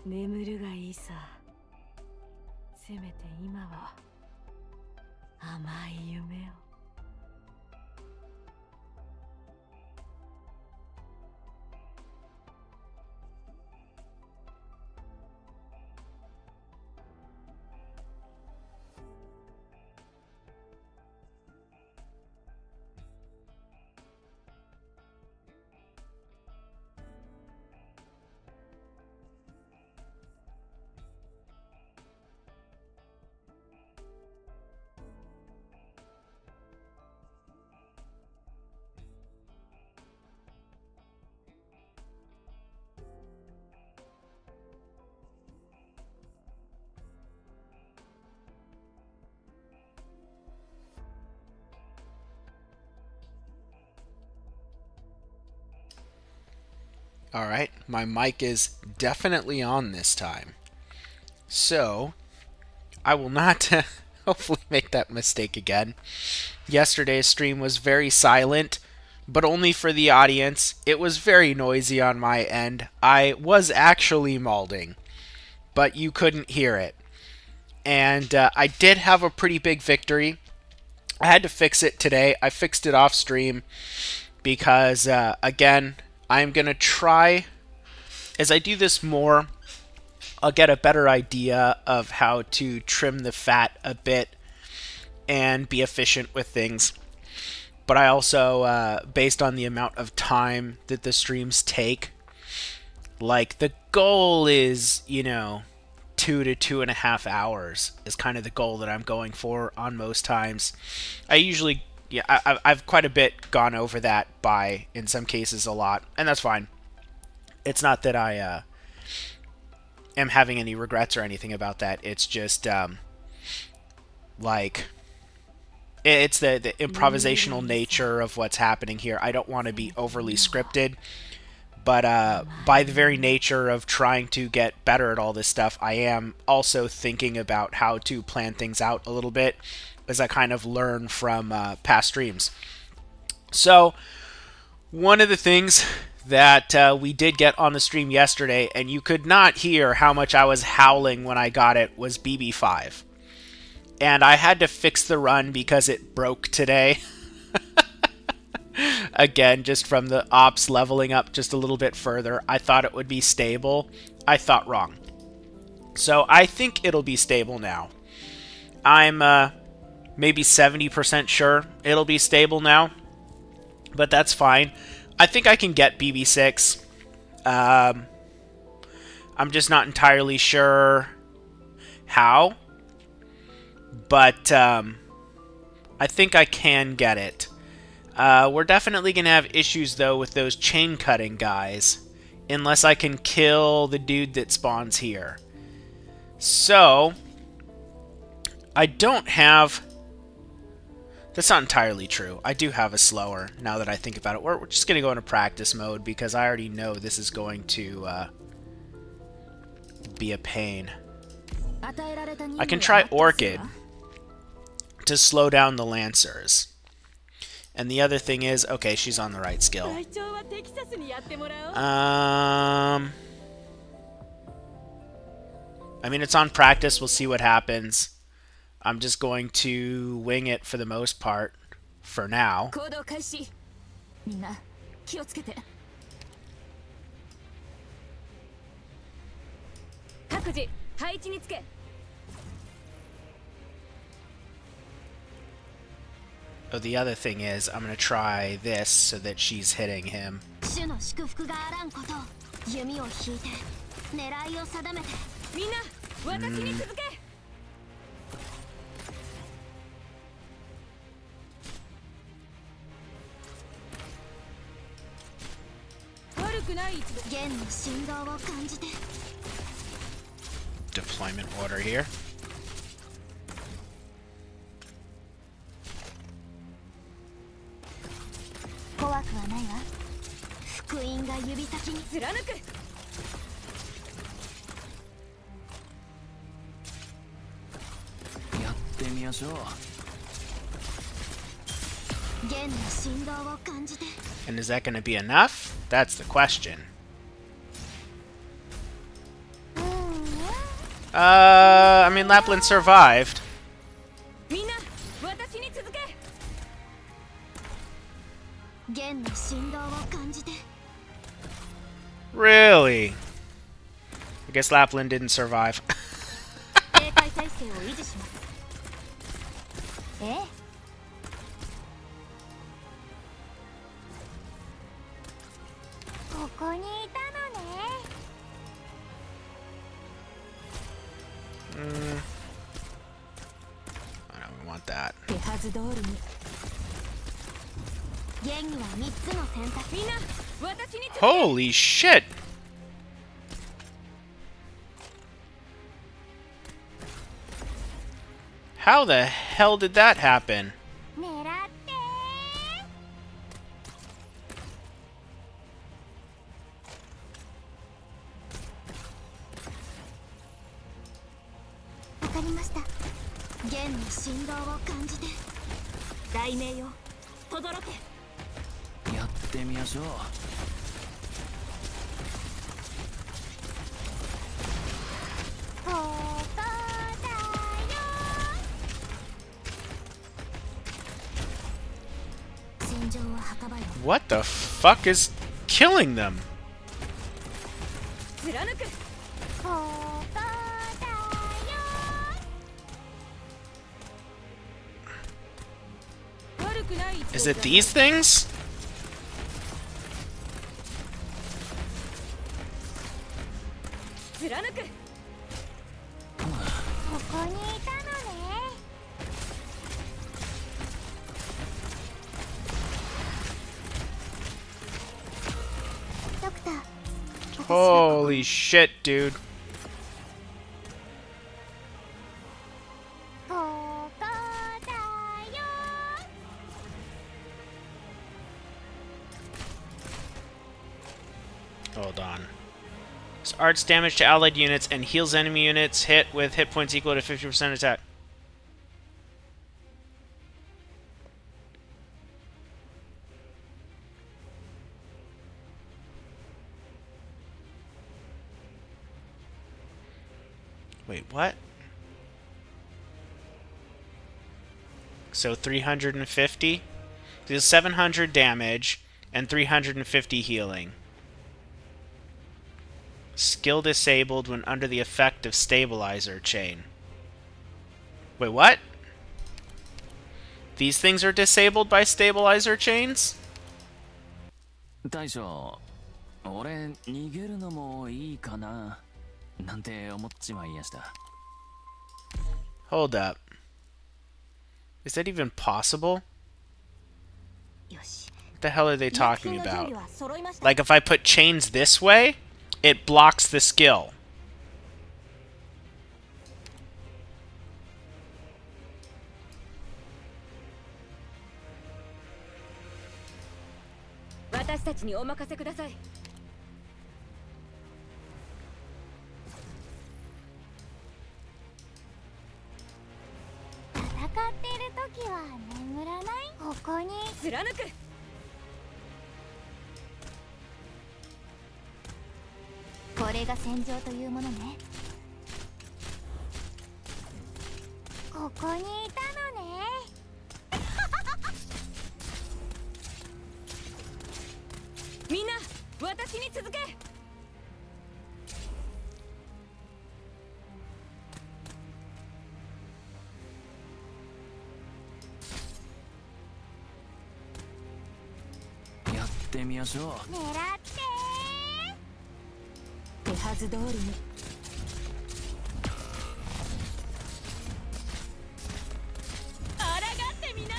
眠るがいいさ。せめて今は甘い夢を。Alright, my mic is definitely on this time. So, I will not hopefully make that mistake again. Yesterday's stream was very silent, but only for the audience. It was very noisy on my end. I was actually malding, but you couldn't hear it. And I did have a pretty big victory. I had to fix it today. I fixed it off stream because, again, I'm going to try, as I do this more, I'll get a better idea of how to trim the fat a bit and be efficient with things. But I also, based on the amount of time that the streams take, like the goal is, 2 to 2.5 hours is kind of the goal that I'm going for on most times. I usually, I've quite a bit gone over that by, in some cases, a lot, and that's fine. It's not that I am having any regrets or anything about that. It's just, it's the improvisational nature of what's happening here. I don't want to be overly scripted, but by the very nature of trying to get better at all this stuff, I am also thinking about how to plan things out a little bit as I kind of learn from past streams. So, one of the things that we did get on the stream yesterday, and you could not hear how much I was howling when I got it, was BB5. And I had to fix the run because it broke today. Again, just from the ops leveling up just a little bit further. I thought it would be stable. I thought wrong. So I think it'll be stable now. I'm maybe 70% sure it'll be stable now. But that's fine. I think I can get BB6. I'm just not entirely sure how. But I think I can get it. We're definitely going to have issues, though, with those chain cutting guys. Unless I can kill the dude that spawns here. So, I don't have... That's not entirely true. I do have a slower, now that I think about it. We're just going to go into practice mode, because I already know this is going to be a pain. I can try Orchid to slow down the Lancers. And the other thing is, okay, she's on the right skill. I mean, it's on practice. We'll see what happens. I'm just going to wing it for the most part for now. Oh, the other thing is, I'm gonna try this so that she's hitting him. 主の祝福があらんこと弓を引いて狙いを定めてみんな私に続け、悪くない弦の振動を感じて Deployment order here. 怖くはないわ。福音が指先に貫く。やってみましょう。弦の振動を感じて。And is that going to be enough? That's the question. I mean, Lapland survived. みんな私に続け。弦の振動を感じて。 Really? I guess Lapland didn't survive. 警戒態勢を維持します。ええ。ここにいたのね。I don't want that. 手はず通りに。弦には3つの選択。みんな私に続け。 Holy shit! How the hell did that happen? 狙ってー。わかりました。弦の振動を感じて。雷鳴よ、轟け。やってみましょう。ここだよ。戦場は墓場よ。 What the fuck is killing them? 貫く。ここだよ。 悪くない。 Is it these things? 貫く。ここにいたのね。ドクター。 Holy shit, dude. ここだよ。 Hold on. So arts damage to allied units and heals enemy units hit with hit points equal to 50% attack. Wait, what? So 350? Deals 700 damage and 350 healing. Skill disabled when under the effect of stabilizer chain. Wait, what? These things are disabled by stabilizer chains? 大将、俺逃げるのもいいかななんて思っちまいやした。 Hold up. Is that even possible? よし。 What the hell are they talking 薬品の準 about? 備は揃いました。 Like if I put chains this way, it blocks the skill. 私たちにお任せください。戦ってる時は眠らない。ここに貫く。これが戦場というものね。ここにいたのね。みんな私に続け。ってみましょう。狙って手はず通りに。抗ってみなよ。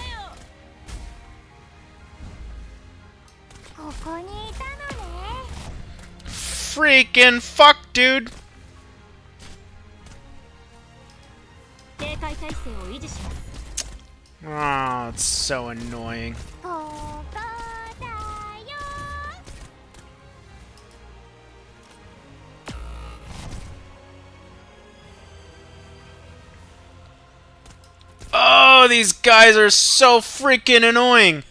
ここにいたのね。 Freaking fuck, dude! 警戒態勢を維持します。 Oh, it's so annoying. ここだよ。 Oh, these guys are so freaking annoying!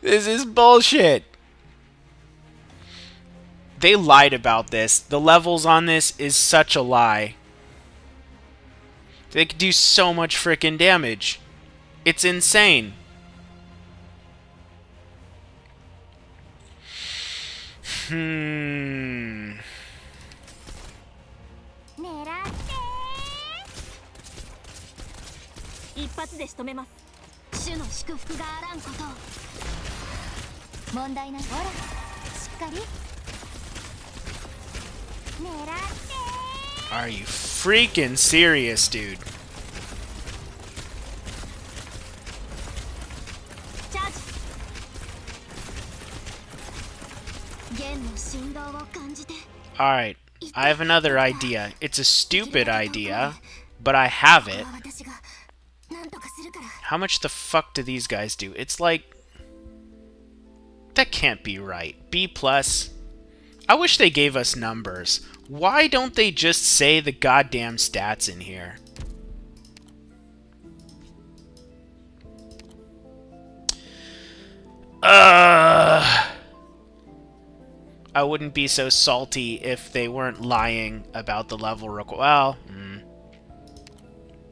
This is bullshit. They lied about this. The levels on this is such a lie. They could do so much freaking damage. It's insane. Hmm. 狙って一発で仕留めます。主の祝福があらんことを。問題ない。ほら、しっかり狙って。 Are you freaking serious, dude? チャージ。弦の振動を感じて。 Alright, I have another idea. It's a stupid idea, but I have it. 私がなんとかするから。 How much the fuck do these guys do? It's like... That can't be right. B+. I wish they gave us numbers. Why don't they just say the goddamn stats in here? I wouldn't be so salty if they weren't lying about the level well,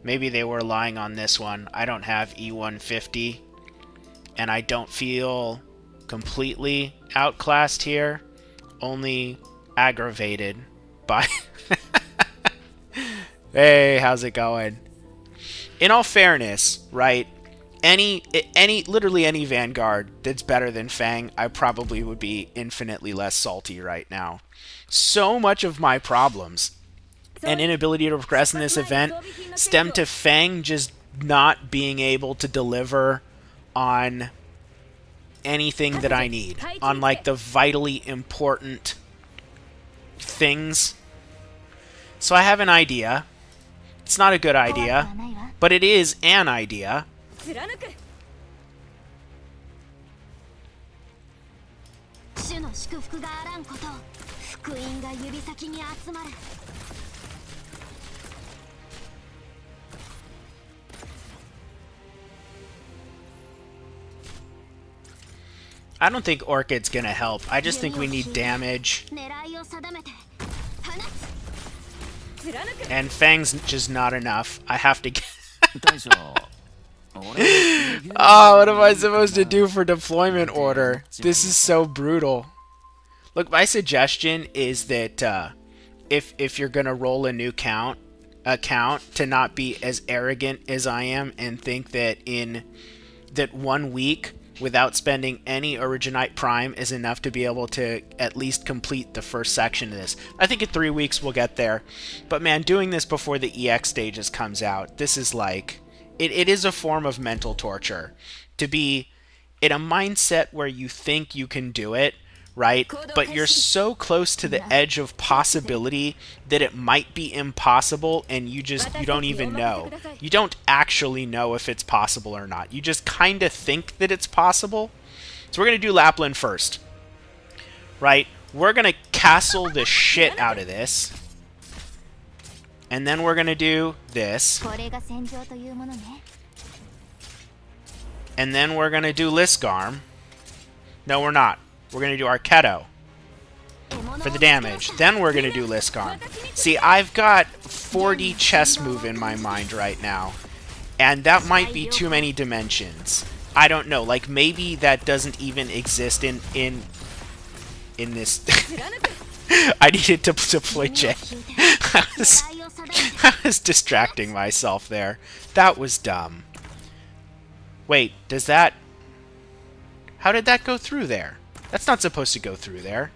maybe they were lying on this one. I don't have E150, and I don't feel completely outclassed here, only aggravated by... Hey, how's it going? In all fairness, right, literally any Vanguard that's better than Fang, I probably would be infinitely less salty right now. So much of my problems and inability to progress in this event stem to Fang just not being able to deliver on anything that I need, on like the vitally important things. So I have an idea. It's not a good idea, but it is an idea. 貫く。主の祝福があらんことを。福音が指先に集まる。 I don't think Orchid's gonna help. I just think we need damage. 狙いを定めて放つ。 貫く。 And Fang's just not enough. I have to get... 大将、俺 Oh, what am I supposed to do for deployment order? This is so brutal. Look, my suggestion is that if you're gonna roll a new account, to not be as arrogant as I am and think that in that 1 week without spending any Originite Prime is enough to be able to at least complete the first section of this. I think in 3 weeks we'll get there. But man, doing this before the EX stages comes out, this is like... It is a form of mental torture. To be in a mindset where you think you can do it, right? But you're so close to the edge of possibility that it might be impossible and you don't even know. You don't actually know if it's possible or not. You just kind of think that it's possible. So we're going to do Lapland first. Right? We're going to castle the shit out of this. And then we're going to do this. これが戦場というものね。 And then we're going to do Lisgarm. No, we're not. We're going to do Arketo for the damage. Then we're going to do Lisgarm. See, I've got 40 chess move in my mind right now. And that might be too many dimensions. I don't know. Like, maybe that doesn't even exist in this... I needed to deploy J. I was distracting myself there. That was dumb. Wait, does that... How did that go through there? That's not supposed to go through there.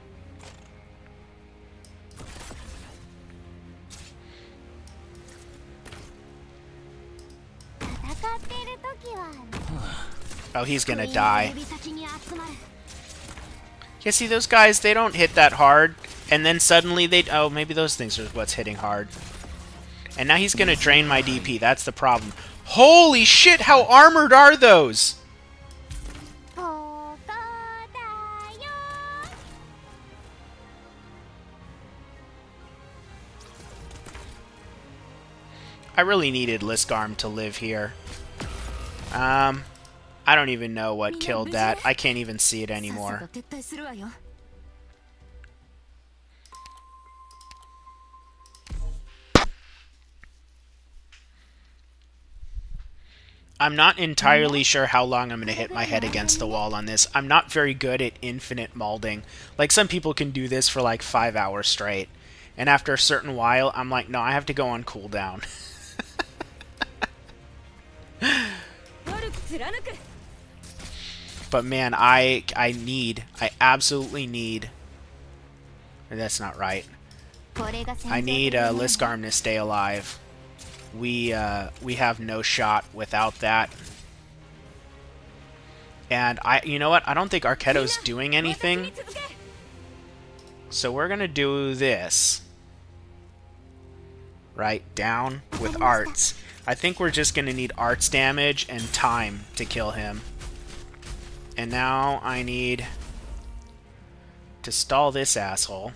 Oh, he's gonna die. Yeah, see, those guys, they don't hit that hard. And then suddenly they... Oh, maybe those things are what's hitting hard. And now he's gonna drain my DP. That's the problem. Holy shit, how armored are those? I really needed Lisgarm to live here. I don't even know what killed that. I can't even see it anymore. I'm not entirely sure how long I'm going to hit my head against the wall on this. I'm not very good at infinite malding. Like, some people can do this for like 5 hours straight. And after a certain while, I'm like, no, I have to go on cooldown. But man, I absolutely need... That's not right. I need Lisgarm to stay alive. We have no shot without that. And you know what? I don't think Arketo's doing anything. So we're gonna do this. Right, down with arts. I think we're just gonna need arts damage and time to kill him. And now I need to stall this asshole.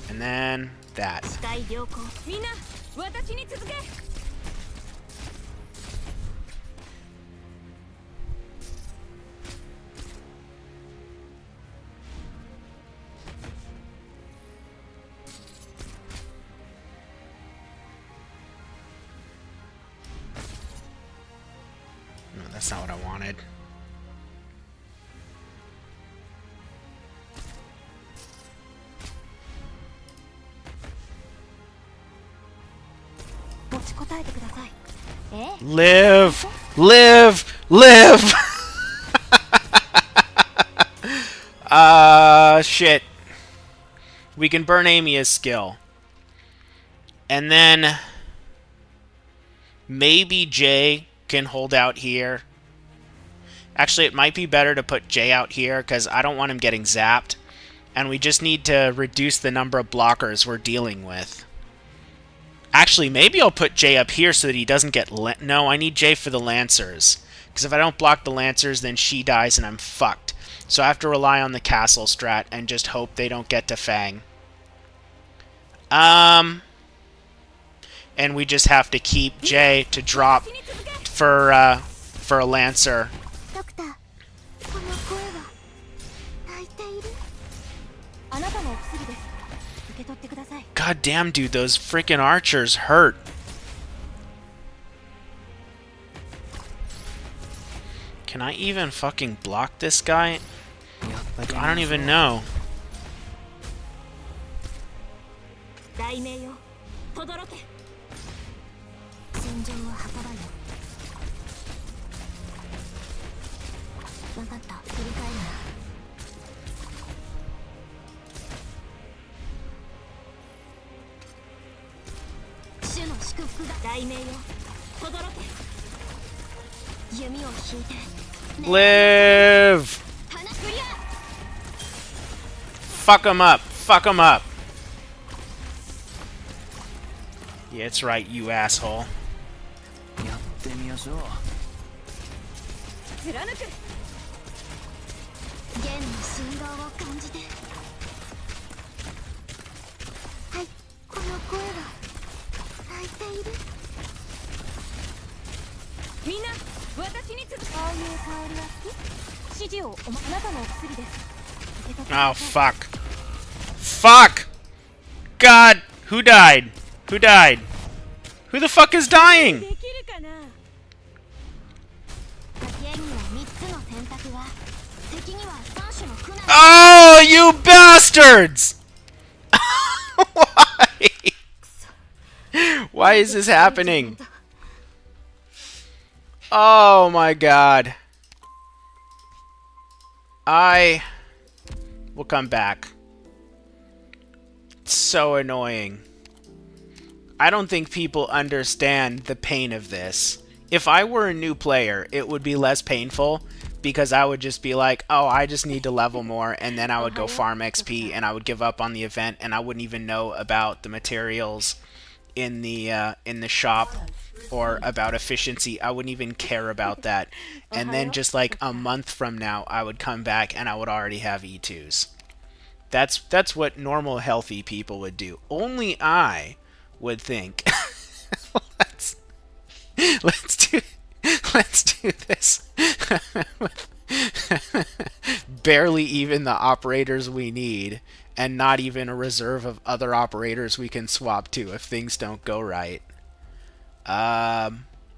And then that. No, that's not what I wanted. Live! Live! Live! Shit. We can burn Amia's skill. And then... maybe Jay can hold out here. Actually, it might be better to put Jay out here, because I don't want him getting zapped. And we just need to reduce the number of blockers we're dealing with. Actually, maybe I'll put Jay up here so that he doesn't get... No, I need Jay for the Lancers. Because if I don't block the Lancers, then she dies and I'm fucked. So I have to rely on the castle strat and just hope they don't get to Fang. And we just have to keep Jay to drop for a Lancer. God damn, dude, those freaking archers hurt. Can I even fucking block this guy? Like, I don't even know. Live! Fuck him up! Fuck him up! Yeah, it's right, you asshole. Oh, fuck. Fuck! God! Who died? Who died? Who the fuck is dying? Oh, you bastards! Why? Why is this happening? Oh my god. I will come back. It's so annoying. I don't think people understand the pain of this. If I were a new player, it would be less painful because I would just be like, oh, I just need to level more, and then I would go farm XP and I would give up on the event and I wouldn't even know about the materials in the shop or about efficiency. I wouldn't even care about that. And then just like a month from now, I would come back and I would already have E2s. That's what normal healthy people would do. Only I would think let's let's do let's do this barely even the operators we need and not even a reserve of other operators we can swap to if things don't go right.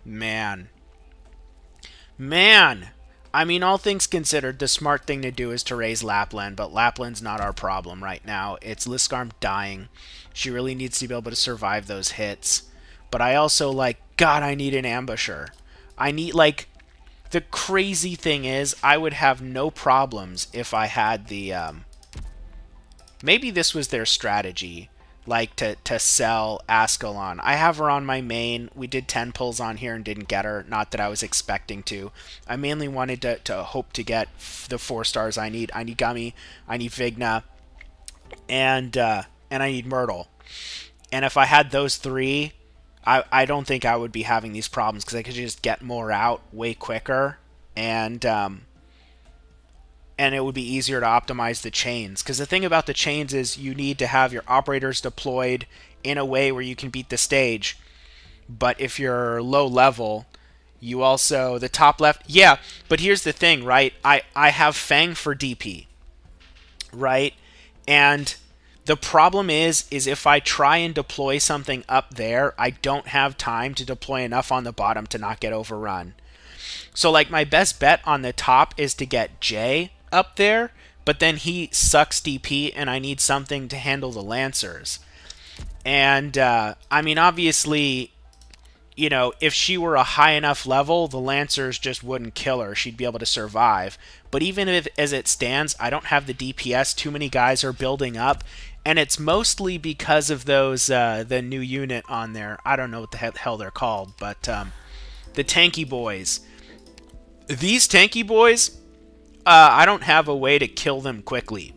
Man. I mean, all things considered, the smart thing to do is to raise Lapland, but Lapland's not our problem right now. It's Liskarm dying. She really needs to be able to survive those hits. But I also, like, God, I need an ambusher. I need, like, the crazy thing is, I would have no problems if I had the, maybe this was their strategy, like to sell Ascalon. I have her on my main. We did 10 pulls on here and didn't get her. Not that I was expecting to. I mainly wanted to hope to get the 4 stars I need. I need Gummy, I need Vigna, and I need Myrtle. And if I had those 3, I don't think I would be having these problems because I could just get more out way quicker, and it would be easier to optimize the chains. Because the thing about the chains is you need to have your operators deployed in a way where you can beat the stage. But if you're low level, you also, the top left, yeah, but here's the thing, right? I have Fang for DP, right? And the problem is if I try and deploy something up there, I don't have time to deploy enough on the bottom to not get overrun. So, like, my best bet on the top is to get Jay up there, but then he sucks DP, and I need something to handle the Lancers. And, I mean, obviously, you know, if she were a high enough level, the Lancers just wouldn't kill her. She'd be able to survive. But even if, as it stands, I don't have the DPS. Too many guys are building up, and it's mostly because of those, the new unit on there. I don't know what the hell they're called, but the tanky boys. These tanky boys, I don't have a way to kill them quickly.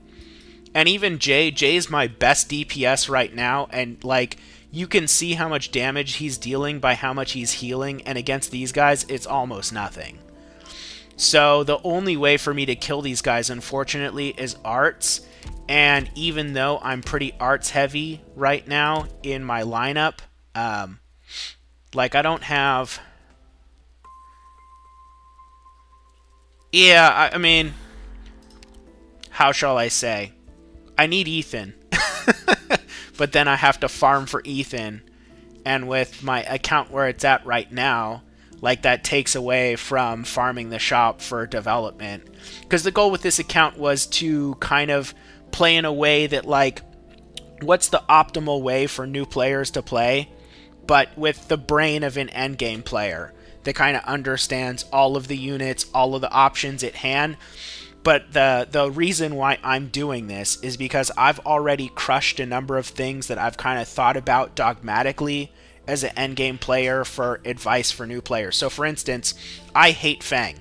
And even Jay's my best DPS right now, and like, you can see how much damage he's dealing by how much he's healing, and against these guys, it's almost nothing. So the only way for me to kill these guys, unfortunately, is arts. And even though I'm pretty arts heavy right now in my lineup, like, I don't have... Yeah, I mean, how shall I say? I need Ethan. But then I have to farm for Ethan. And with my account where it's at right now, like, that takes away from farming the shop for development. Because the goal with this account was to kind of play in a way that, like, what's the optimal way for new players to play, but with the brain of an endgame player that kind of understands all of the units, all of the options at hand. But the reason why I'm doing this is because I've already crushed a number of things that I've kind of thought about dogmatically as an endgame player for advice for new players. So for instance, I hate Fang,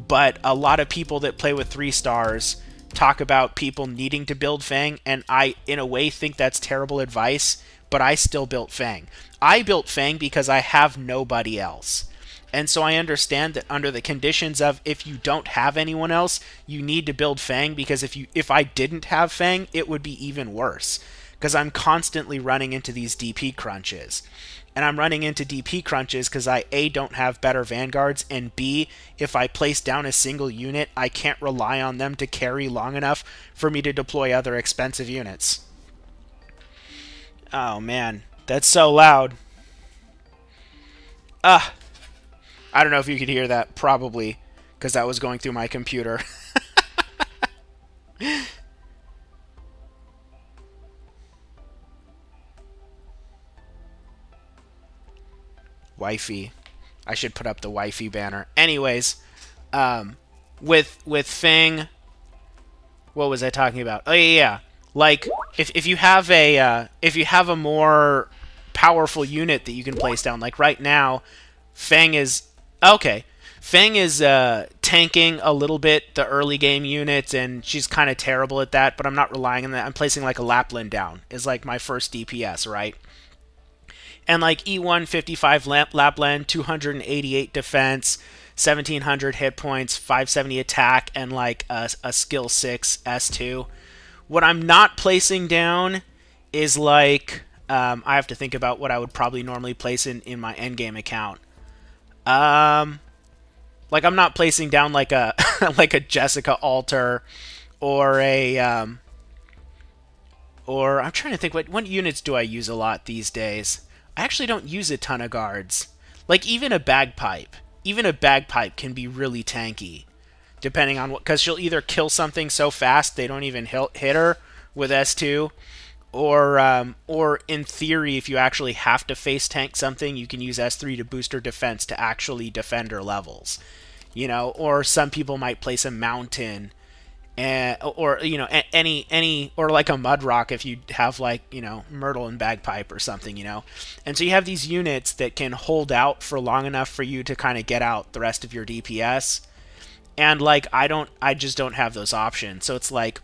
but a lot of people that play with 3 stars talk about people needing to build Fang, and I, in a way, think that's terrible advice, but I still built Fang. I built Fang because I have nobody else. And so I understand that under the conditions of if you don't have anyone else, you need to build Fang, because if I didn't have Fang, it would be even worse. Because I'm constantly running into these DP crunches. And I'm running into DP crunches because I, A, don't have better vanguards, and B, if I place down a single unit, I can't rely on them to carry long enough for me to deploy other expensive units. Oh man, that's so loud. I don't know if you could hear that, probably, because that was going through my computer. Wifey. I should put up the wifey banner. Anyways, with Fang, what was I talking about? Oh yeah. Like if you have a more powerful unit that you can place down, like right now, Fang is okay. Fang is tanking a little bit the early game units, and she's kind of terrible at that. But I'm not relying on that. I'm placing like a Lapland down is like my first DPS, right? And like E1 55 Lapland, 288 defense, 1700 hit points, 570 attack, and like a skill 6 S2. What I'm not placing down is like I have to think about what I would probably normally place in my endgame account. Like I'm not placing down like a like a Jessica Alter or a or I'm trying to think what units do I use a lot these days. I actually don't use a ton of guards. Like even a bagpipe can be really tanky, depending on what, because she'll either kill something so fast they don't even hit her with S2, or in theory, if you actually have to face tank something, you can use S3 to boost her defense to actually defend her levels, you know. Or some people might place a mountain, or you know any or like a mud rock if you have like you know Myrtle and bagpipe or something, you know. And so you have these units that can hold out for long enough for you to kind of get out the rest of your DPS. And like I just don't have those options. So it's like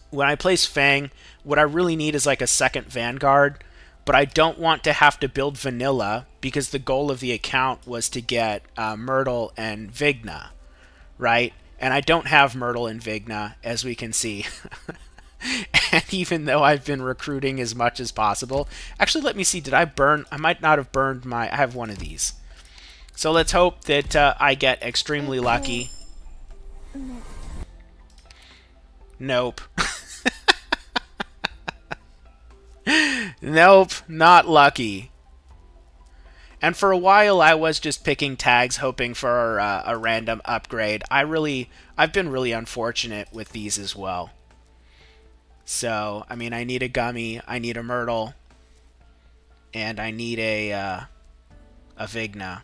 when I place Fang, what I really need is like a second Vanguard, but I don't want to have to build vanilla because the goal of the account was to get Myrtle and Vigna, right? And I don't have Myrtle and Vigna, as we can see. And even though I've been recruiting as much as possible, actually, let me see. Did I burn? I might not have burned my. I have one of these. So let's hope that I get extremely lucky. Nope. Nope, not lucky. And for a while, I was just picking tags, hoping for a random upgrade. I've been really unfortunate with these as well. So, I mean, I need a Gummy, I need a Myrtle, and I need a Vigna,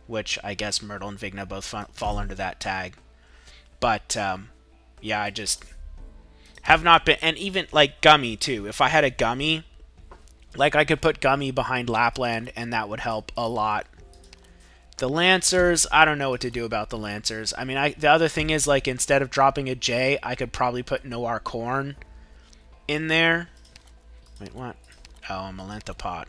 which I guess Myrtle and Vigna both fall under that tag. But yeah, I just have not been, and even like Gummy too. If I had a Gummy, like I could put Gummy behind Lapland, and that would help a lot. The Lancers, I don't know what to do about the Lancers. I mean, the other thing is, like, instead of dropping a J, I could probably put Noir Corn in there. Wait, what? Oh, a Melantha Pot.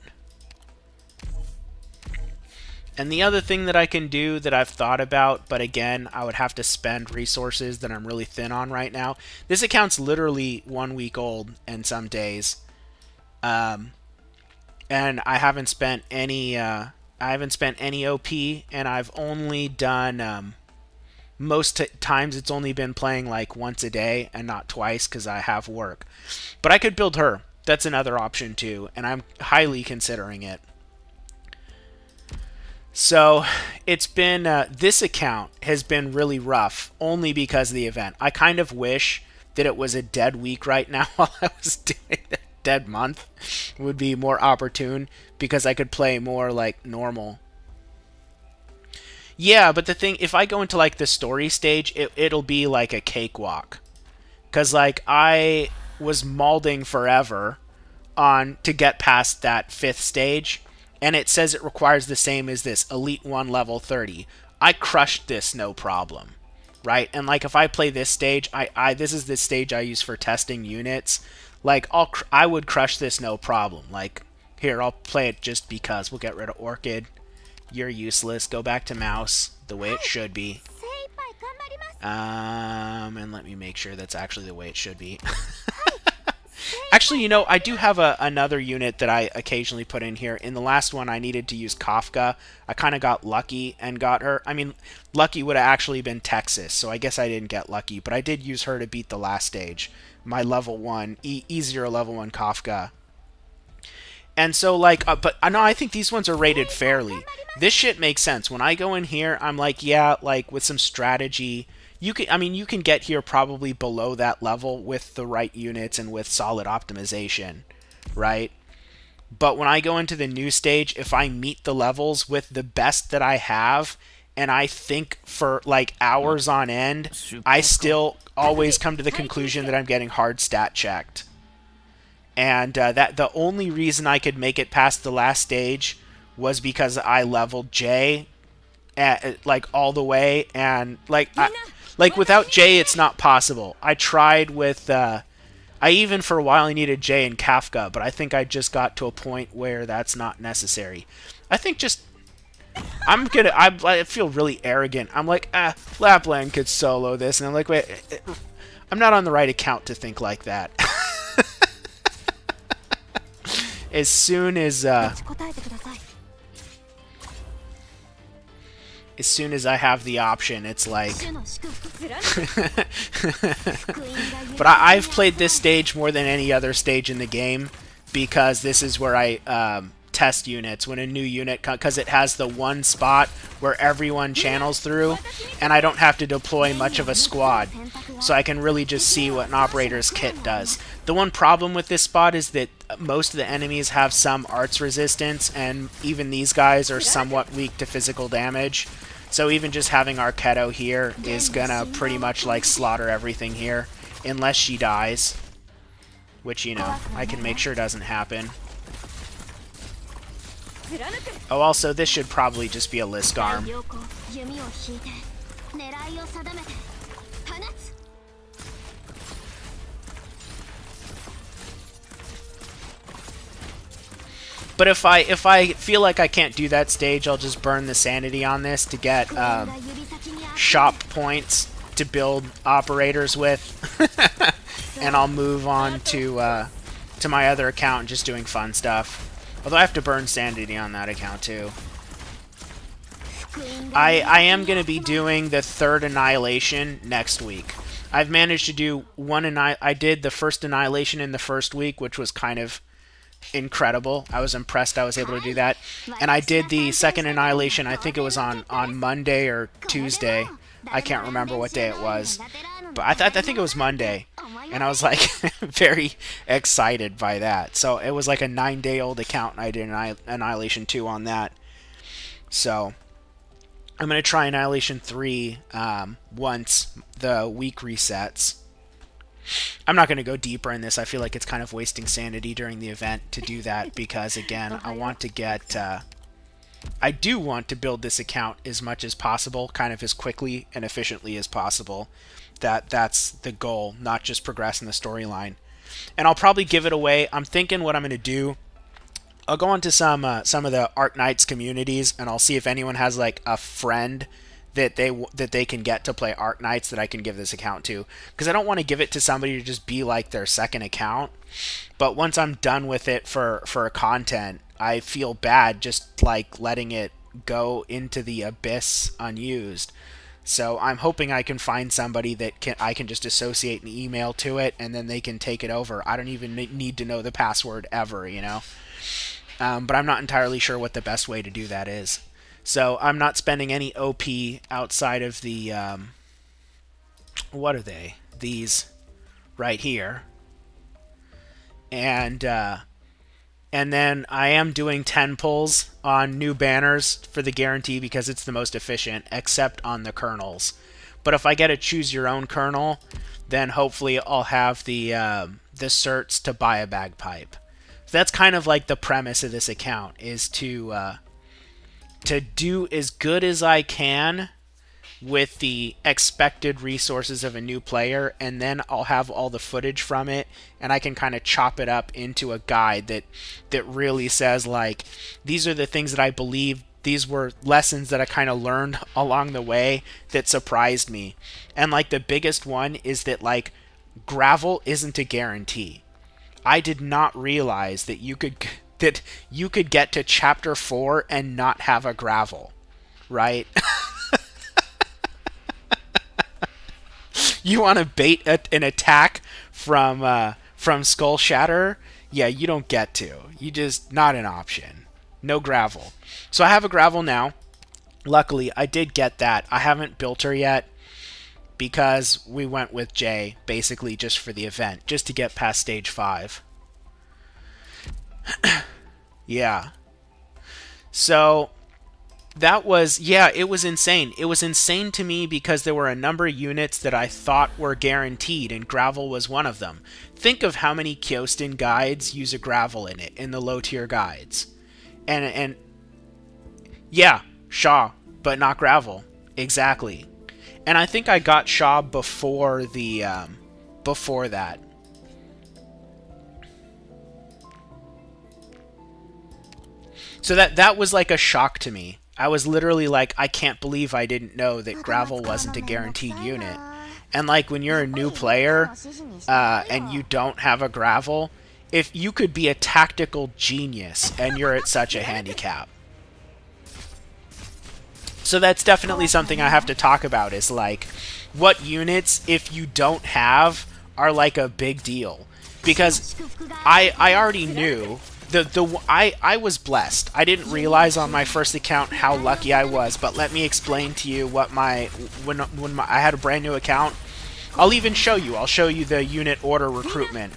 And the other thing that I can do that I've thought about, but again, I would have to spend resources that I'm really thin on right now. This account's literally 1 week old and some days. And I haven't spent any OP, and I've only done most times it's only been playing like once a day and not twice because I have work. But I could build her. That's another option too, and I'm highly considering it. So it's been this account has been really rough only because of the event. I kind of wish that it was a dead week right now while I was doing that. Dead month would be more opportune because I could play more like normal. Yeah, but the thing, if I go into like the story stage, it'll be like a cakewalk. Because like I was malding forever to get past that 5th stage, and it says it requires the same as this, Elite 1 level 30. I crushed this no problem, right? And like if I play this stage, this is the stage I use for testing units. Like I would crush this no problem. Like here, I'll play it just because. We'll get rid of Orchid. You're useless. Go back to Mouse the way it should be. And let me make sure that's actually the way it should be. Actually, you know, I do have another unit that I occasionally put in here. In the last one, I needed to use Kafka. I kind of got lucky and got her. I mean, lucky would have actually been Texas, so I guess I didn't get lucky. But I did use her to beat the last stage. My level 1, easier level 1 Kafka. And so, like, but no, I think these ones are rated fairly. This shit makes sense. When I go in here, I'm like, yeah, like, with some strategy, you can get here probably below that level with the right units and with solid optimization, right? But when I go into the new stage, if I meet the levels with the best that I have, and I think for like hours on end, I still always come to the conclusion that I'm getting hard stat checked. And that the only reason I could make it past the last stage was because I leveled Jay like all the way, and like without Jay it's not possible. I tried with I even for a while I needed Jay and Kafka, but I think I just got to a point where that's not necessary. I think just I feel really arrogant. I'm like, Lapland could solo this, and I'm like, wait, I'm not on the right account to think like that. As soon as I have the option, it's like. But I've played this stage more than any other stage in the game because this is where I test units when a new unit, because it has the one spot where everyone channels through, and I don't have to deploy much of a squad, so I can really just see what an operator's kit does. The one problem with this spot is that most of the enemies have some arts resistance, and even these guys are somewhat weak to physical damage. So even just having Arketto here is gonna pretty much like slaughter everything here, unless she dies, which, you know, I can make sure doesn't happen. Oh, also, this should probably just be a Lisk arm. But if I feel like I can't do that stage, I'll just burn the sanity on this to get shop points to build operators with, and I'll move on to my other account, just doing fun stuff. Although I have to burn sanity on that account too. I am going to be doing the third Annihilation next week. I've managed to do one I did the first Annihilation in the first week, which was kind of incredible. I was impressed I was able to do that. And I did the second Annihilation, I think it was on Monday or Tuesday. I can't remember what day it was. But I think it was Monday. And I was like very excited by that. So it was like a 9-day-old account, and I did Annihilation 2 on that. So I'm going to try Annihilation 3 once the week resets. I'm not going to go deeper in this. I feel like it's kind of wasting sanity during the event to do that because, again, I want to get... I do want to build this account as much as possible, kind of as quickly and efficiently as possible. That's the goal, not just progress in the storyline. And I'll probably give it away. I'm thinking what I'm going to do, I'll go onto some of the Arknights communities, and I'll see if anyone has like a friend that they can get to play Arknights that I can give this account to, because I don't want to give it to somebody to just be like their second account. But once I'm done with it for content, I feel bad just like letting it go into the abyss unused. So I'm hoping I can find somebody that I can just associate an email to it, and then they can take it over. I don't even need to know the password ever, you know. But I'm not entirely sure what the best way to do that is. So I'm not spending any OP outside of the, what are they? These right here. And then I am doing 10 pulls on new banners for the guarantee because it's the most efficient, except on the kernels. But if I get a choose your own kernel, then hopefully I'll have the certs to buy a bagpipe. So that's kind of like the premise of this account, is to do as good as I can with the expected resources of a new player, and then I'll have all the footage from it, and I can kind of chop it up into a guide that really says, like, these are the things that I believe, these were lessons that I kind of learned along the way that surprised me. And like the biggest one is that, like, gravel isn't a guarantee. I did not realize that you could get to chapter 4 and not have a gravel, right? You want to bait an attack from Skull Shatter? Yeah, you don't get to. You just, not an option. No gravel. So I have a gravel now. Luckily, I did get that. I haven't built her yet because we went with Jay basically just for the event, just to get past stage 5. Yeah. So that was, yeah, it was insane. It was insane to me because there were a number of units that I thought were guaranteed, and Gravel was one of them. Think of how many Kyostin guides use a Gravel in it, in the low tier guides. And yeah, Shaw, but not Gravel. Exactly. And I think I got Shaw before the, before that. So that was like a shock to me. I was literally like, I can't believe I didn't know that Gravel wasn't a guaranteed unit. And like when you're a new player and you don't have a Gravel, if you could be a tactical genius and you're at such a handicap. So that's definitely something I have to talk about, is like what units, if you don't have, are like a big deal. Because I already knew I was blessed. I didn't realize on my first account how lucky I was, but let me explain to you what when I had a brand new account. I'll even show you. I'll show you the unit order recruitment.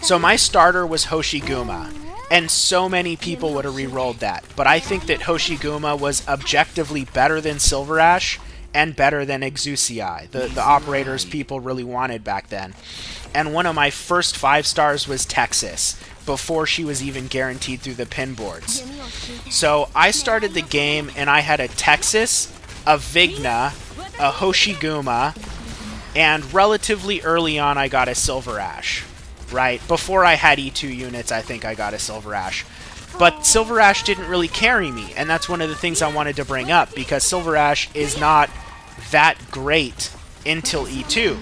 So my starter was Hoshiguma, and so many people would have re-rolled that. But I think that Hoshiguma was objectively better than Silver Ash and better than Exusii, the operators people really wanted back then. And one of my first 5 stars was Texas, before she was even guaranteed through the pin boards. So I started the game and I had a Texas, a Vigna, a Hoshiguma, and relatively early on I got a Silver Ash. Right? Before I had E2 units, I think I got a Silver Ash. But Silver Ash didn't really carry me, and that's one of the things I wanted to bring up, because Silver Ash is not that great until E2.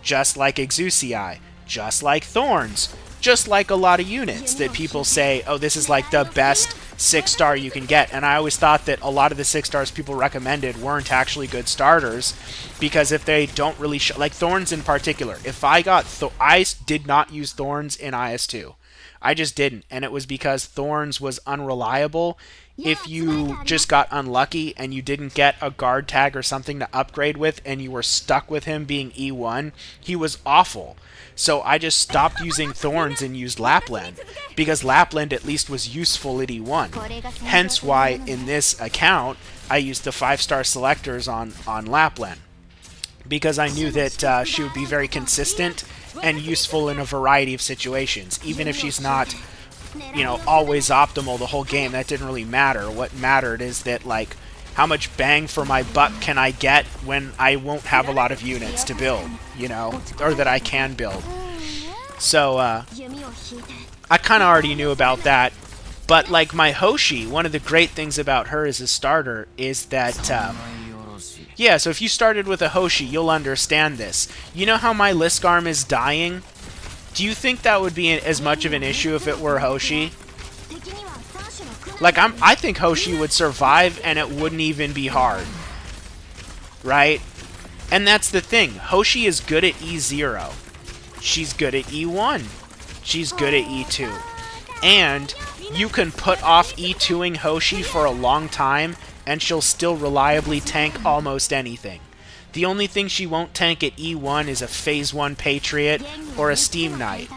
Just like Exusii, just like Thorns, just like a lot of units that people say, oh, this is like the best 6-star you can get. And I always thought that a lot of the 6-stars people recommended weren't actually good starters, because if they don't really like Thorns in particular, if I got I did not use Thorns in IS2. I just didn't, and it was because Thorns was unreliable. If you just got unlucky and you didn't get a guard tag or something to upgrade with, and you were stuck with him being E1, he was awful. So I just stopped using Thorns and used Lapland, because Lapland at least was useful at E1. Hence why in this account I used the 5-star selectors on Lapland, because I knew that she would be very consistent and useful in a variety of situations. Even if she's not, you know, always optimal the whole game, that didn't really matter. What mattered is that, like, how much bang for my buck can I get when I won't have a lot of units to build, you know, or that I can build. So, I kind of already knew about that. But, like, my Hoshi, one of the great things about her as a starter is that, yeah, so if you started with a Hoshi, you'll understand this. You know how my Liskarm is dying? Do you think that would be as much of an issue if it were Hoshi? Like, I think Hoshi would survive and it wouldn't even be hard. Right? And that's the thing. Hoshi is good at E0. She's good at E1. She's good at E2. And you can put off E2ing Hoshi for a long time and she'll still reliably tank almost anything. The only thing she won't tank at E1 is a Phase 1 Patriot or a Steam Knight.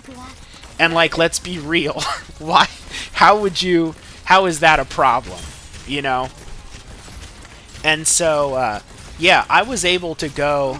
And, like, let's be real. Why? How is that a problem? You know? And so, yeah, I was able to go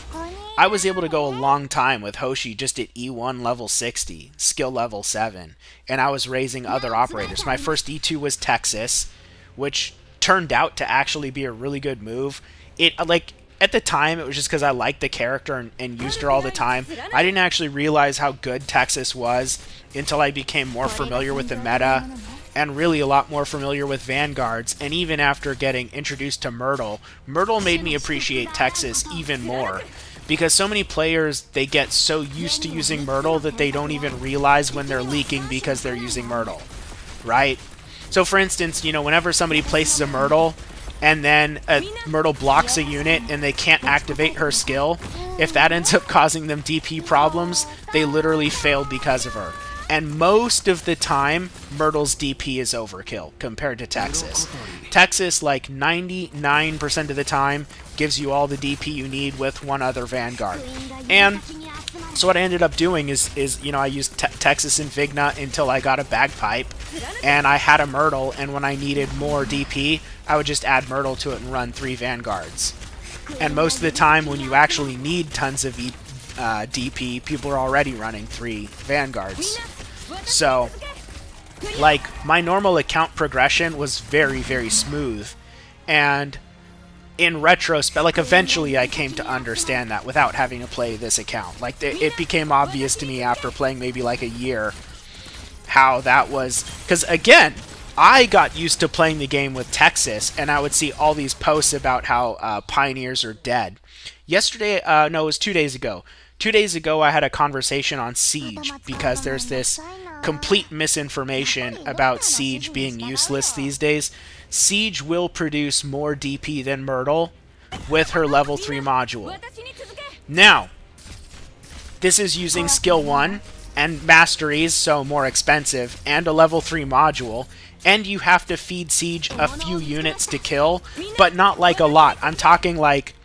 a long time with Hoshi just at E1 level 60, skill level 7, and I was raising other operators. My first E2 was Texas, which turned out to actually be a really good move. It, like, at the time, it was just because I liked the character and used her all the time. I didn't actually realize how good Texas was until I became more familiar with the meta and really a lot more familiar with Vanguards. And even after getting introduced to Myrtle, Myrtle made me appreciate Texas even more, because so many players, they get so used to using Myrtle that they don't even realize when they're leaking because they're using Myrtle, right? So for instance, you know, whenever somebody places a Myrtle and then a Myrtle blocks a unit and they can't activate her skill, if that ends up causing them DP problems, they literally failed because of her. And most of the time, Myrtle's DP is overkill compared to Texas. Texas, like 99% of the time, gives you all the DP you need with one other Vanguard. And So what I ended up doing is you know, I used Texas and Vigna until I got a Bagpipe, and I had a Myrtle, and when I needed more DP, I would just add Myrtle to it and run 3 Vanguards. And most of the time, when you actually need tons of DP, people are already running 3 Vanguards. So, like, my normal account progression was very, very smooth. And in retrospect, like, eventually I came to understand that without having to play this account. Like, it became obvious to me after playing maybe like a year how that was. Because, again, I got used to playing the game with Texas, and I would see all these posts about how Pioneers are dead. Yesterday, no, it was 2 days ago. 2 days ago, I had a conversation on Siege, because there's this complete misinformation about Siege being useless these days. Siege will produce more DP than Myrtle with her level 3 module. Now, this is using skill 1 and masteries, so more expensive, and a level 3 module, and you have to feed Siege a few units to kill, but not like a lot. I'm talking like,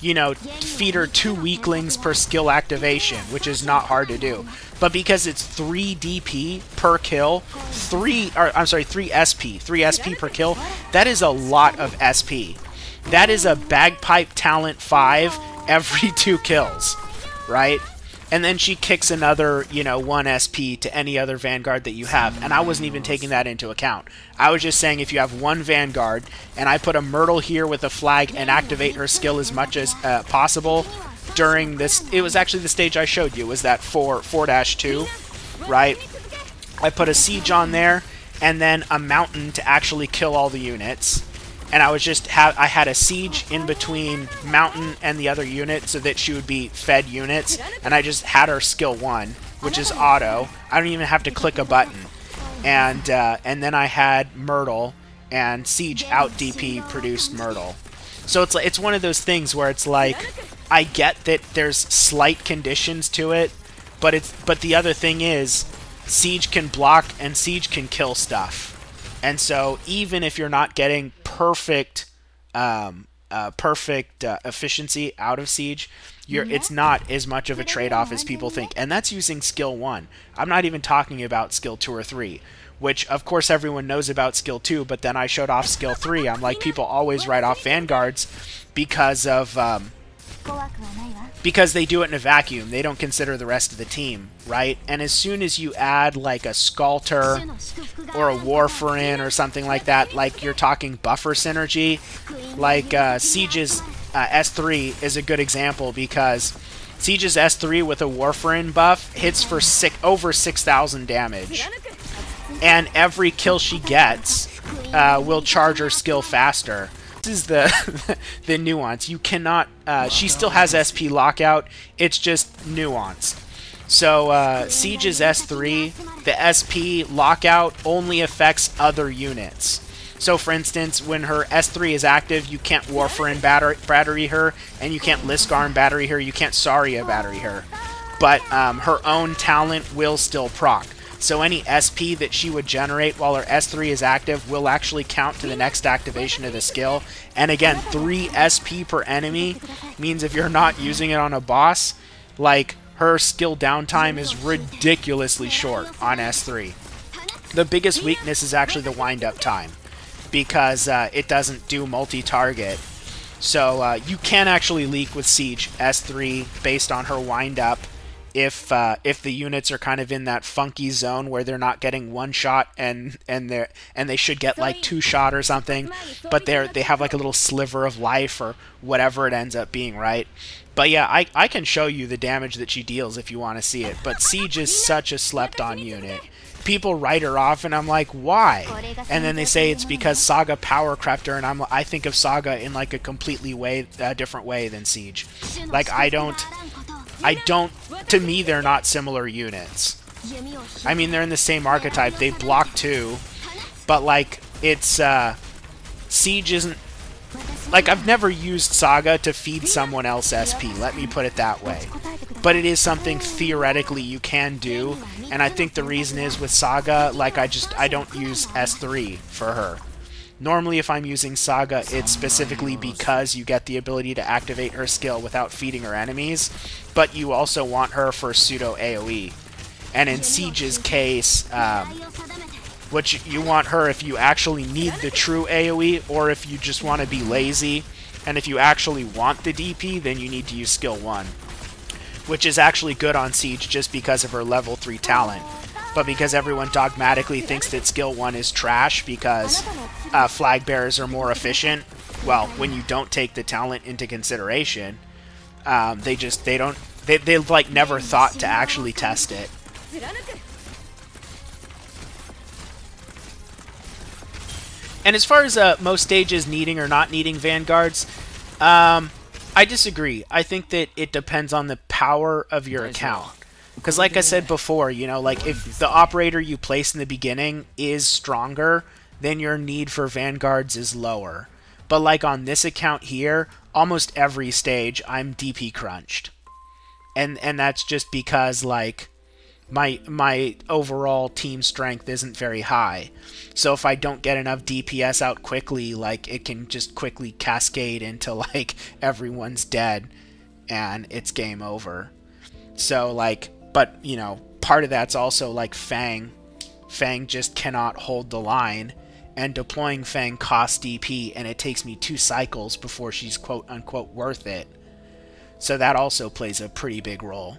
you know, feed her 2 weaklings per skill activation, which is not hard to do. But because it's 3 DP per kill, 3 SP per kill, that is a lot of SP. That is a Bagpipe talent 5 every 2 kills, right? And then she kicks another, you know, 1 SP to any other Vanguard that you have. And I wasn't even taking that into account. I was just saying if you have 1 Vanguard, and I put a Myrtle here with a flag and activate her skill as much as possible during this, it was actually the stage I showed you, was that 4-2, right? I put a Siege on there, and then a Mountain to actually kill all the units. And I was just I had a Siege in between Mountain and the other unit so that she would be fed units, and I just had her skill 1, which is auto. I don't even have to click a button. And then I had Myrtle, and Siege out DP produced Myrtle. So it's one of those things where it's like, I get that there's slight conditions to it, but the other thing is, Siege can block and Siege can kill stuff. And so even if you're not getting perfect efficiency out of Siege, it's not as much of a trade-off as people think. And that's using skill 1. I'm not even talking about skill 2 or 3, which of course everyone knows about skill 2, but then I showed off skill 3. I'm like, people always write off Vanguards because of because they do it in a vacuum. They don't consider the rest of the team, right? And as soon as you add like a Sculptor or a Warfarin or something like that, like you're talking buffer synergy, like Siege's S3 is a good example, because Siege's S3 with a Warfarin buff hits for over 6,000 damage. And every kill she gets will charge her skill faster. This is the nuance. You cannot... she still has SP lockout. It's just nuanced. So Siege's S3, the SP lockout only affects other units. So for instance, when her S3 is active, you can't Warfarin battery her, and you can't Lisgarn battery her, you can't Saria battery her. But her own talent will still proc. So any SP that she would generate while her S3 is active will actually count to the next activation of the skill. And again, 3 SP per enemy means if you're not using it on a boss, like, her skill downtime is ridiculously short on S3. The biggest weakness is actually the wind-up time, because it doesn't do multi-target. So you can actually leak with Siege S3 based on her wind-up, if the units are kind of in that funky zone where they're not getting 1 shot and they should get like 2 shot or something, but they have like a little sliver of life or whatever it ends up being, right? But yeah, I can show you the damage that she deals if you want to see it. But Siege is such a slept-on unit. People write her off, and I'm like, why? And then they say it's because Saga power crept her, and I think of Saga in like a completely different way than Siege. Like, to me, they're not similar units. I mean, they're in the same archetype. They block too, but like, it's, Siege isn't, like, I've never used Saga to feed someone else SP, let me put it that way. But it is something theoretically you can do, and I think the reason is with Saga, like, I don't use S3 for her. Normally, if I'm using Saga, it's specifically because you get the ability to activate her skill without feeding her enemies, but you also want her for pseudo AoE. And in Siege's case, which you want her if you actually need the true AoE, or if you just want to be lazy, and if you actually want the DP, then you need to use skill 1. Which is actually good on Siege just because of her level 3 talent. But because everyone dogmatically thinks that skill 1 is trash because flag bearers are more efficient, well, when you don't take the talent into consideration, they like never thought to actually test it. And as far as most stages needing or not needing vanguards, I disagree. I think that it depends on the power of your account. Because like I said before, you know, like if the operator you place in the beginning is stronger, then your need for vanguards is lower. But like on this account here, almost every stage I'm DP crunched. And that's just because like my overall team strength isn't very high. So if I don't get enough DPS out quickly, like it can just quickly cascade into like everyone's dead and it's game over. So like, but you know, part of that's also like Fang. Fang just cannot hold the line, and deploying Fang costs DP, and it takes me 2 cycles before she's quote unquote worth it. So that also plays a pretty big role.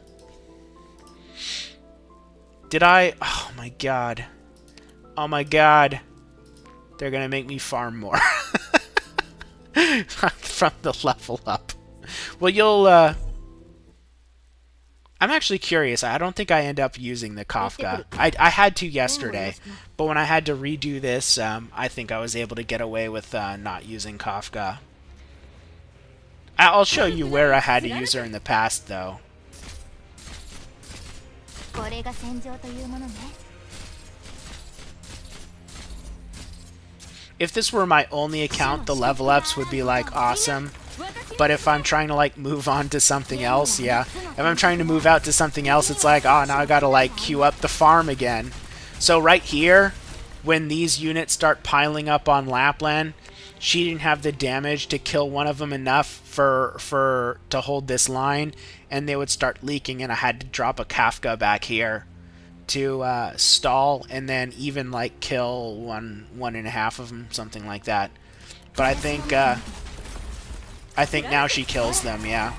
Did I? Oh my god. Oh my god. They're gonna make me farm more. From the level up. Well, you'll, I'm actually curious. I don't think I end up using the Kafka. I had to yesterday, but when I had to redo this, I think I was able to get away with not using Kafka. I'll show you where I had to use her in the past, though. If this were my only account, the level ups would be like awesome. But if I'm trying to like move on to something else, yeah. If I'm trying to move out to something else, it's like, oh, now I gotta like queue up the farm again. So right here, when these units start piling up on Lapland, she didn't have the damage to kill one of them enough to hold this line, and they would start leaking, and I had to drop a Kafka back here to stall, and then even like kill one and a half of them, something like that. But I think now she kills them, yeah.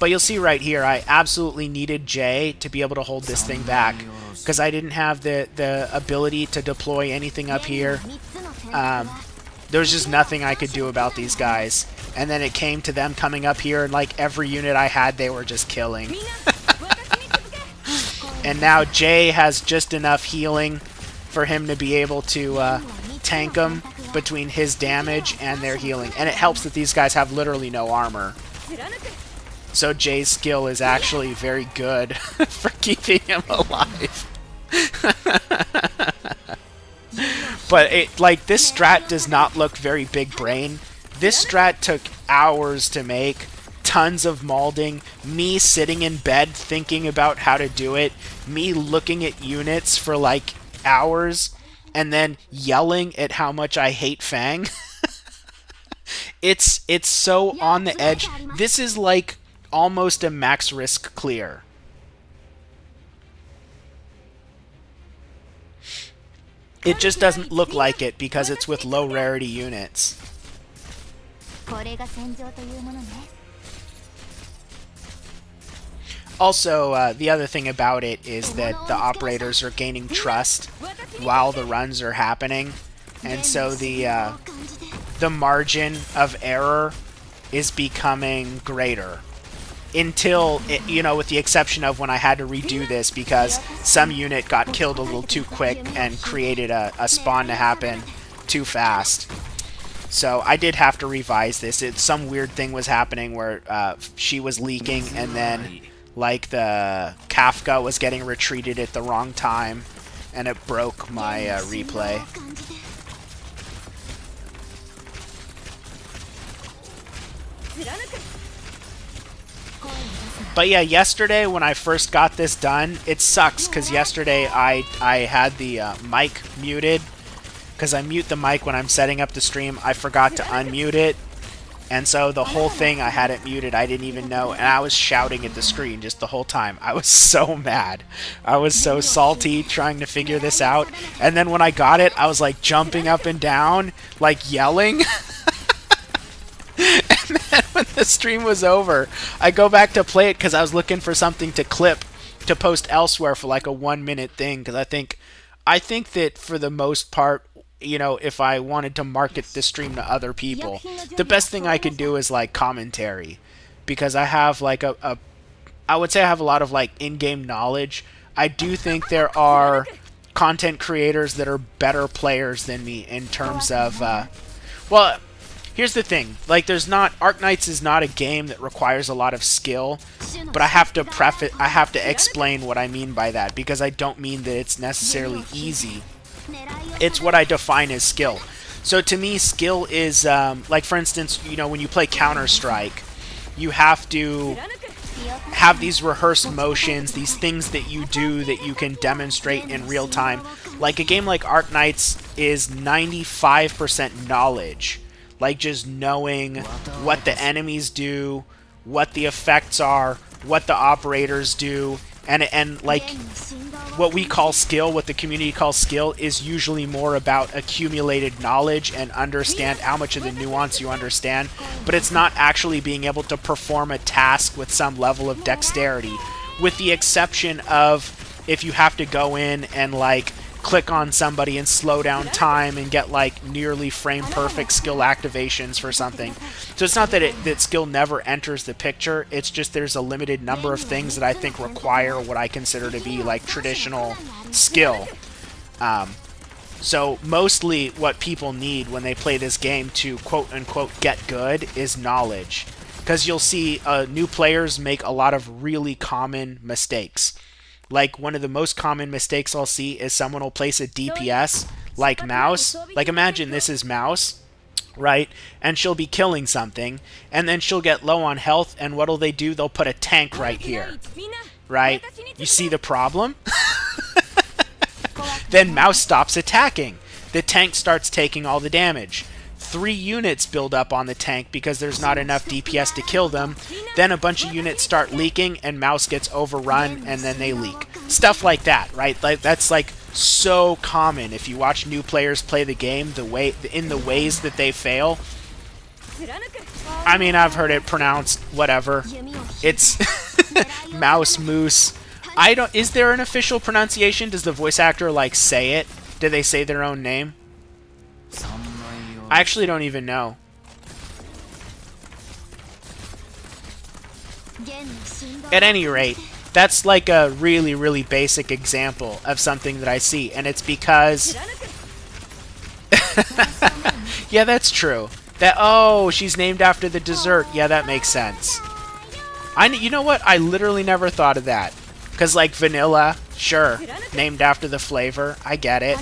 But you'll see right here, I absolutely needed Jay to be able to hold this thing back, because I didn't have the ability to deploy anything up here. There was just nothing I could do about these guys. And then it came to them coming up here, and like every unit I had, they were just killing. And now Jay has just enough healing for him to be able to tank them between his damage and their healing. And it helps that these guys have literally no armor. So Jay's skill is actually very good for keeping him alive. But it, like, this strat does not look very big brain. This strat took hours to make, tons of molding, me sitting in bed thinking about how to do it, me looking at units for like hours, and then yelling at how much I hate Fang. It's so on the edge. This is like almost a max risk clear. It just doesn't look like it because it's with low rarity units. Also, the other thing about it is that the operators are gaining trust while the runs are happening, and so the margin of error is becoming greater. Until, you know, with the exception of when I had to redo this because some unit got killed a little too quick and created a spawn to happen too fast. So I did have to revise this. Some weird thing was happening where she was leaking, and then like the Kafka was getting retreated at the wrong time, and it broke my replay. But yeah, yesterday when I first got this done, it sucks because yesterday I had the mic muted, because I mute the mic when I'm setting up the stream. I forgot to unmute it, and so the whole thing I had it muted. I didn't even know, and I was shouting at the screen just the whole time. I was so mad. I was so salty trying to figure this out, and then when I got it, I was like jumping up and down, like yelling. And then when the stream was over, I go back to play it because I was looking for something to clip to post elsewhere for like a 1-minute thing, because I think that for the most part, you know, if I wanted to market the stream to other people, the best thing I can do is like commentary, because I have like I would say I have a lot of like in-game knowledge. I do think there are content creators that are better players than me in terms of well, here's the thing, like Arknights is not a game that requires a lot of skill, but I have to explain what I mean by that, because I don't mean that it's necessarily easy. It's what I define as skill. So to me, skill is like, for instance, you know, when you play Counter-Strike, you have to have these rehearsed motions, these things that you do that you can demonstrate in real time. Like a game like Arknights is 95% knowledge. Like just knowing what the enemies do, what the effects are, what the operators do, and like what we call skill, what the community calls skill, is usually more about accumulated knowledge and understand how much of the nuance you understand, but it's not actually being able to perform a task with some level of dexterity, with the exception of if you have to go in and like click on somebody and slow down time and get like nearly frame perfect skill activations for something. So it's not that that skill never enters the picture, it's just there's a limited number of things that I think require what I consider to be like traditional skill. So mostly what people need when they play this game to quote unquote get good is knowledge, because you'll see new players make a lot of really common mistakes. Like, one of the most common mistakes I'll see is someone will place a DPS, like Mouse. Like, imagine this is Mouse, right? And she'll be killing something, and then she'll get low on health, and what'll they do? They'll put a tank right here, right? You see the problem? Then Mouse stops attacking. The tank starts taking all the damage. 3 units build up on the tank because there's not enough DPS to kill them. Then a bunch of units start leaking and Mouse gets overrun and then they leak. Stuff like that, right? Like, that's like so common if you watch new players play the game, in the ways that they fail. I mean, I've heard it pronounced whatever. It's Mouse Moose. Is there an official pronunciation? Does the voice actor like say it? Do they say their own name? I actually don't even know. At any rate, that's like a really, really basic example of something that I see, and it's because... Yeah, that's true. She's named after the dessert. Yeah, that makes sense. You know what? I literally never thought of that. Because, like, vanilla, sure, named after the flavor. I get it.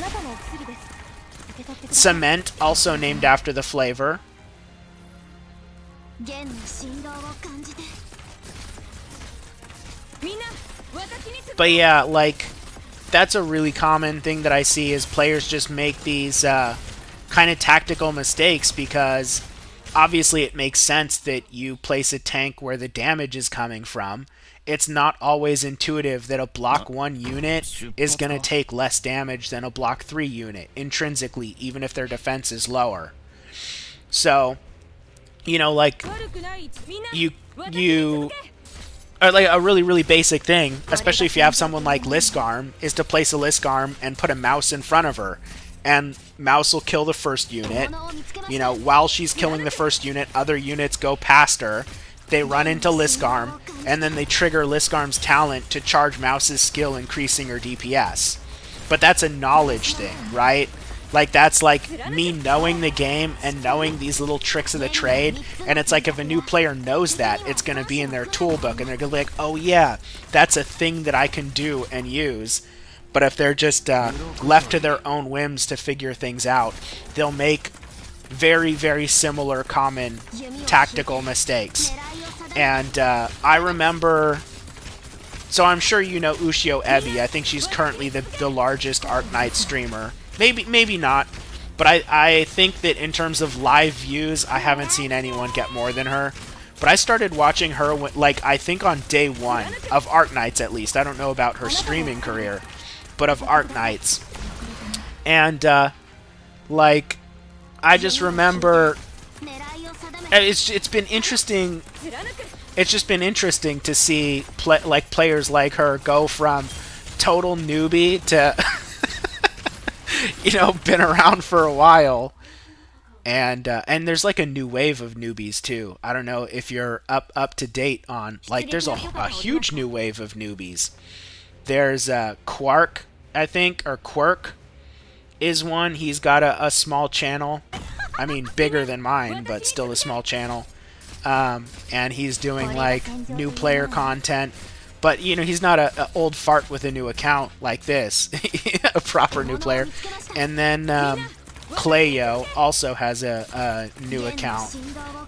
Cement, also named after the flavor. But yeah, like, that's a really common thing that I see, is players just make these kind of tactical mistakes, because obviously it makes sense that you place a tank where the damage is coming from. It's not always intuitive that a block 1 unit is going to take less damage than a block 3 unit, intrinsically, even if their defense is lower. So, you know, like, or like a really, really basic thing, especially if you have someone like Liskarm, is to place a Liskarm and put a Mouse in front of her. And Mouse will kill the first unit. You know, while she's killing the first unit, other units go past her. They run into Liskarm, and then they trigger Liskarm's talent to charge Mouse's skill, increasing her DPS. But that's a knowledge thing, right? Like, that's like me knowing the game and knowing these little tricks of the trade, and it's like if a new player knows that, it's going to be in their toolbook, and they're going to be like, oh yeah, that's a thing that I can do and use. But if they're just left to their own whims to figure things out, they'll make very, very similar common tactical mistakes. And I remember... So I'm sure you know Ushio Ebi. I think she's currently the largest Arknights streamer. Maybe not. But I think that in terms of live views, I haven't seen anyone get more than her. But I started watching her, like, I think on day 1 of Arknights, at least. I don't know about her streaming career, but of Arknights. And, like, I just remember... It's been interesting... It's just been interesting to see players like her go from total newbie to, you know, been around for a while, and there's like a new wave of newbies too. I don't know if you're up to date on, like, there's a huge new wave of newbies. There's Quark, I think, or Quirk is one. He's got a small channel. I mean, bigger than mine, but still a small channel. And he's doing like new player content, but you know, he's not a old fart with a new account like this, a proper new player. And then Clayo also has a new account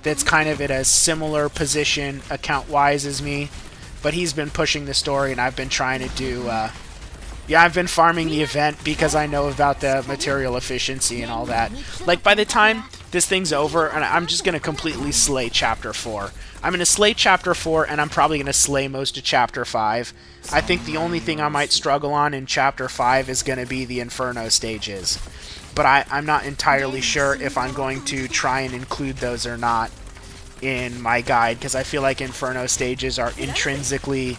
that's kind of at a similar position account wise as me, but he's been pushing the story, and I've been trying to do yeah, I've been farming the event because I know about the material efficiency and all that. Like, by the time this thing's over, and I'm just going to completely slay Chapter 4. I'm going to slay Chapter 4, and I'm probably going to slay most of Chapter 5. I think the only thing I might struggle on in Chapter 5 is going to be the Inferno stages. But I'm not entirely sure if I'm going to try and include those or not in my guide, because I feel like Inferno stages are intrinsically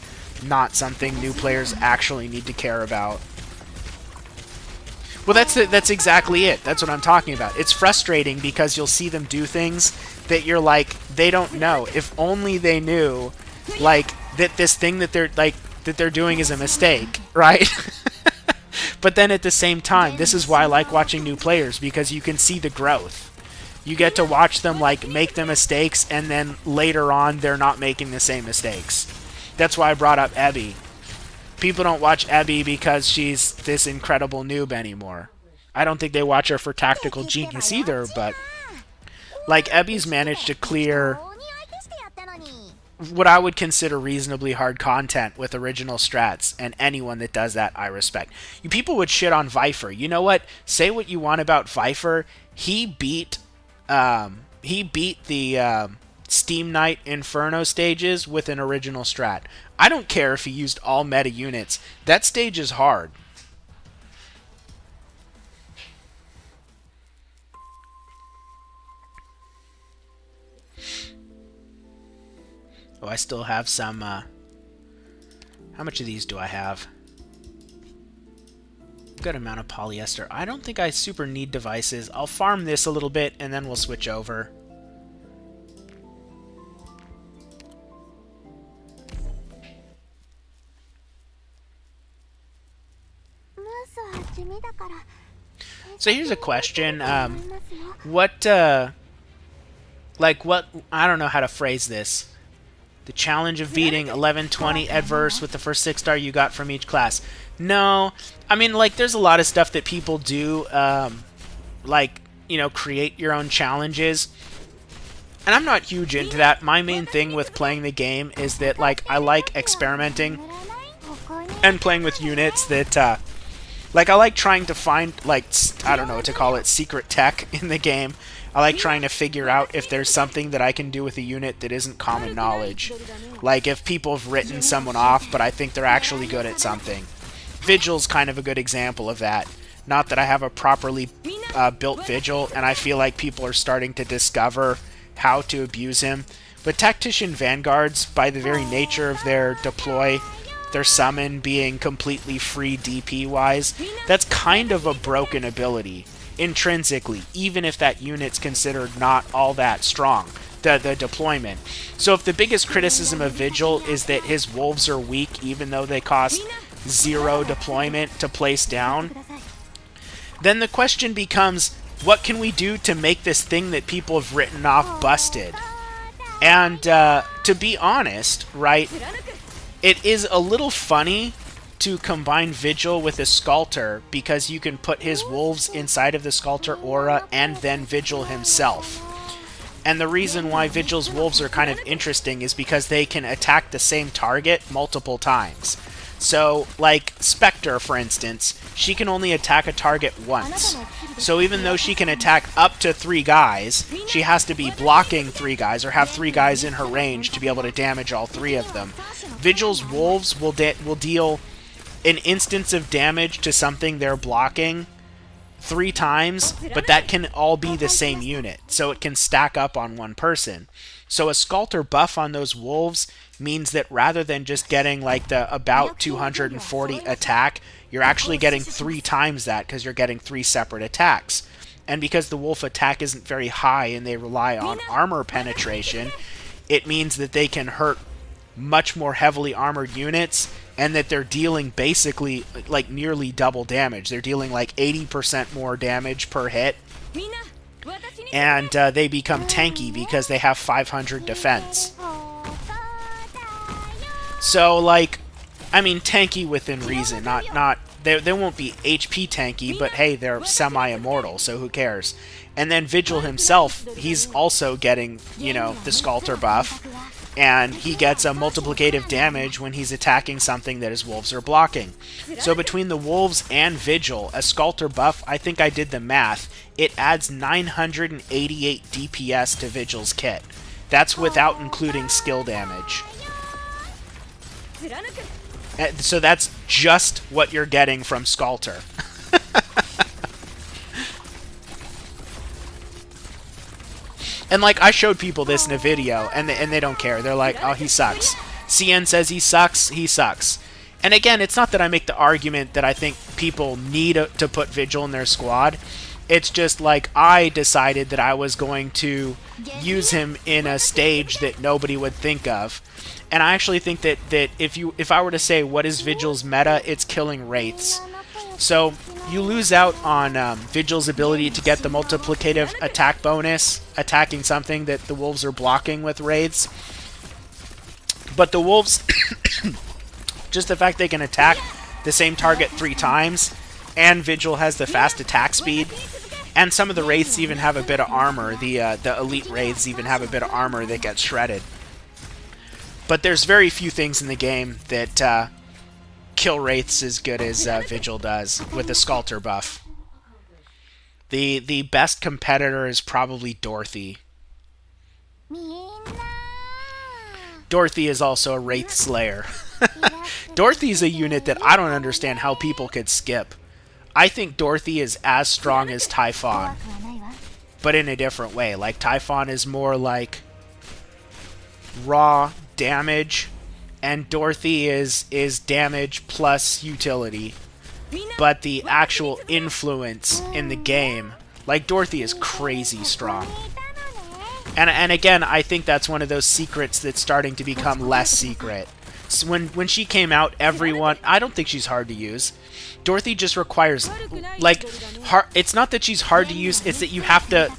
not something new players actually need to care about. Well, that's exactly it. That's what I'm talking about. It's frustrating because you'll see them do things that you're like, they don't know. If only they knew, like, that this thing that they're doing is a mistake, right? But then at the same time, this is why I like watching new players, because you can see the growth. You get to watch them, like, make the mistakes, and then later on they're not making the same mistakes. That's why I brought up Ebi. People don't watch Ebi because she's this incredible noob anymore. I don't think they watch her for tactical genius either, but like, Ebi's managed to clear what I would consider reasonably hard content with original strats, and anyone that does that I respect. You people would shit on Viper. You know what? Say what you want about Viper. He beat the Steam Knight Inferno stages with an original strat. I don't care if he used all meta units. That stage is hard. Oh, I still have some, how much of these do I have? Good amount of polyester. I don't think I super need devices. I'll farm this a little bit, and then we'll switch over. So here's a question. What, I don't know how to phrase this. The challenge of beating 1120 adverse with the first 6-star you got from each class. No, I mean, like, there's a lot of stuff that people do, like, you know, create your own challenges. And I'm not huge into that. My main thing with playing the game is that, like, I like experimenting and playing with units that, like, I like trying to find, like, I don't know what to call it, secret tech in the game. I like trying to figure out if there's something that I can do with a unit that isn't common knowledge. Like, if people have written someone off, but I think they're actually good at something. Vigil's kind of a good example of that. Not that I have a properly built Vigil, and I feel like people are starting to discover how to abuse him. But Tactician Vanguards, by the very nature of their deploy, their summon being completely free DP-wise, that's kind of a broken ability, intrinsically, even if that unit's considered not all that strong, the deployment. So if the biggest criticism of Vigil is that his wolves are weak, even though they cost 0 deployment to place down, then the question becomes, what can we do to make this thing that people have written off busted? And to be honest, right, it is a little funny to combine Vigil with a Sculptor, because you can put his wolves inside of the Sculptor aura and then Vigil himself. And the reason why Vigil's wolves are kind of interesting is because they can attack the same target multiple times. So, like Spectre, for instance, she can only attack a target once. So even though she can attack up to 3 guys, she has to be blocking 3 guys or have 3 guys in her range to be able to damage all 3 of them. Vigil's wolves will deal an instance of damage to something they're blocking 3 times, but that can all be the same unit, so it can stack up on one person. So a Sculptor buff on those wolves means that rather than just getting like the about 240 attack, you're actually getting 3 times that because you're getting 3 separate attacks. And because the wolf attack isn't very high and they rely on armor penetration, it means that they can hurt much more heavily armored units, and that they're dealing basically like nearly double damage. They're dealing like 80% more damage per hit, and they become tanky because they have 500 defense. So, like, I mean, tanky within reason, not they won't be HP tanky, but hey, they're semi-immortal, so who cares? And then Vigil himself, he's also getting, you know, the Sculptor buff, and he gets a multiplicative damage when he's attacking something that his wolves are blocking. So between the wolves and Vigil, a Sculptor buff, I think I did the math, it adds 988 DPS to Vigil's kit. That's without including skill damage. So that's just what you're getting from Sculptor. And like, I showed people this in a video, and they don't care. They're like, oh, he sucks. CN says he sucks, he sucks. And again, it's not that I make the argument that I think people need to put Vigil in their squad. It's just like, I decided that I was going to use him in a stage that nobody would think of. And I actually think that if I were to say what is Vigil's meta, it's killing Wraiths. So you lose out on Vigil's ability to get the multiplicative attack bonus, attacking something that the wolves are blocking with raids. But the wolves, just the fact they can attack the same target 3 times, and Vigil has the fast attack speed, and some of the wraiths even have a bit of armor. The elite wraiths even have a bit of armor that gets shredded. But there's very few things in the game that kill wraiths as good as Vigil does with the Sculptor buff. The best competitor is probably Dorothy. Dorothy is also a Wraith Slayer. Dorothy's a unit that I don't understand how people could skip. I think Dorothy is as strong as Typhon, but in a different way. Like, Typhon is more like raw damage, and Dorothy is damage plus utility. But the actual influence in the game, like, Dorothy is crazy strong. And again, I think that's one of those secrets that's starting to become less secret. So when she came out, everyone... I don't think she's hard to use. Dorothy just requires... Like, it's not that she's hard to use, it's that you have to...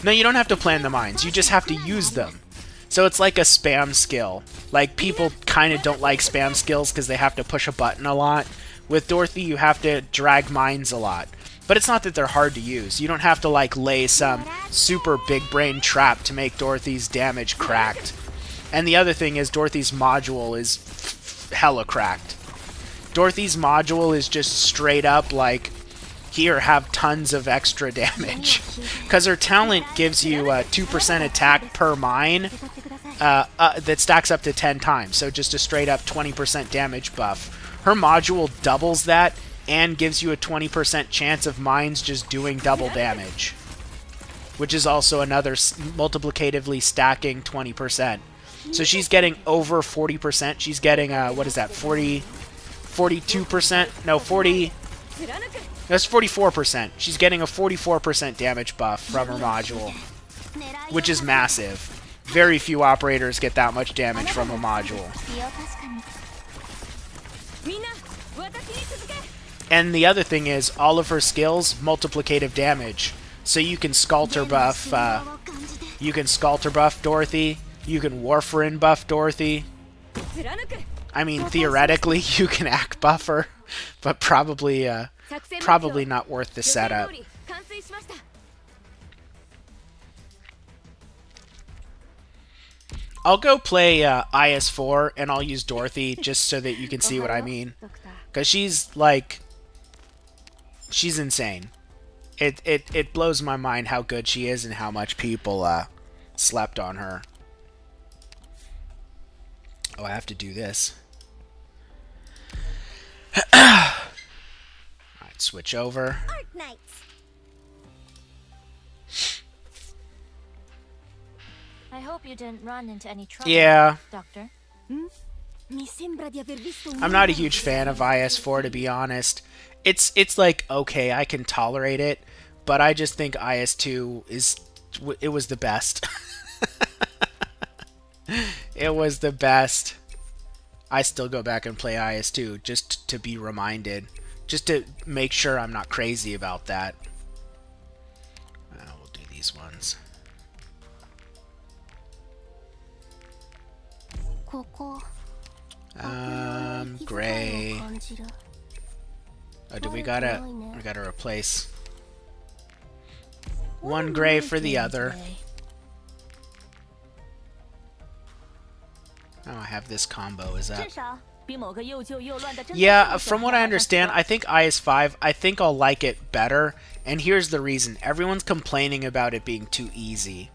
No, you don't have to plan the mines. You just have to use them. So it's like a spam skill. Like, people kind of don't like spam skills because they have to push a button a lot. With Dorothy, you have to drag mines a lot. But it's not that they're hard to use. You don't have to, like, lay some super big brain trap to make Dorothy's damage cracked. And the other thing is Dorothy's module is hella cracked. Dorothy's module is just straight up, like, here, have tons of extra damage. Because her talent gives you 2% attack per mine that stacks up to 10 times. So just a straight up 20% damage buff. Her module doubles that and gives you a 20% chance of mines just doing double damage, which is also another multiplicatively stacking 20%. So she's getting over 40%. She's getting, what is that, 42%? No, 40... That's 44%. She's getting a 44% damage buff from her module, which is massive. Very few operators get that much damage from a module. And the other thing is, all of her skills, multiplicative damage. So you can Sculptor buff, Dorothy. You can Warfarin buff Dorothy. I mean, theoretically, you can Act buff her, but probably not worth the setup. I'll go play IS4 and I'll use Dorothy just so that you can see what I mean. Because she's like, she's insane. It blows my mind how good she is and how much people slept on her. Oh, I have to do this. Alright, switch over. Arknights. I hope you didn't run into any trouble. Yeah. Doctor. I'm not a huge fan of IS4, to be honest. It's like, okay, I can tolerate it, but I just think IS2 it was the best. It was the best. I still go back and play IS2 just to be reminded, just to make sure I'm not crazy about that. We'll do these ones. Gray. Oh, do we gotta replace one gray for the other. Oh, I have this combo, is that? Yeah, from what I understand, I think IS5, I think I'll like it better. And here's the reason. Everyone's complaining about it being too easy.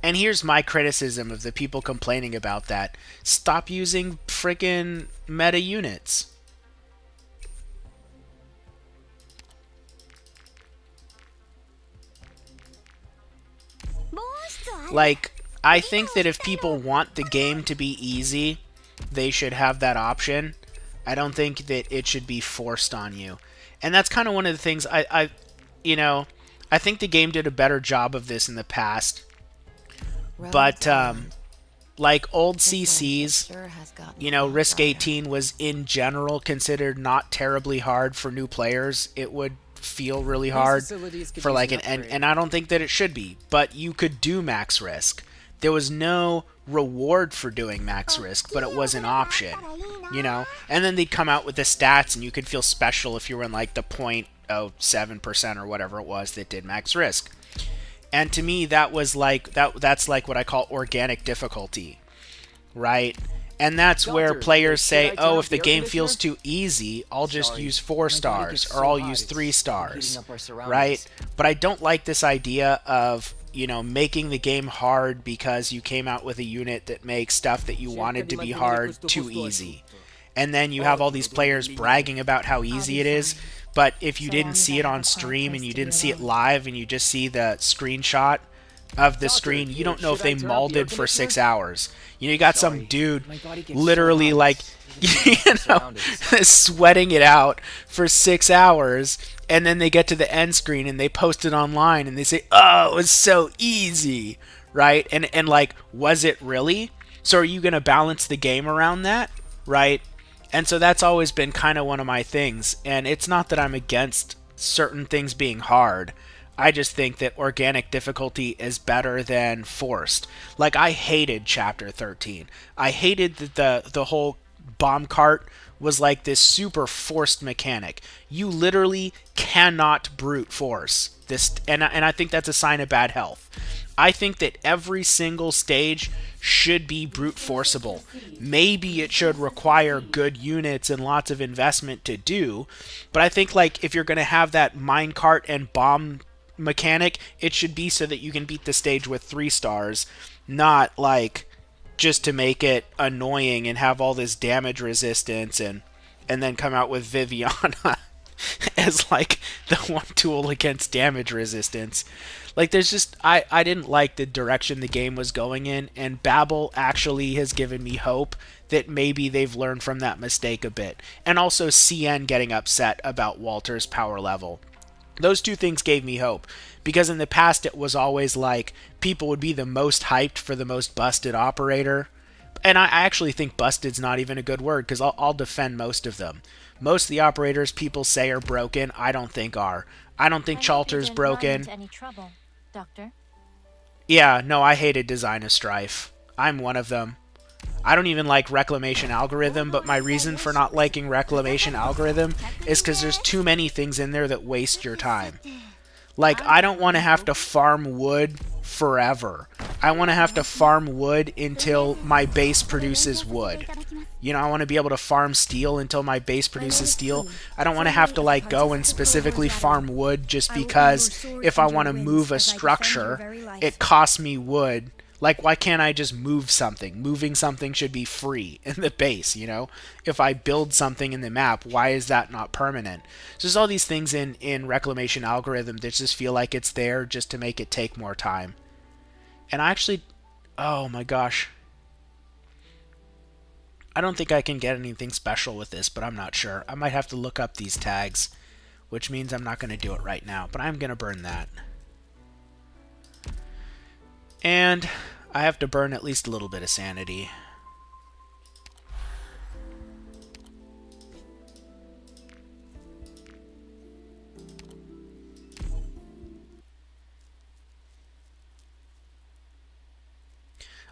And here's my criticism of the people complaining about that. Stop using friggin' meta units. Like, I think that if people want the game to be easy, they should have that option. I don't think that it should be forced on you. And that's kind of one of the things I think the game did a better job of this in the past. But, like old CCs, Risk 18 was in general considered not terribly hard for new players. It would feel really hard for like and I don't think that it should be, but you could do max risk. There was no reward for doing max risk, but it was an option, and then they'd come out with the stats and you could feel special if you were in like the 0.07% or whatever it was that did max risk. And to me, that was like that's like what I call organic difficulty, right? And that's where players say, oh, if the game feels too easy, I'll just use 4 stars or I'll use 3 stars, right? But I don't like this idea of, making the game hard because you came out with a unit that makes stuff that you wanted to be hard too easy. And then you have all these players bragging about how easy it is, but if you didn't see it on stream and you didn't see it live and you just see the screenshot of the screen, you don't know if they molded for 6 hours. You got some dude literally like, sweating it out for 6 hours, and then they get to the end screen and they post it online and they say, oh, it was so easy, right? And like, was it really? So are you going to balance the game around that, right? And so that's always been kind of one of my things. And it's not that I'm against certain things being hard. I just think that organic difficulty is better than forced. Like, I hated Chapter 13. I hated that the whole bomb cart was like this super forced mechanic. You literally cannot brute force this, and I think that's a sign of bad health. I think that every single stage should be brute forceable. Maybe it should require good units and lots of investment to do, but I think like if you're going to have that minecart and bomb mechanic, it should be so that you can beat the stage with 3 stars, not like just to make it annoying and have all this damage resistance and then come out with Viviana as like the one tool against damage resistance. Like, there's just, I didn't like the direction the game was going in, and Babel actually has given me hope that maybe they've learned from that mistake a bit. And also CN getting upset about Walter's power level. Those two things gave me hope, because in the past it was always like people would be the most hyped for the most busted operator. And I actually think busted's not even a good word, because I'll defend most of them. Most of the operators people say are broken, I don't think are. I don't think Chalter's broken. Any trouble, Doctor? Yeah, no, I hated Design of Strife. I'm one of them. I don't even like Reclamation Algorithm, but my reason for not liking Reclamation Algorithm is because there's too many things in there that waste your time. Like, I don't want to have to farm wood forever. I want to have to farm wood until my base produces wood. You know, I want to be able to farm steel until my base produces steel. I don't want to have to like go and specifically farm wood just because if I want to move a structure, it costs me wood. Like, why can't I just move something? Moving something should be free in the base, you know? If I build something in the map, why is that not permanent? So there's all these things in Reclamation algorithm that just feel like it's there just to make it take more time. And I actually... Oh my gosh. I don't think I can get anything special with this, but I'm not sure. I might have to look up these tags, which means I'm not going to do it right now, but I'm going to burn that. And I have to burn at least a little bit of sanity.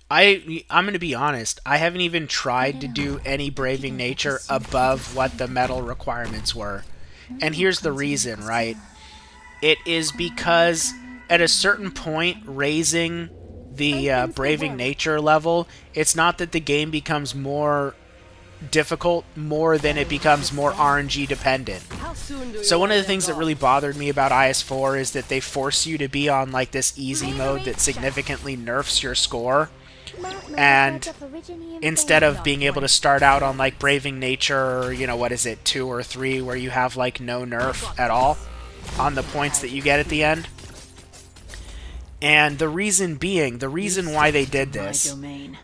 I'm going to be honest, I haven't even tried to do any Braving Nature above what the metal requirements were. And here's the reason, right? It is because at a certain point, raising the Braving Nature level, it's not that the game becomes more difficult, more than it becomes more RNG dependent. So one of the things that really bothered me about IS4 is that they force you to be on like this easy mode that significantly nerfs your score. And instead of being able to start out on like Braving Nature, or, you know, what is it, 2 or 3, where you have like no nerf at all on the points that you get at the end. And the reason being, the reason why they did this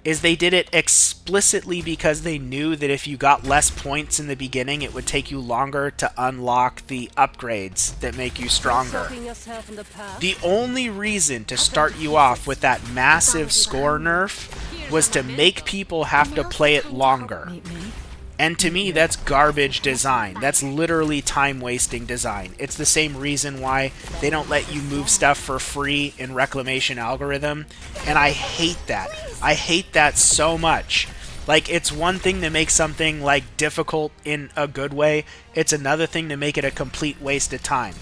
is they did it explicitly because they knew that if you got less points in the beginning, it would take you longer to unlock the upgrades that make you stronger. The only reason to start you off with that massive score nerf was to make people have to play it longer. And to me, that's garbage design. That's literally time-wasting design. It's the same reason why they don't let you move stuff for free in Reclamation algorithm. And I hate that. I hate that so much. Like, it's one thing to make something, like, difficult in a good way. It's another thing to make it a complete waste of time.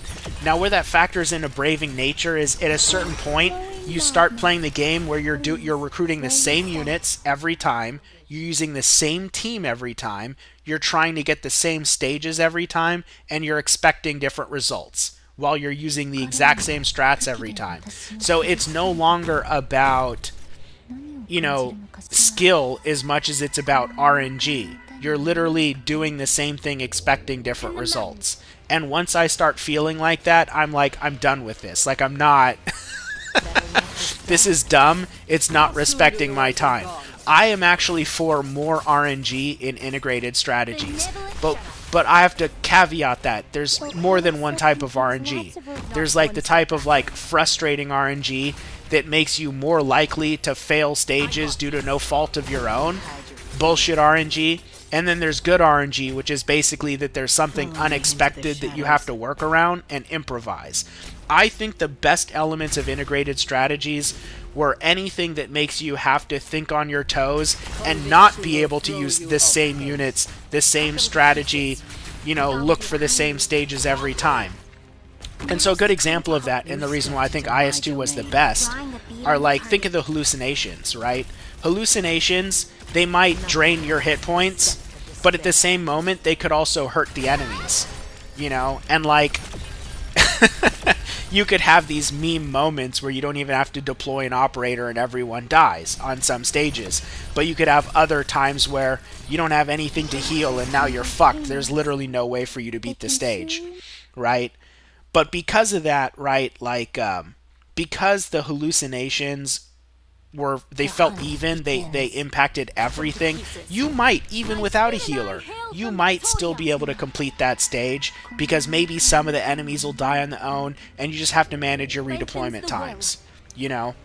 Now, where that factors into Braving Nature is at a certain point, you start playing the game where you're recruiting the same units every time. You're using the same team every time, you're trying to get the same stages every time, and you're expecting different results while you're using the exact same strats every time. So it's no longer about, you know, skill as much as it's about RNG. You're literally doing the same thing expecting different results. And once I start feeling like that, I'm like, I'm done with this. Like, I'm not... This is dumb. It's not respecting my time. I am actually for more RNG in integrated strategies, but I have to caveat that there's more than one type of RNG. There's like the type of like frustrating RNG that makes you more likely to fail stages due to no fault of your own, bullshit RNG, and then there's good RNG, which is basically that there's something unexpected that you have to work around and improvise. I think the best elements of integrated strategies were anything that makes you have to think on your toes and not be able to use the same units, the same strategy, you know, look for the same stages every time. And so a good example of that, and the reason why I think IS2 was the best, are like, think of the hallucinations, right? Hallucinations, they might drain your hit points, but at the same moment, they could also hurt the enemies, you know? And like... you could have these meme moments where you don't even have to deploy an operator and everyone dies on some stages. But you could have other times where you don't have anything to heal and now you're fucked. There's literally no way for you to beat the stage, right? But because of that, right, like, because the hallucinations were, they felt even, they impacted everything, you might, even without a healer, you might still be able to complete that stage, because maybe some of the enemies will die on their own, and you just have to manage your redeployment times, you know?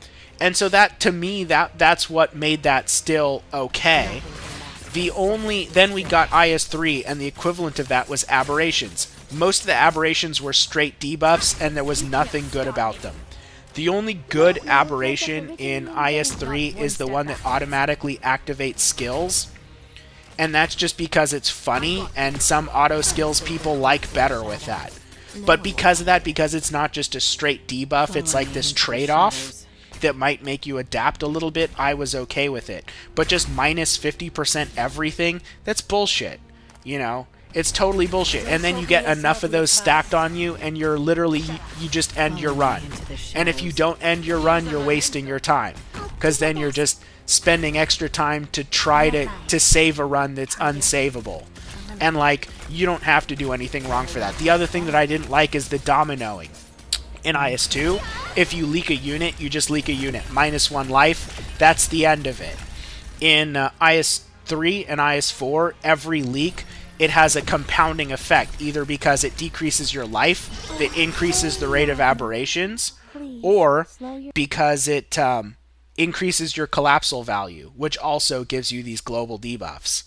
And so that, to me, that's what made that still okay. Then we got IS3, and the equivalent of that was aberrations. Most of the aberrations were straight debuffs, and there was nothing good about them. The only good aberration in IS3 is the one that automatically activates skills. And that's just because it's funny, and some auto skills people like better with that. But because of that, because it's not just a straight debuff, it's like this trade-off, that might make you adapt a little bit, I was okay with it. But just minus 50% everything, that's bullshit. You know, it's totally bullshit. And then you get enough of those stacked on you, and you're literally, you just end your run. And if you don't end your run, you're wasting your time. Because then you're just spending extra time to try to save a run that's unsavable. And, like, you don't have to do anything wrong for that. The other thing that I didn't like is the dominoing. In IS-2, if you leak a unit, you just leak a unit. -1 life, that's the end of it. In IS-3 and IS-4, every leak, it has a compounding effect, either because it decreases your life, that increases the rate of aberrations, or because it increases your collapsal value, which also gives you these global debuffs.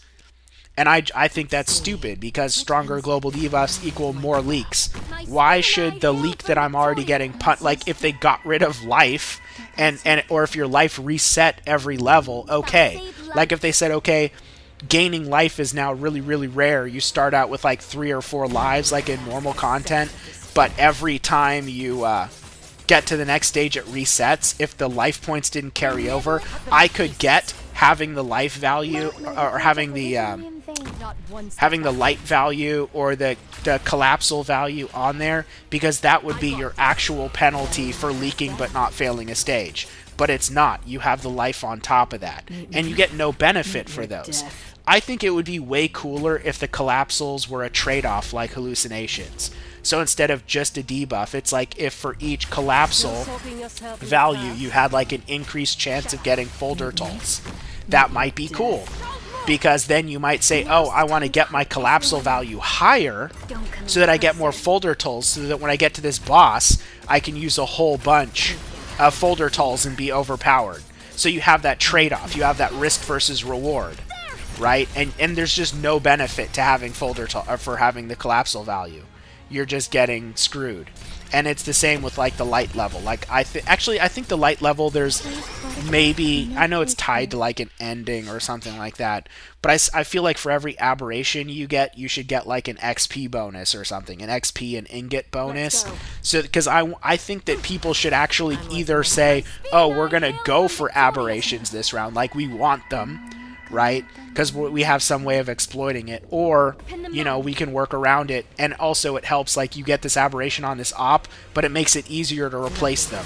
And I think that's stupid, because stronger global debuffs equal more leaks. Why should the leak that I'm already getting like, if they got rid of life, or if your life reset every level, okay. Like if they said, okay, gaining life is now really, really rare. You start out with like 3 or 4 lives, like in normal content, but every time you get to the next stage, it resets. If the life points didn't carry over, I could get having the life value, or having the light value or the collapsal value on there, because that would be your actual penalty for leaking but not failing a stage. But it's not. You have the life on top of that, and you get no benefit for those. I think it would be way cooler if the collapsals were a trade-off like hallucinations. So instead of just a debuff, it's like if for each collapsal value you had like an increased chance of getting folder tolls. That might be cool, because then you might say, oh, I want to get my collapsal value higher so that I get more folder tolls, so that when I get to this boss, I can use a whole bunch of folder tolls and be overpowered. So you have that trade-off. You have that risk versus reward, right? And there's just no benefit to having for having the collapsal value. You're just getting screwed. And it's the same with like the light level. Like I think the light level, there's maybe, I know it's tied to like an ending or something like that, but I feel like for every aberration you get, you should get like an XP bonus or something, an XP and ingot bonus. So because I think that people should actually either say, oh, we're gonna go for aberrations this round, like we want them, right? Because we have some way of exploiting it, or, you know, we can work around it. And also it helps, like, you get this aberration on this op, but it makes it easier to replace them.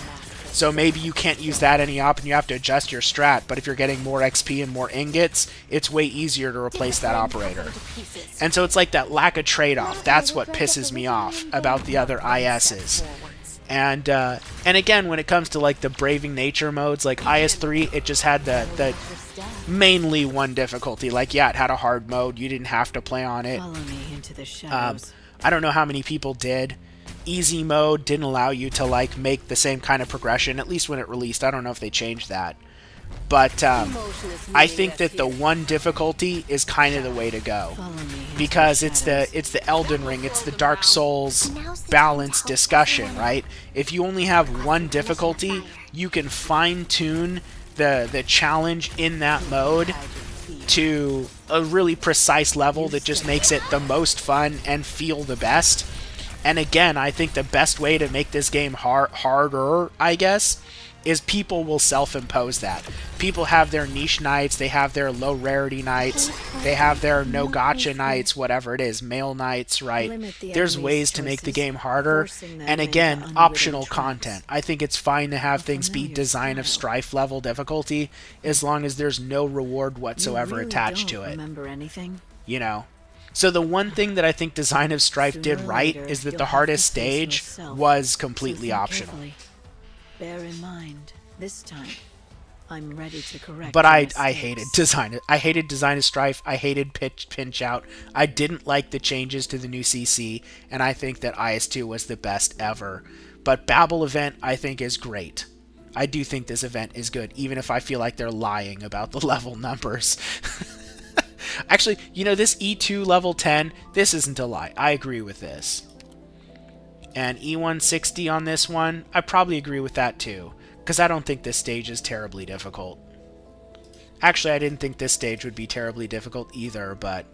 So maybe you can't use that any op and you have to adjust your strat, but if you're getting more XP and more ingots, it's way easier to replace that operator. And so it's like that lack of trade-off. That's what pisses me off about the other ISs. And again, when it comes to like the braving nature modes, like IS-3, it just had the mainly one difficulty. Like, yeah, it had a hard mode. You didn't have to play on it. Follow me into the shadows. I don't know how many people did. Easy mode didn't allow you to like make the same kind of progression, at least when it released. I don't know if they changed that. But I think that the one difficulty is kind of the way to go, because it's the Elden Ring, it's the Dark Souls balance discussion, right? If you only have one difficulty, you can fine-tune the challenge in that mode to a really precise level that just makes it the most fun and feel the best. And again, I think the best way to make this game harder, I guess, is people will self-impose that. People have their niche nights, they have their low rarity nights, they have their no gotcha nights, whatever it is, male nights, right? There's ways to make the game harder, and again, optional content. I think it's fine to have things be Design of Strife level difficulty, as long as there's no reward whatsoever attached to it. Remember anything? You know? So the one thing that I think Design of Strife did right is that the hardest stage was completely optional. Bear in mind, this time, I'm ready to correct. But I hated Design of Strife. I hated Pinch Out. I didn't like the changes to the new CC, and I think that IS-2 was the best ever. But Babel event, I think, is great. I do think this event is good, even if I feel like they're lying about the level numbers. Actually, you know, this E2 level 10, this isn't a lie. I agree with this. And E160 on this one, I probably agree with that too, because I don't think this stage is terribly difficult. Actually, I didn't think this stage would be terribly difficult either, but,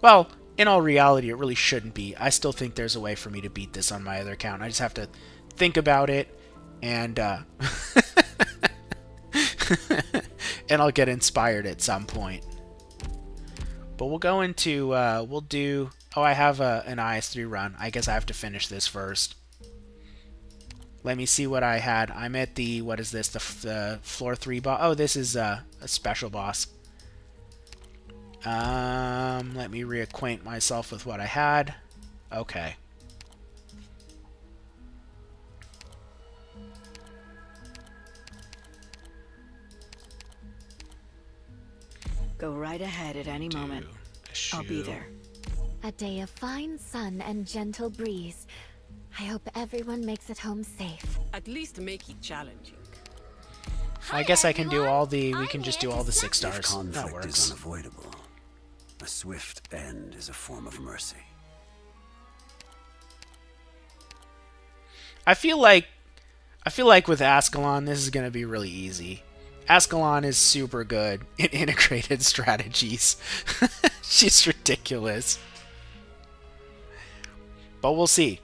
well, in all reality, it really shouldn't be. I still think there's a way for me to beat this on my other account. I just have to think about it, and and I'll get inspired at some point. But we'll go into, we'll do, oh, I have an IS3 run. I guess I have to finish this first. Let me see what I had. I'm at the, what is this, the floor 3 boss? Oh, this is a special boss. Let me reacquaint myself with what I had. Okay. Go right ahead at any moment. I'll be there. A day of fine sun and gentle breeze. I hope everyone makes it home safe. At least make it challenging. I guess I can do all the, we can just do all the 6 If stars. That conflict is works. unavoidable, a swift end is a form of mercy. I feel like with Ascalon, this is going to be really easy. Ascalon is super good in integrated strategies. She's ridiculous. But we'll see.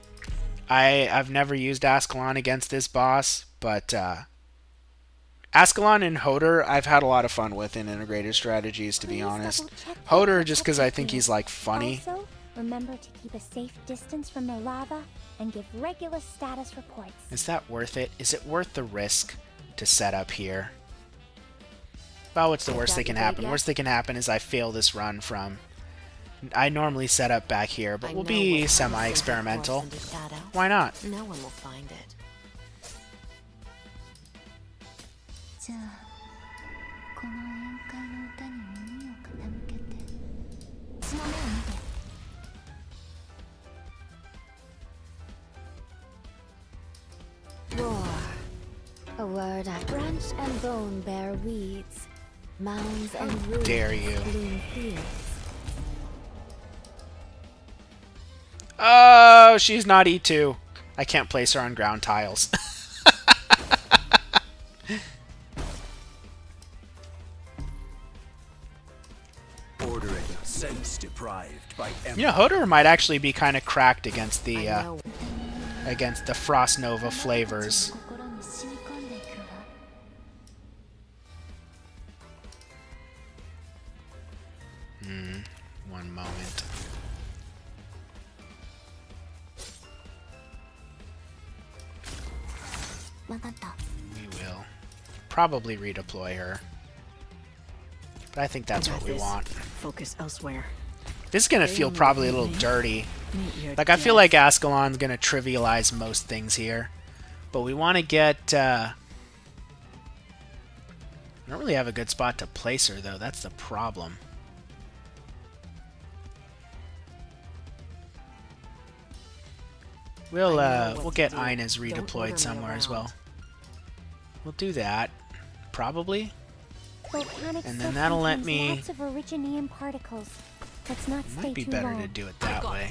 I've never used Ascalon against this boss, but Ascalon and Hodor I've had a lot of fun with in integrated strategies, to be honest. Hodor just because I think he's like funny. Also, remember to keep a safe distance from the lava and give regular status reports. Is that worth it? Is it worth the risk to set up here? Well, what's the worst that can happen? Worst that can happen is I fail this run from... I normally set up back here, but we'll be semi-experimental. Why not? No one will find it. じゃあこの宴会の歌に耳を傾けてその目を見て Roar. A word I branch and bone bear weeds. Mounds and ruins Dare you. bloom fields. Oh, she's not E2. I can't place her on ground tiles. Ordering sense deprived by You know, Hodor might actually be kind of cracked against the Frost Nova flavors. 心に染み込んでいくわ One moment. We will probably redeploy her. But I think that's what we want. Focus elsewhere. This is going to feel probably a little dirty. Like, I feel like Ascalon's going to trivialize most things here. But we want to get... I don't really have a good spot to place her, though. That's the problem. We'll get Ina's redeployed somewhere as well. We'll do that. Probably. Volcanic And then stuff that'll let contains me... lots of originium particles. Let's not It stay might be too better long. to do it that way.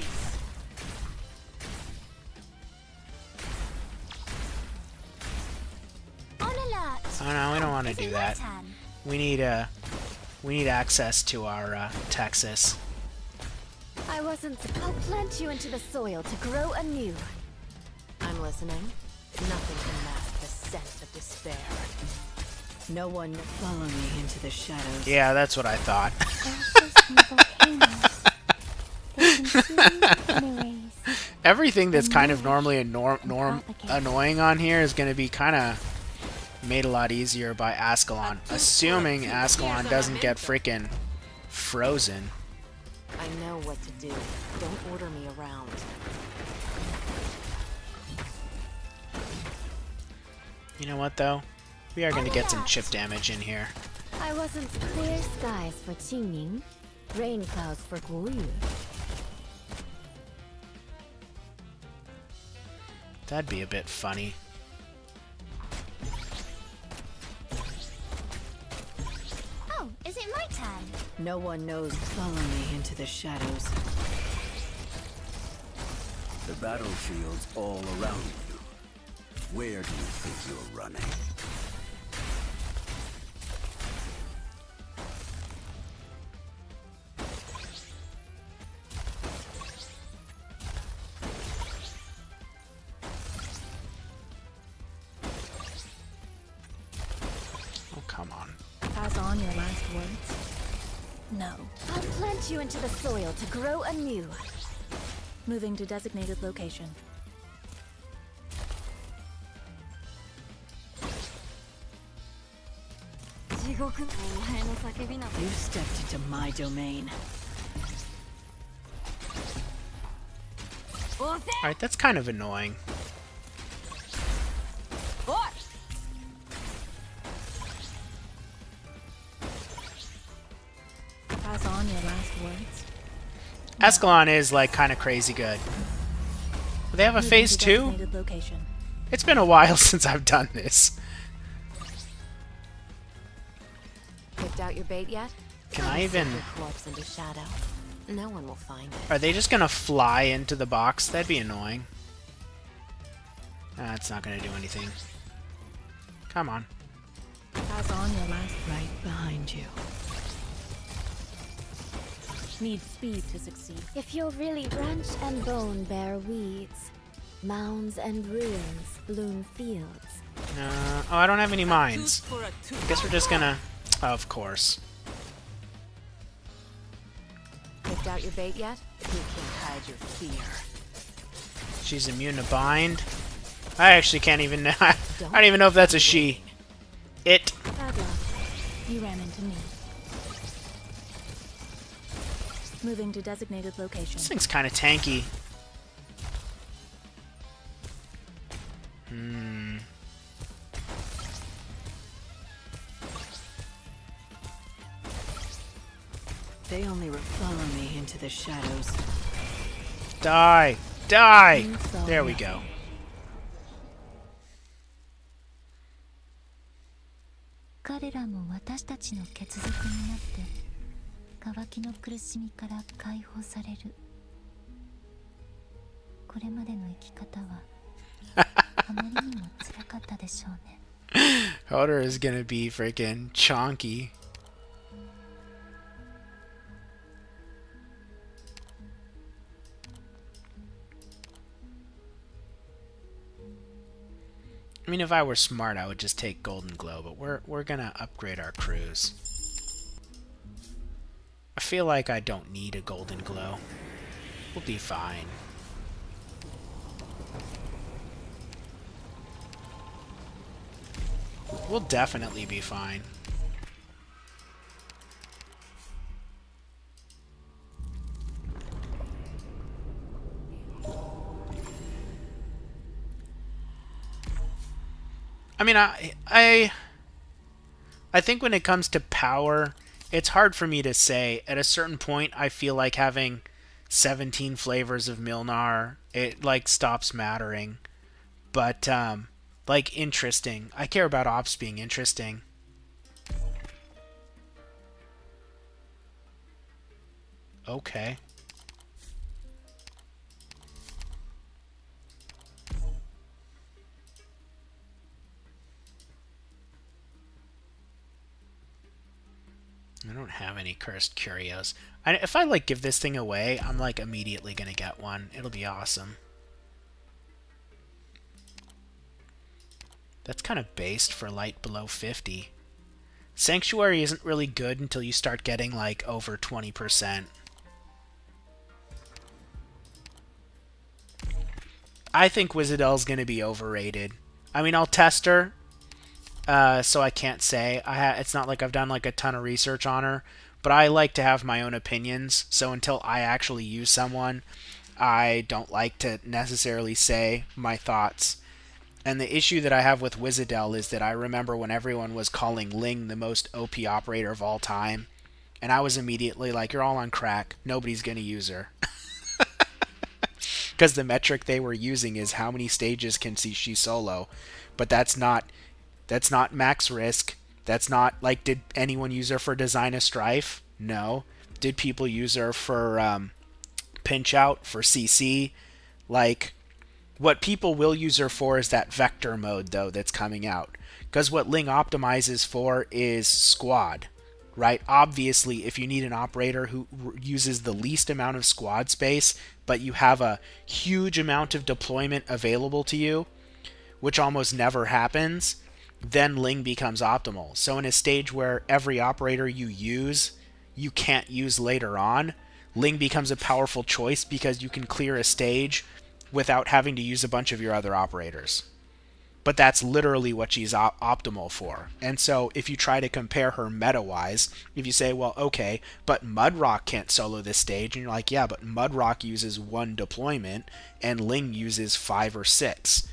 On alert! Oh no, we don't want to Is it do my that. turn? We need access to our Texas. I wasn't. I'll plant you into the soil to grow anew. I'm listening. Nothing can mask the scent of despair. No one follow me into the shadows. Yeah, that's what I thought. Ashes and volcanoes. They consume and erase. Everything that's kind of normally annoying on here is going to be kind of made a lot easier by Ascalon, assuming Ascalon doesn't get freaking frozen. I know what to do. Don't order me around. You know what, though? We are going to get some chip damage in here. I wasn't clear skies for Qingning, rain clouds for Guoyu. That'd be a bit funny. Oh, is it my turn? No one knows. Follow me into the shadows. The battlefield's all around you. Where do you think you're running? Oh, come on. Pass on your last words? No. I'll plant you into the soil to grow anew. Moving to designated location. You stepped into my domain. Alright, that's kind of annoying. Pass on your last words? Escalon is, like, kind of crazy good. They have a Moving phase to 2? designated location. It's been a while since I've done this. Picked out your bait yet? Can I even... Your corpse into shadow. No one will find it. Are they just gonna fly into the box? That'd be annoying. It's not gonna do anything. Come on. Pass on your last Right behind you. need speed to succeed. If you'll really branch and bone bear weeds, mounds and ruins bloom fields. Oh, I don't have any mines. Guess we're just gonna... Of course. Picked out your bait yet? You can't hide your fear. She's immune to bind. I actually can't even... I don't even know if that's a she. It. Bad luck. You ran into me. Moving to designated location. This thing's kind of tanky. They only follow me into the shadows. Die! Die! There we go. 彼らも私たちの血族になって渇きの苦しみから解放される。これまでの生き方はあまりにも辛かったでしょうね。Hodor is gonna be freaking chonky. I mean, if I were smart, I would just take Golden Glow, but we're gonna upgrade our crews. I feel like I don't need a Golden Glow. We'll be fine. We'll definitely be fine. I mean, I think when it comes to power, it's hard for me to say. At a certain point, I feel like having 17 flavors of Milnar, it like stops mattering. But like interesting. I care about ops being interesting. Okay. I don't have any cursed curios. If I like give this thing away, I'm like immediately gonna get one. It'll be awesome. That's kind of based for light below 50. Sanctuary isn't really good until you start getting like over 20%. I think Wizardel's gonna be overrated. I mean, I'll test her. So I can't say. It's not like I've done like a ton of research on her, but I like to have my own opinions. So until I actually use someone, I don't like to necessarily say my thoughts. And the issue that I have with Wizardel is that I remember when everyone was calling Ling the most OP operator of all time, and I was immediately like, you're all on crack. Nobody's going to use her. Because the metric they were using is how many stages can she solo. But that's not max risk. That's not like, did anyone use her for Design a Strife? No. Did people use her for pinch out, for CC? Like, what people will use her for is that vector mode though that's coming out. Because what Ling optimizes for is squad, right? Obviously, if you need an operator who uses the least amount of squad space, but you have a huge amount of deployment available to you, which almost never happens, then Ling becomes optimal. So in a stage where every operator you use, you can't use later on, Ling becomes a powerful choice because you can clear a stage without having to use a bunch of your other operators. But that's literally what she's optimal for. And so if you try to compare her meta-wise, if you say, well, okay, but Mudrock can't solo this stage, and you're like, yeah, but Mudrock uses 1 deployment, and Ling uses 5 or 6.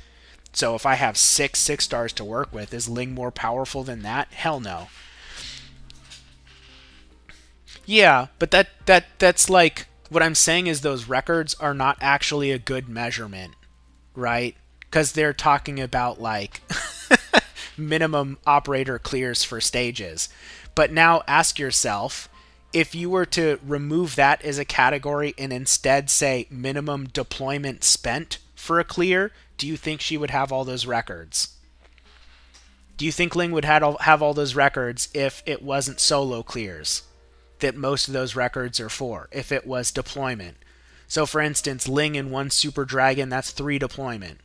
So if I have 6 6-stars to work with, is Ling more powerful than that? Hell no. Yeah, but that's like, what I'm saying is those records are not actually a good measurement, right? Because they're talking about like minimum operator clears for stages. But now ask yourself, if you were to remove that as a category and instead say minimum deployment spent for a clear, do you think she would have all those records? Do you think Ling would have all those records if it wasn't solo clears that most of those records are for, if it was deployment? So for instance, Ling in 1 Super Dragon, that's 3 deployment.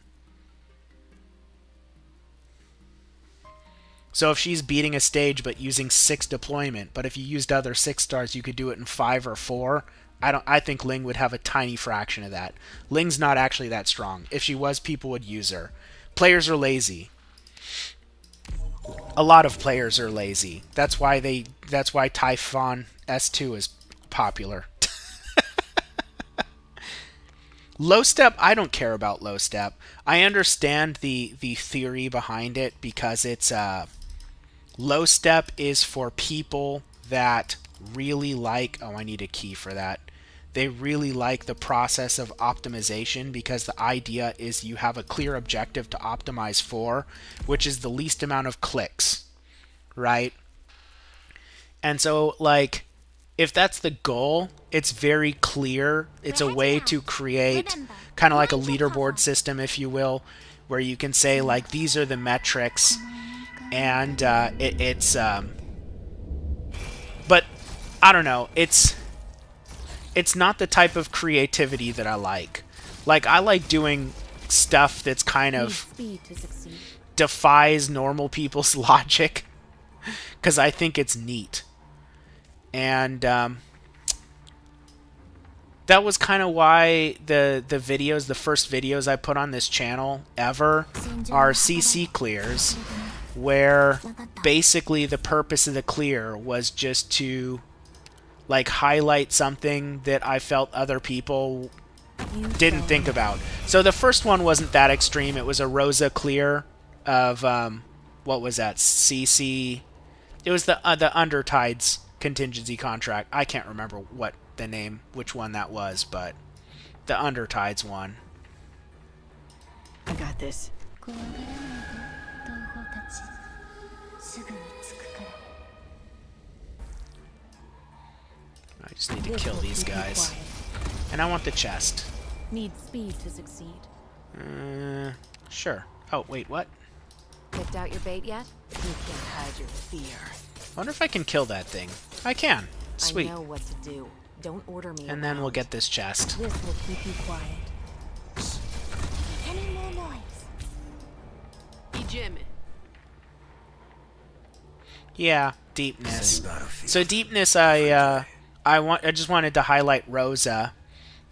So if she's beating a stage but using 6 deployment, but if you used other 6-stars, you could do it in 5 or 4. I think Ling would have a tiny fraction of that. Ling's not actually that strong. If she was, people would use her. Players are lazy. A lot of players are lazy. That's why Typhon S2 is popular. Low step, I don't care about low step. I understand the theory behind it because it's low step is for people that really like, oh, I need a key for that. They really like the process of optimization because the idea is you have a clear objective to optimize for, which is the least amount of clicks, right? And so, like, if that's the goal, it's very clear. It's a way to create kind of like a leaderboard system, if you will, where you can say, like, these are the metrics, and but I don't know, it's not the type of creativity that I like. Like, I like doing stuff that's kind of defies normal people's logic because I think it's neat. And that was kind of why the videos, the first videos I put on this channel ever are CC clears, where basically the purpose of the clear was just to like highlight something that I felt other people didn't think about. So the first one wasn't that extreme. It was a Rosa clear of what was that? CC. It was the Undertides contingency contract. I can't remember what the name, which one that was, but the Undertides one. I got this. I just need to kill these guys. And I want the chest. Need speed to succeed. Sure. Oh, wait, what? Picked out your bait yet? You can't hide your fear. I wonder if I can kill that thing. I can. Sweet. I know what to do. Don't order me And then we'll get this chest. This will keep you quiet. Any more noise? Yeah, deepness. Same battlefield. So deepness, I just wanted to highlight Rosa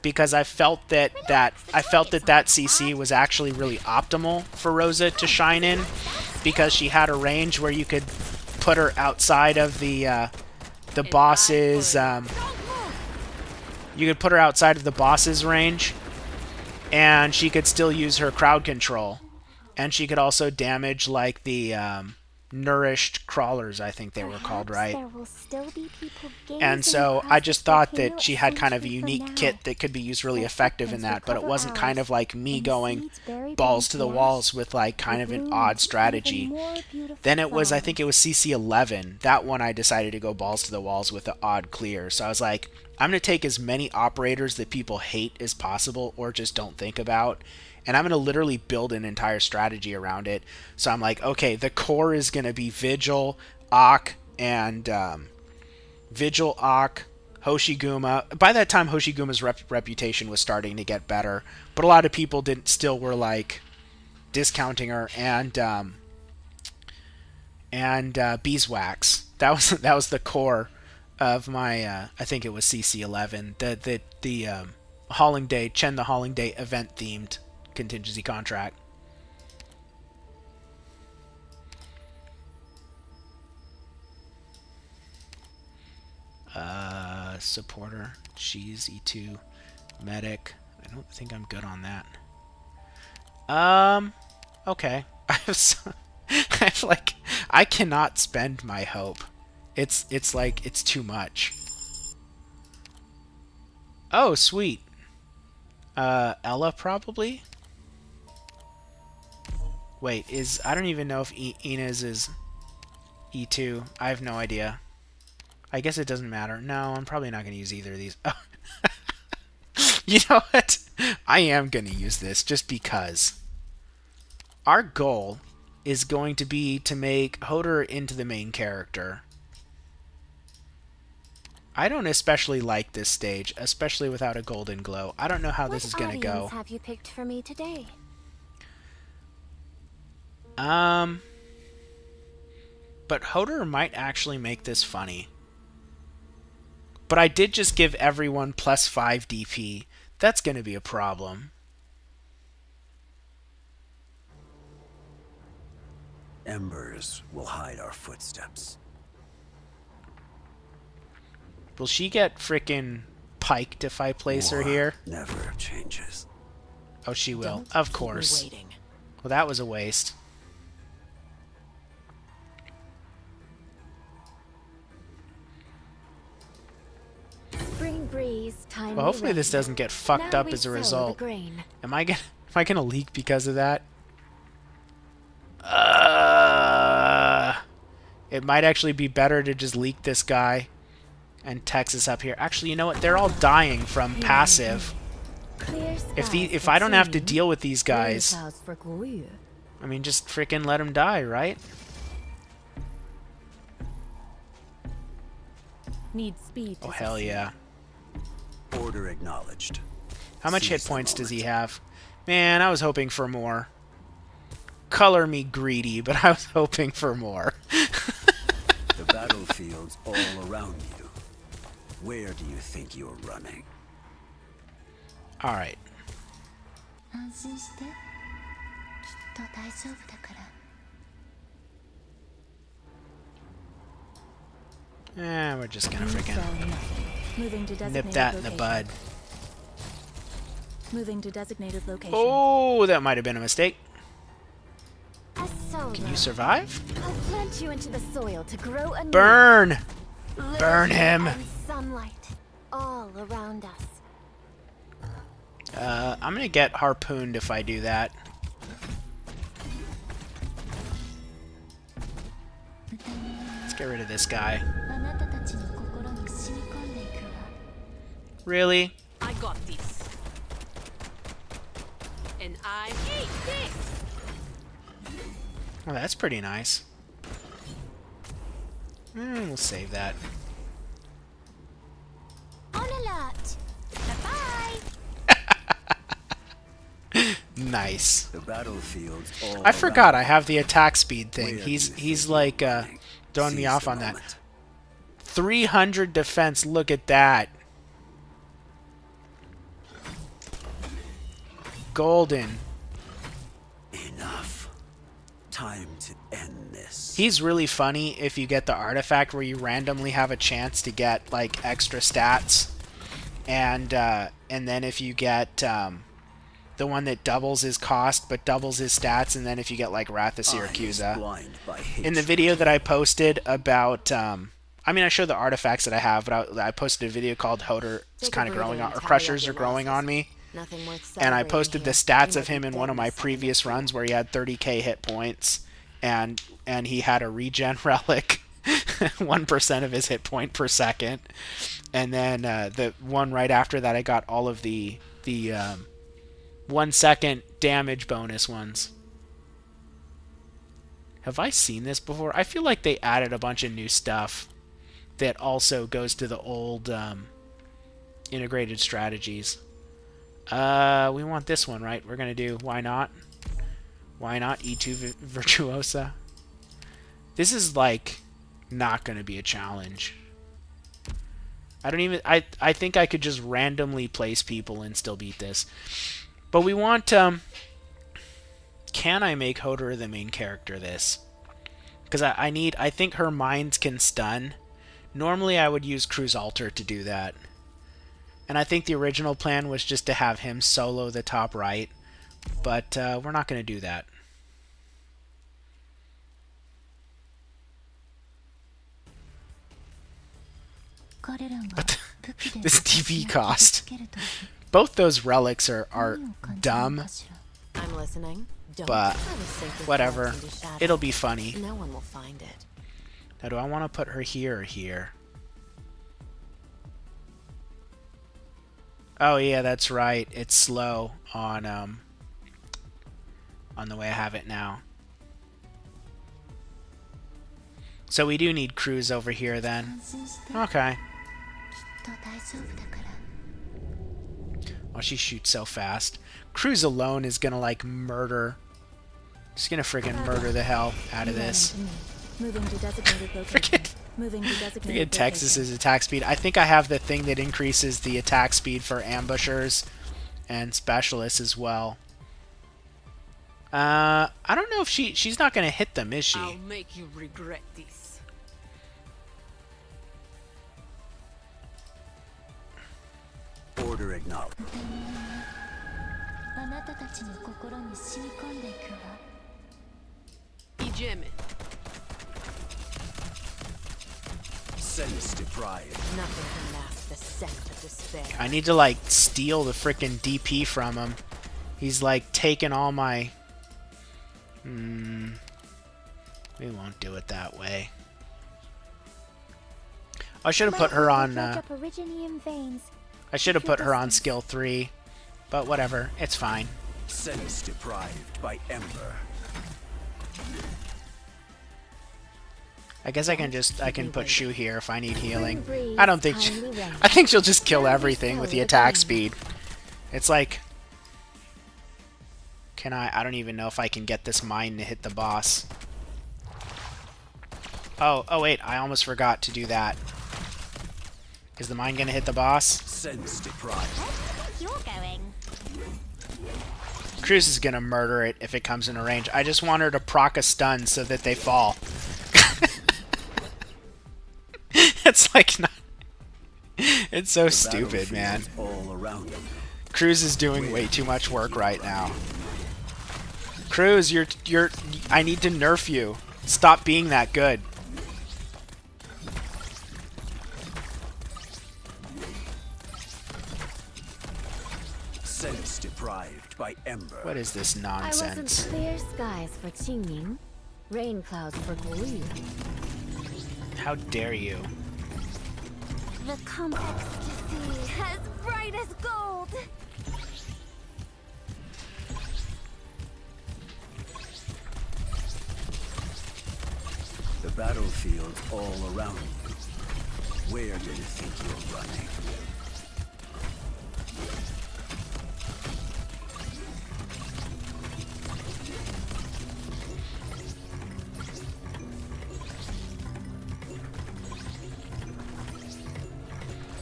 because I felt that CC was actually really optimal for Rosa to shine in because she had a range where you could put her outside of the boss's you could put her outside of the boss's range, and she could still use her crowd control, and she could also damage like the nourished crawlers, I think they were called, right? And so I just thought that she had kind of a unique kit that could be used really effective in that, but it wasn't kind of like me going balls to the walls with like kind of an odd strategy. Then it was, I think it was CC11. That one I decided to go balls to the walls with the odd clear. So I was like, I'm going to take as many operators that people hate as possible or just don't think about, and I'm going to literally build an entire strategy around it. So I'm like, okay, the core is going to be Vigil, Ak, and Vigil, Ak, Hoshiguma. By that time, Hoshiguma's reputation was starting to get better, but a lot of people still were like discounting her. And and beeswax. That was the core of my I think it was CC11, the Hauling Day, Chen the Hauling Day event themed contingency contract. Supporter, cheese, E2, medic. I don't think I'm good on that. Okay. I'm like, I cannot spend my hope. It's like, it's too much. Oh, sweet. Ella probably? Wait, I don't even know if Inez is E2. I have no idea. I guess it doesn't matter. No, I'm probably not going to use either of these. Oh. You know what? I am going to use this just because. Our goal is going to be to make Hodor into the main character. I don't especially like this stage, especially without a golden glow. I don't know how this is going to go. What have you picked for me today? But Hodor might actually make this funny. But I did just give everyone plus 5 DP. That's going to be a problem. Embers will hide our footsteps. Will she get frickin' piked if I place her here? Never changes. Oh, she will. Don't Of keep me course. waiting. Well, that was a waste. Spring breeze, time. Well, hopefully this doesn't get fucked up as a result. Am I gonna leak because of that? It might actually be better to just leak this guy and Texas up here. Actually, you know what? They're all dying from passive. If I don't have to deal with these guys, I mean, just freaking let them die, right? Need speed. Oh hell yeah! Order acknowledged. How much hit Seize the points does he moment. have? Man, I was hoping for more. Color me greedy, but I was hoping for more. The battlefield's all around you. Where do you think you're running? All right. 安心してきっと大丈夫だから We're just gonna freaking Moving to designated nip that in the location. bud. Moving to designated location. Oh, that might have been a mistake. A solar. Can you survive? I'll plant you into the soil to grow a new Burn! light Burn him! and sunlight all around us. I'm gonna get harpooned if I do that. Let's get rid of this guy. あなたたちの心に染み込んでいくわ Really? I got this. And I hate this. Oh, that's pretty nice. We'll save that. On alert. Bye. Nice. The battlefield's all I forgot I around have the attack speed thing. Where do He's you he's think like you're running? throwing me Seize off the on that. moment. 300 defense. Look at that. Golden. Enough. Time to end this. He's really funny if you get the artifact where you randomly have a chance to get like extra stats, and then if you get the one that doubles his cost but doubles his stats, and then if you get like Wrath of Eyes Syracusa. blind by In the hatred. video that I posted about, I mean, I showed the artifacts that I have, but I posted a video called Hodor is Take a kind of breather growing on, and or tally Crushers up are your growing on losses. me. Nothing worth And I celebrating posted the here. stats You of might him be in dead one of my in a second or previous two. runs where he had 30k hit points, and he had a regen relic, 1% of his hit point per second, and then the one right after that I got all of the 1 second damage bonus ones. Have I seen this before? I feel like they added a bunch of new stuff that also goes to the old integrated strategies. We want this one, right? We're gonna do why not? Why not E2 Virtuosa? This is like not going to be a challenge. I think I could just randomly place people and still beat this. But we want can I make Hodor the main character this? Because I think her minds can stun. Normally I would use Cruz Alter to do that. And I think the original plan was just to have him solo the top right. But we're not going to do that. But this DP cost. Both those relics are dumb. I'm listening. Don't But try to sink your whatever. thoughts into shadow. It'll be funny. No one will find it. Now, do I want to put her here or here? Oh yeah, that's right. It's slow on the way I have it now. So we do need Cruz over here then. Okay. Oh, she shoots so fast. Cruz alone is gonna like murder. Just gonna friggin' murder the hell out of this. Moving to designated location. Forget Moving to designated Texas's attack speed. I think I have the thing that increases the attack speed for ambushers and specialists as well. I don't know if she's not gonna hit them, is she? I'll make you regret this. Order acknowledged. あなたたちの心に染み込んでいくわ。 Idziemy. Sense deprived. Nothing can mask the scent of despair. I need to like steal the frickin' DP from him. He's like taking all my. We won't do it that way. I should have put her on. I should have put her on skill 3, but whatever, it's fine. Sense deprived by Ember. I guess I can put Shu here if I need healing. I don't think I think she'll just kill everything with the attack speed. It's like, I don't even know if I can get this mine to hit the boss. Oh wait, I almost forgot to do that. Is the mine gonna hit the boss? Sense deprived. You're going. Cruz is gonna murder it if it comes into range. I just want her to proc a stun so that they fall. It's like not. It's so stupid, man. All around you. Cruz is doing way too much work right now. Cruz, you're. I need to nerf you. Stop being that good. Sense deprived by Ember. What is this I wasn't nonsense? clear skies for Qingming, rain clouds for Guyu. How dare you? The complex ecstasy, as bright as gold. The battlefield's all around you. Where do you think you're running?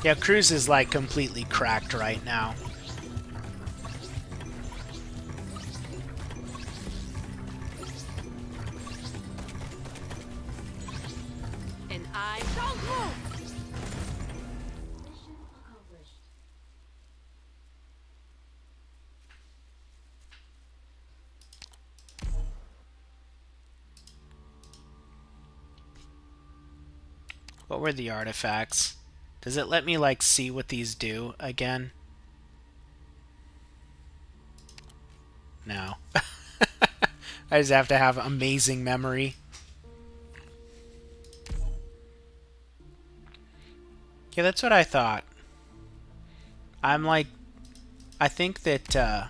Yeah, Cruz is like completely cracked right now. And I don't move. What were the artifacts? Does it let me like see what these do again? No. I just have to have amazing memory. Yeah, that's what I thought. I'm like, I think that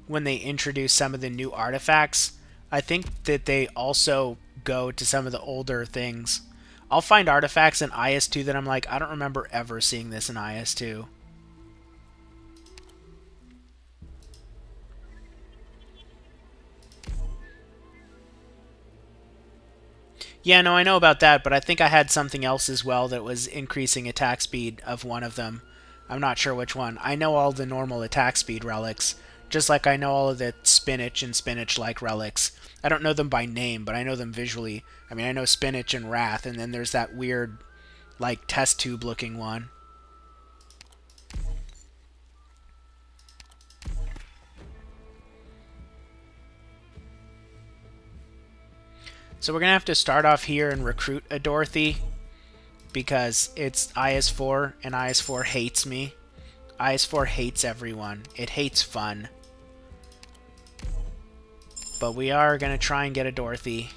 when they introduce some of the new artifacts, I think that they also go to some of the older things. I'll find artifacts in IS2 that I'm like, I don't remember ever seeing this in IS2. Yeah, no, I know about that, but I think I had something else as well that was increasing attack speed of one of them. I'm not sure which one. I know all the normal attack speed relics, just like I know all of the spinach and spinach-like relics. I don't know them by name, but I know them visually. I mean, I know spinach and wrath, and then there's that weird, like, test tube-looking one. So we're going to have to start off here and recruit a Dorothy, because it's IS4, and IS4 hates me. IS4 hates everyone. It hates fun. But we are going to try and get a Dorothy.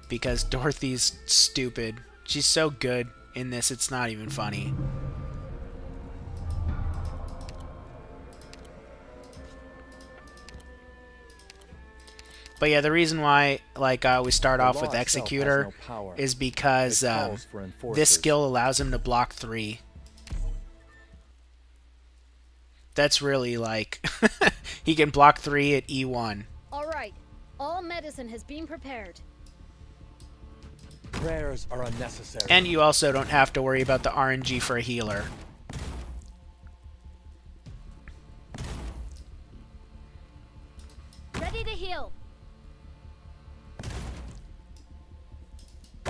Because Dorothy's stupid. She's so good in this, it's not even funny. But yeah, the reason why we start off with Executor is because this skill allows him to block 3. That's really like he can block 3 at E1. All right, all medicine has been prepared. Prayers are unnecessary. And you also don't have to worry about the RNG for a healer. Ready to heal.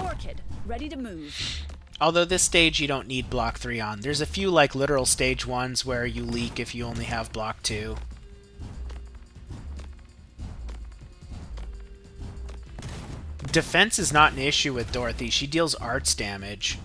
Orchid, ready to move. Although this stage you don't need block 3 on. There's a few like literal stage 1s where you leak if you only have block 2. Defense is not an issue with Dorothy. She deals arts damage.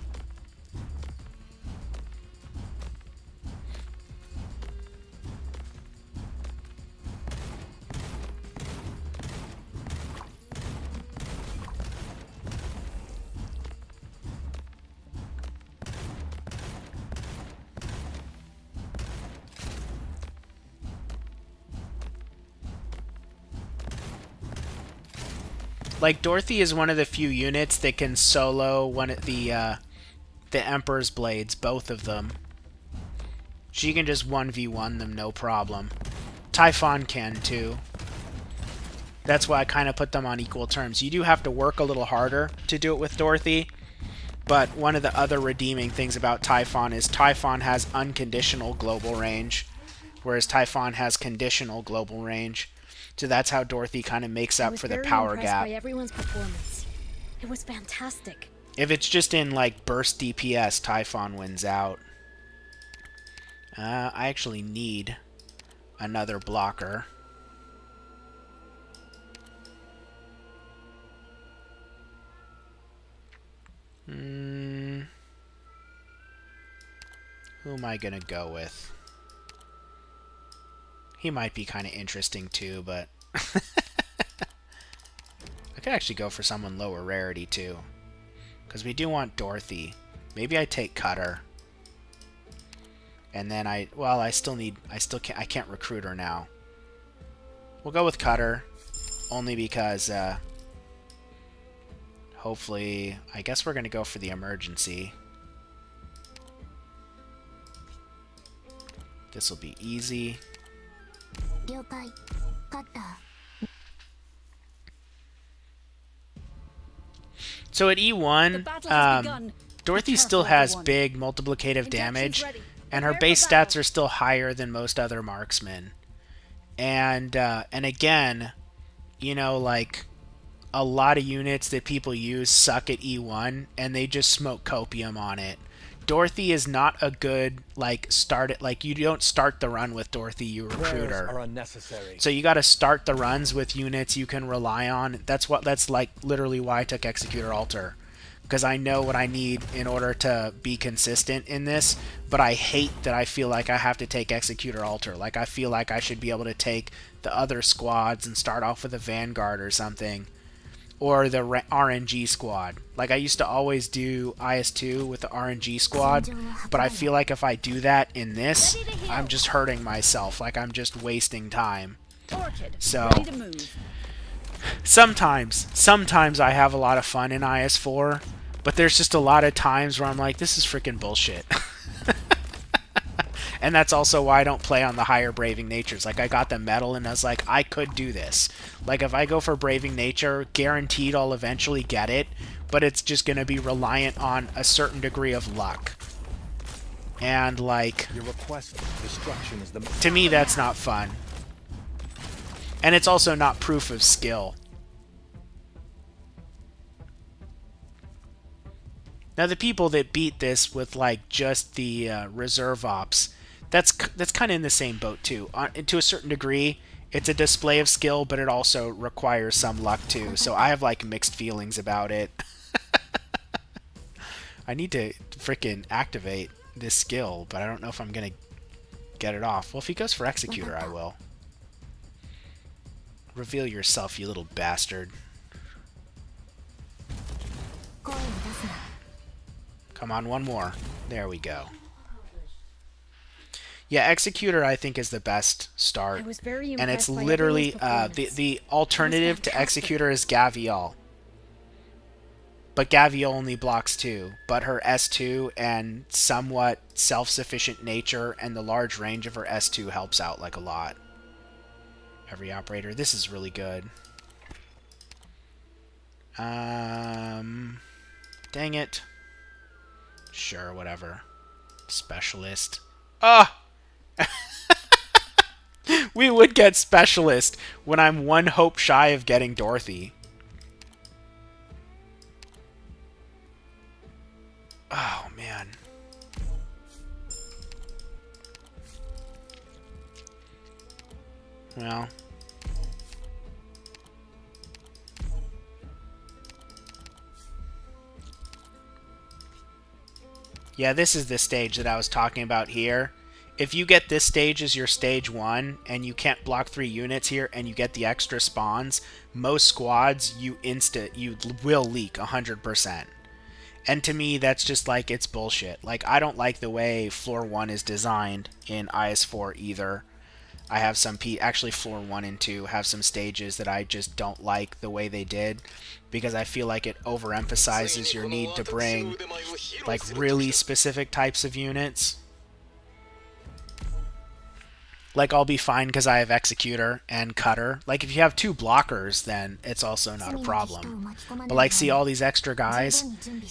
Like, Dorothy is one of the few units that can solo one of the Emperor's Blades, both of them. She can just 1v1 them, no problem. Typhon can, too. That's why I kind of put them on equal terms. You do have to work a little harder to do it with Dorothy, but one of the other redeeming things about Typhon is Typhon has unconditional global range, whereas Typhon has conditional global range. So that's how Dorothy kind of makes up for the power gap. By everyone's performance. It was fantastic. If it's just in like burst DPS, Typhon wins out. I actually need another blocker. Who am I gonna go with? He might be kind of interesting too, but I could actually go for someone lower rarity too, because we do want Dorothy. Maybe I take Cutter, and then I can't recruit her now. We'll go with Cutter, only because hopefully, I guess we're gonna go for the emergency. This will be easy. So at E1, Dorothy still has big multiplicative damage, and her base stats are still higher than most other marksmen. And again, you know, like, a lot of units that people use suck at E1, and they just smoke copium on it. Dorothy is not a good, like, you don't start the run with Dorothy, you recruit her. Are unnecessary. So you got to start the runs with units you can rely on. That's like literally why I took Executor Altar, because I know what I need in order to be consistent in this. But I hate that I feel like I have to take Executor Altar. Like, I feel like I should be able to take the other squads and start off with a Vanguard or something. Or the RNG squad. Like, I used to always do IS2 with the RNG squad, but I feel like if I do that in this, I'm just hurting myself. Like, I'm just wasting time. So, sometimes I have a lot of fun in IS4, but there's just a lot of times where I'm like, this is freaking bullshit. And that's also why I don't play on the higher Braving Natures. Like, I got the Metal, and I was like, I could do this. Like, if I go for Braving Nature, guaranteed I'll eventually get it, but it's just going to be reliant on a certain degree of luck. And, like, Your request of destruction is the to me, that's not fun. And it's also not proof of skill. Now, the people that beat this with, like, just the reserve ops, that's kind of in the same boat, too. To a certain degree, it's a display of skill, but it also requires some luck, too. So I have, like, mixed feelings about it. I need to freaking activate this skill, but I don't know if I'm going to get it off. Well, if he goes for Executor, I will. Reveal yourself, you little bastard. Come on, one more. There we go. Yeah, Executor I think is the best start. I was very And it's impressed by literally everyone's performance. the alternative to fantastic. Executor is Gavial. But Gavial only blocks 2, but her S2 and somewhat self-sufficient nature and the large range of her S2 helps out like a lot. Every operator. This is really good. Dang it. Sure, whatever. Specialist. Ah! We would get Specialist when I'm one hope shy of getting Dorothy. Oh, man. Well. Yeah, this is the stage that I was talking about here. If you get this stage as your stage 1 and you can't block 3 units here and you get the extra spawns, most squads you will leak 100%. And to me, that's just like, it's bullshit. Like, I don't like the way floor 1 is designed in IS4 either. I have some actually floor 1 and 2 have some stages that I just don't like the way they did, because I feel like it overemphasizes your need to bring like really specific types of units. Like, I'll be fine because I have Executor and Cutter. Like, if you have 2 blockers, then it's also not a problem. But, like, see all these extra guys?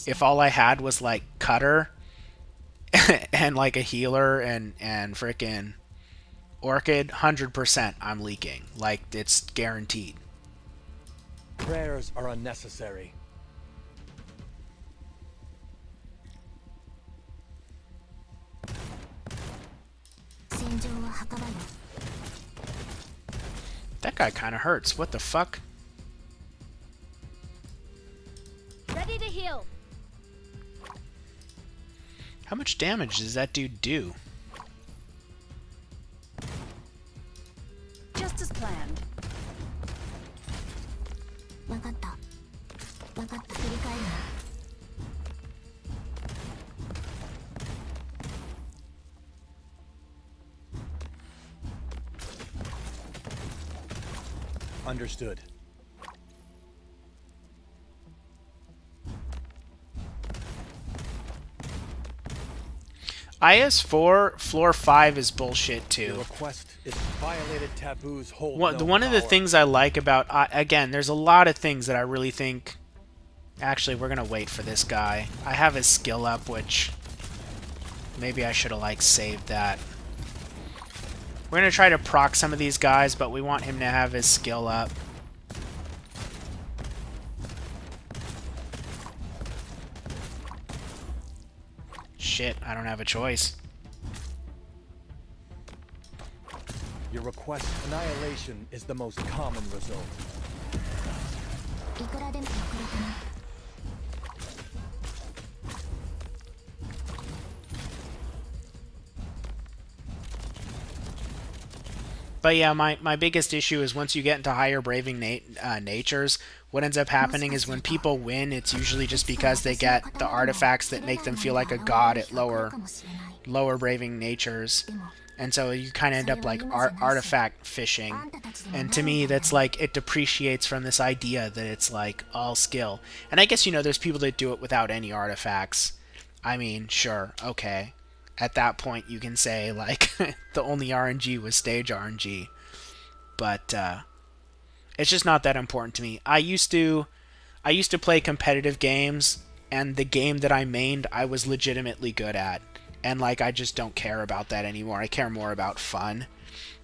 If all I had was, like, Cutter and, like, a healer and frickin' Orchid, 100% I'm leaking. Like, it's guaranteed. prayers are unnecessary. That guy kind of hurts. What the fuck? Ready to heal. How much damage does that dude do? Just as planned. Understood. IS4 floor 5 is bullshit Your too. request is violated taboos hold One of the power. things I like about again, there's a lot of things that I really think. Actually, we're gonna wait for this guy. I have his skill up, which maybe I should have like saved that. We're gonna try to proc some of these guys, but we want him to have his skill up. Shit, I don't have a choice. Your request annihilation is the most common result. But yeah, my biggest issue is once you get into higher braving natures, what ends up happening is when people win, it's usually just because they get the artifacts that make them feel like a god at lower braving natures. And so you kind of end up like artifact fishing. And to me, that's like, it depreciates from this idea that it's like all skill. And I guess, you know, there's people that do it without any artifacts. I mean, sure, okay. at that point you can say like the only RNG was stage RNG. But it's just not that important to me. I used to play competitive games, and the game that I mained I was legitimately good at. And like I just don't care about that anymore. I care more about fun.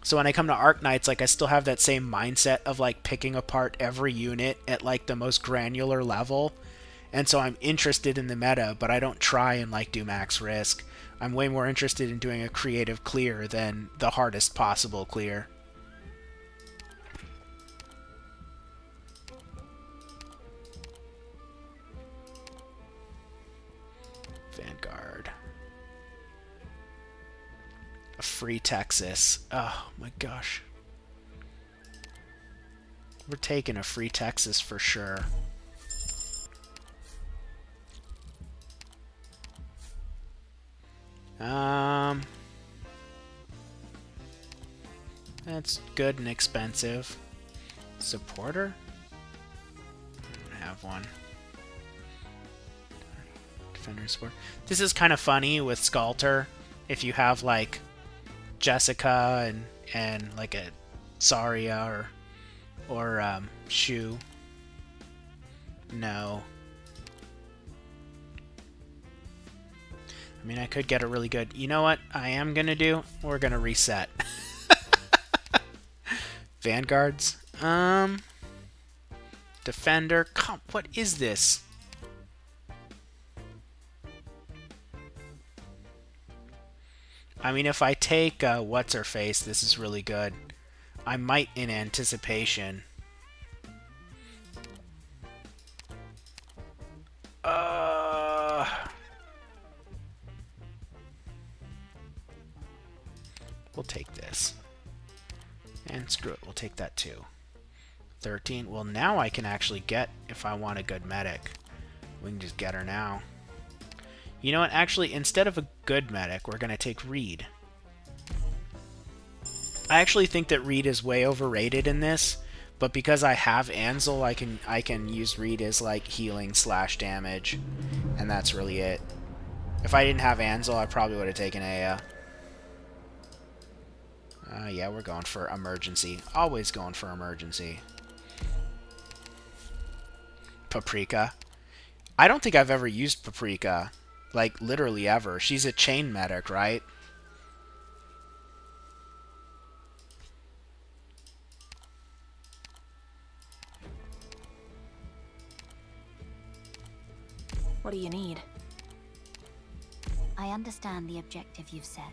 So when I come to Arknights, like I still have that same mindset of like picking apart every unit at like the most granular level. And so I'm interested in the meta, but I don't try and like do max risk. I'm way more interested in doing a creative clear than the hardest possible clear. Vanguard. A free Texas. Oh my gosh. We're taking a free Texas for sure. That's good and expensive. Supporter? I don't have one. Defender support. This is kind of funny with Skalter. If you have like Jessica and like a Saria or Shu. No. I mean, I could get a really good... You know what I am going to do? We're going to reset. Vanguards. Defender. What is this? I mean, if I take What's-Her-Face, this is really good. I might in anticipation. We'll take this. And screw it, we'll take that too. 13. Well, now I can actually get, if I want a good medic. We can just get her now. You know what? Actually, instead of a good medic, we're going to take Reed. I actually think that Reed is way overrated in this, but because I have Ansel, I can use Reed as like healing / damage, and that's really it. If I didn't have Ansel, I probably would have taken Aya. Yeah, we're going for emergency. Always going for emergency. Paprika. I don't think I've ever used Paprika. Like, literally ever. She's a chain medic, right? What do you need? I understand the objective you've set.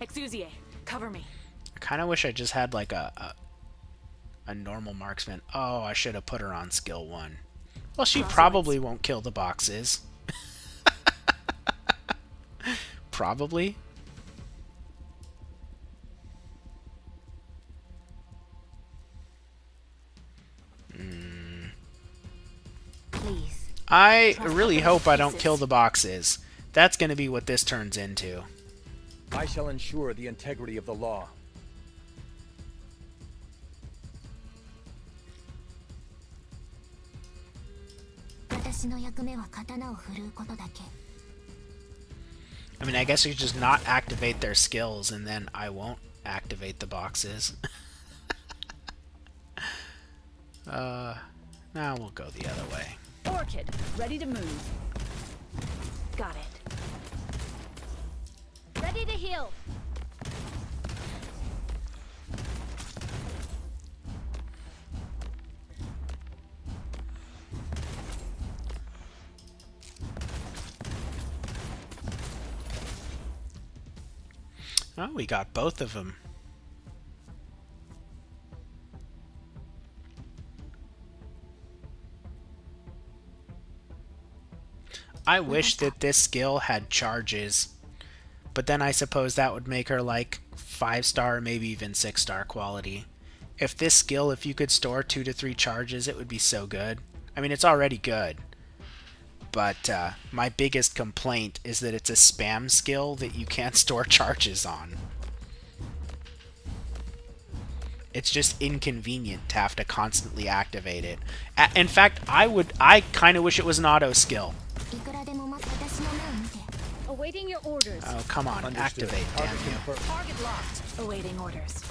Exusie, cover me. I kind of wish I just had like a normal marksman. Oh, I should have put her on skill 1. Well, she probably won't kill the boxes. Probably. Please. I really hope I don't kill the boxes. That's going to be what this turns into. I shall ensure the integrity of the law. I mean, I guess you could just not activate their skills, and then I won't activate the boxes. Now we'll go the other way. Orchid, ready to move. Got it. Ready to heal. Oh, we got both of them. I wish that this skill had charges, but then I suppose that would make her like 5-star, maybe even 6-star quality. If this skill, if you could store 2 to 3 charges, it would be so good. I mean, it's already good, but my biggest complaint is that it's a spam skill that you can't store charges on. It's just inconvenient to have to constantly activate it. In fact, I kind of wish it was an auto skill. Awaiting your orders. Oh, come on, Understood. activate, damn Target you. confirmed. Target locked. Awaiting orders.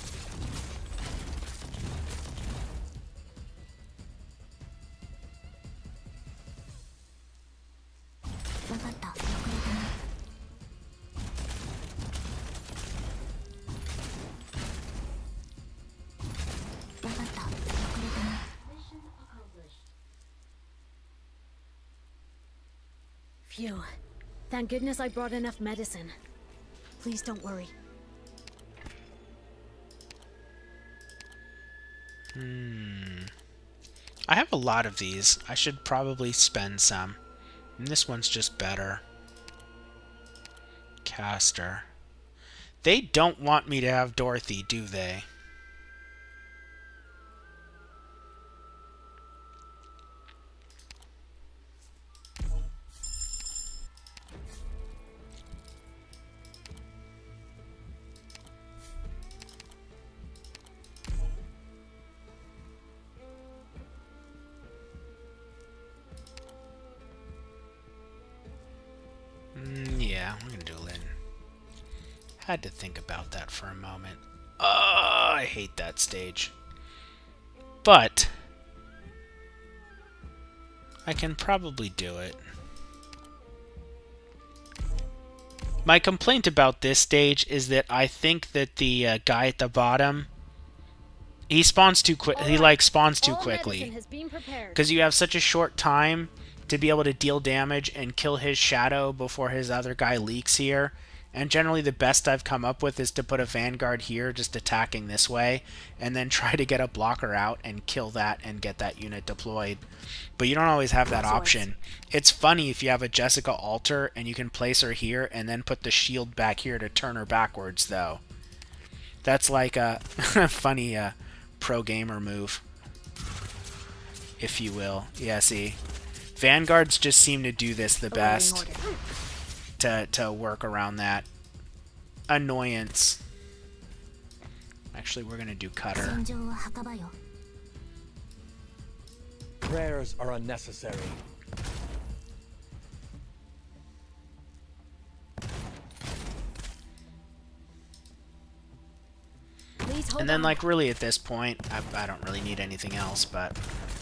Phew. Thank goodness I brought enough medicine. Please don't worry. I have a lot of these. I should probably spend some. And this one's just better. Caster. They don't want me to have Dorothy, do they? Yeah, I'm gonna do Lynn. Had to think about that for a moment. Oh, I hate that stage. But I can probably do it. My complaint about this stage is that I think that the guy at the bottom, he spawns too quick. He like spawns too quickly because you have such a short time to be able to deal damage and kill his shadow before his other guy leaks here. And generally the best I've come up with is to put a Vanguard here just attacking this way and then try to get a blocker out and kill that and get that unit deployed. But you don't always have that option. It's funny if you have a Jessica Alter and you can place her here and then put the shield back here to turn her backwards though. That's like a funny pro gamer move, if you will. Yeah, see. Vanguards just seem to do this the best. To work around that annoyance. Actually, we're gonna do Cutter. Prayers are unnecessary. And then, like, really at this point, I don't really need anything else, but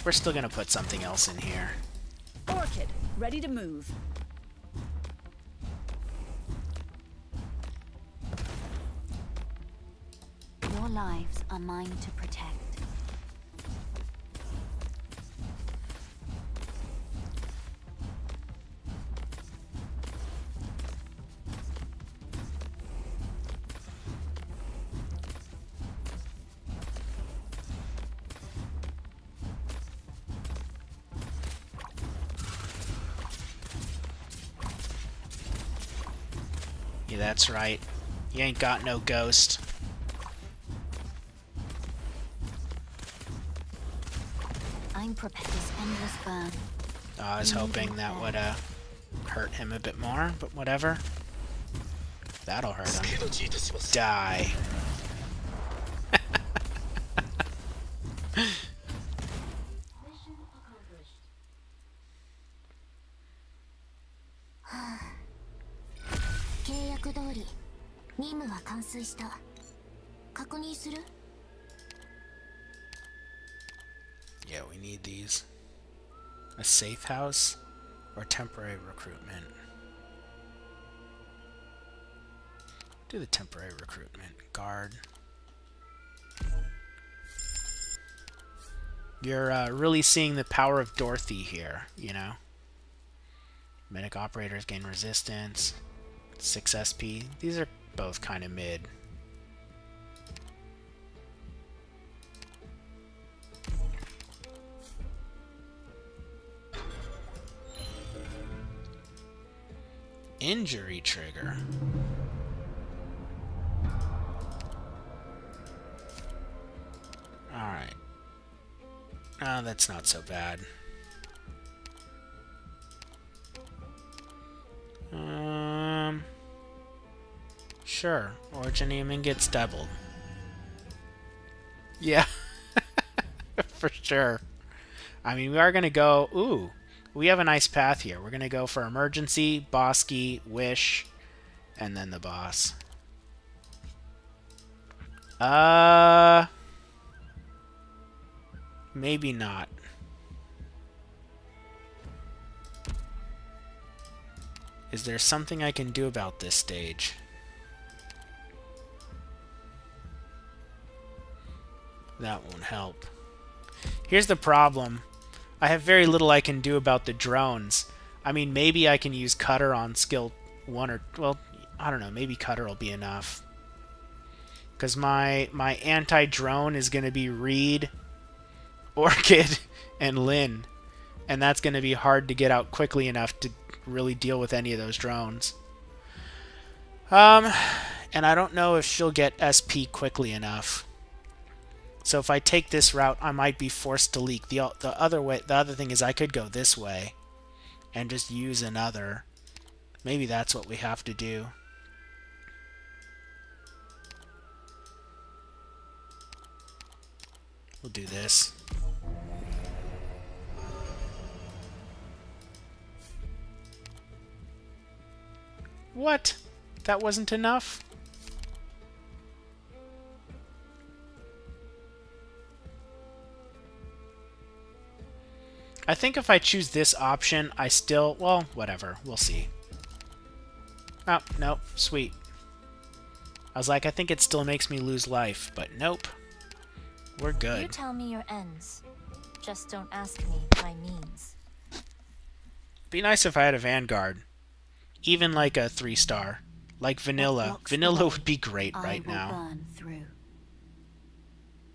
we're still gonna put something else in here. Orchid, ready to move. Your lives are mine to protect. Yeah, that's right. You ain't got no ghost. I'm prepared this endless burn. I was hoping that would hurt him a bit more, but whatever. That'll hurt him. Die. Yeah, we need these. A safe house or temporary recruitment? Do the temporary recruitment. Guard. You're really seeing the power of Dorothy here, you know? Medic operators gain resistance. 6 SP. These are both kind of mid. Injury trigger. Alright. Oh, that's not so bad. Sure. Origin aiming gets doubled. Yeah, for sure. I mean, we are going to go... Ooh, we have a nice path here. We're going to go for Emergency, Bosky, Wish, and then the boss. Maybe not. Is there something I can do about this stage? That won't help. Here's the problem. I have very little I can do about the drones. I mean, maybe I can use Cutter on skill 1 or... Well, I don't know. Maybe Cutter will be enough. Because my anti-drone is going to be Reed, Orchid, and Lynn. And that's going to be hard to get out quickly enough to really deal with any of those drones. And I don't know if she'll get SP quickly enough. So if I take this route, I might be forced to leak. The other thing is I could go this way and just use another. Maybe that's what we have to do. We'll do this. What? That wasn't enough? I think if I choose this option, I still... Well, whatever. We'll see. Oh, nope. Sweet. I was like, I think it still makes me lose life, but nope. We're good. You tell me your ends. Just don't ask me my means. Be nice if I had a Vanguard. Even like a 3-star. Like Vanilla. Vanilla would be great right now.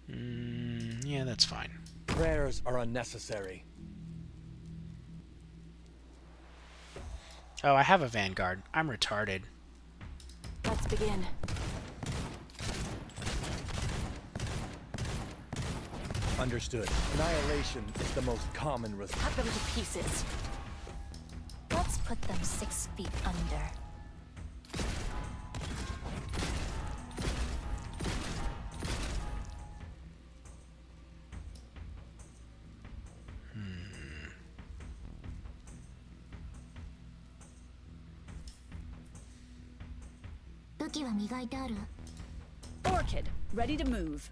Yeah, that's fine. Prayers are unnecessary. Oh, I have a Vanguard. I'm retarded. Let's begin. Understood. Annihilation is the most common result. Cut them to pieces. Let's put them 6 feet under. Orchid, ready to move.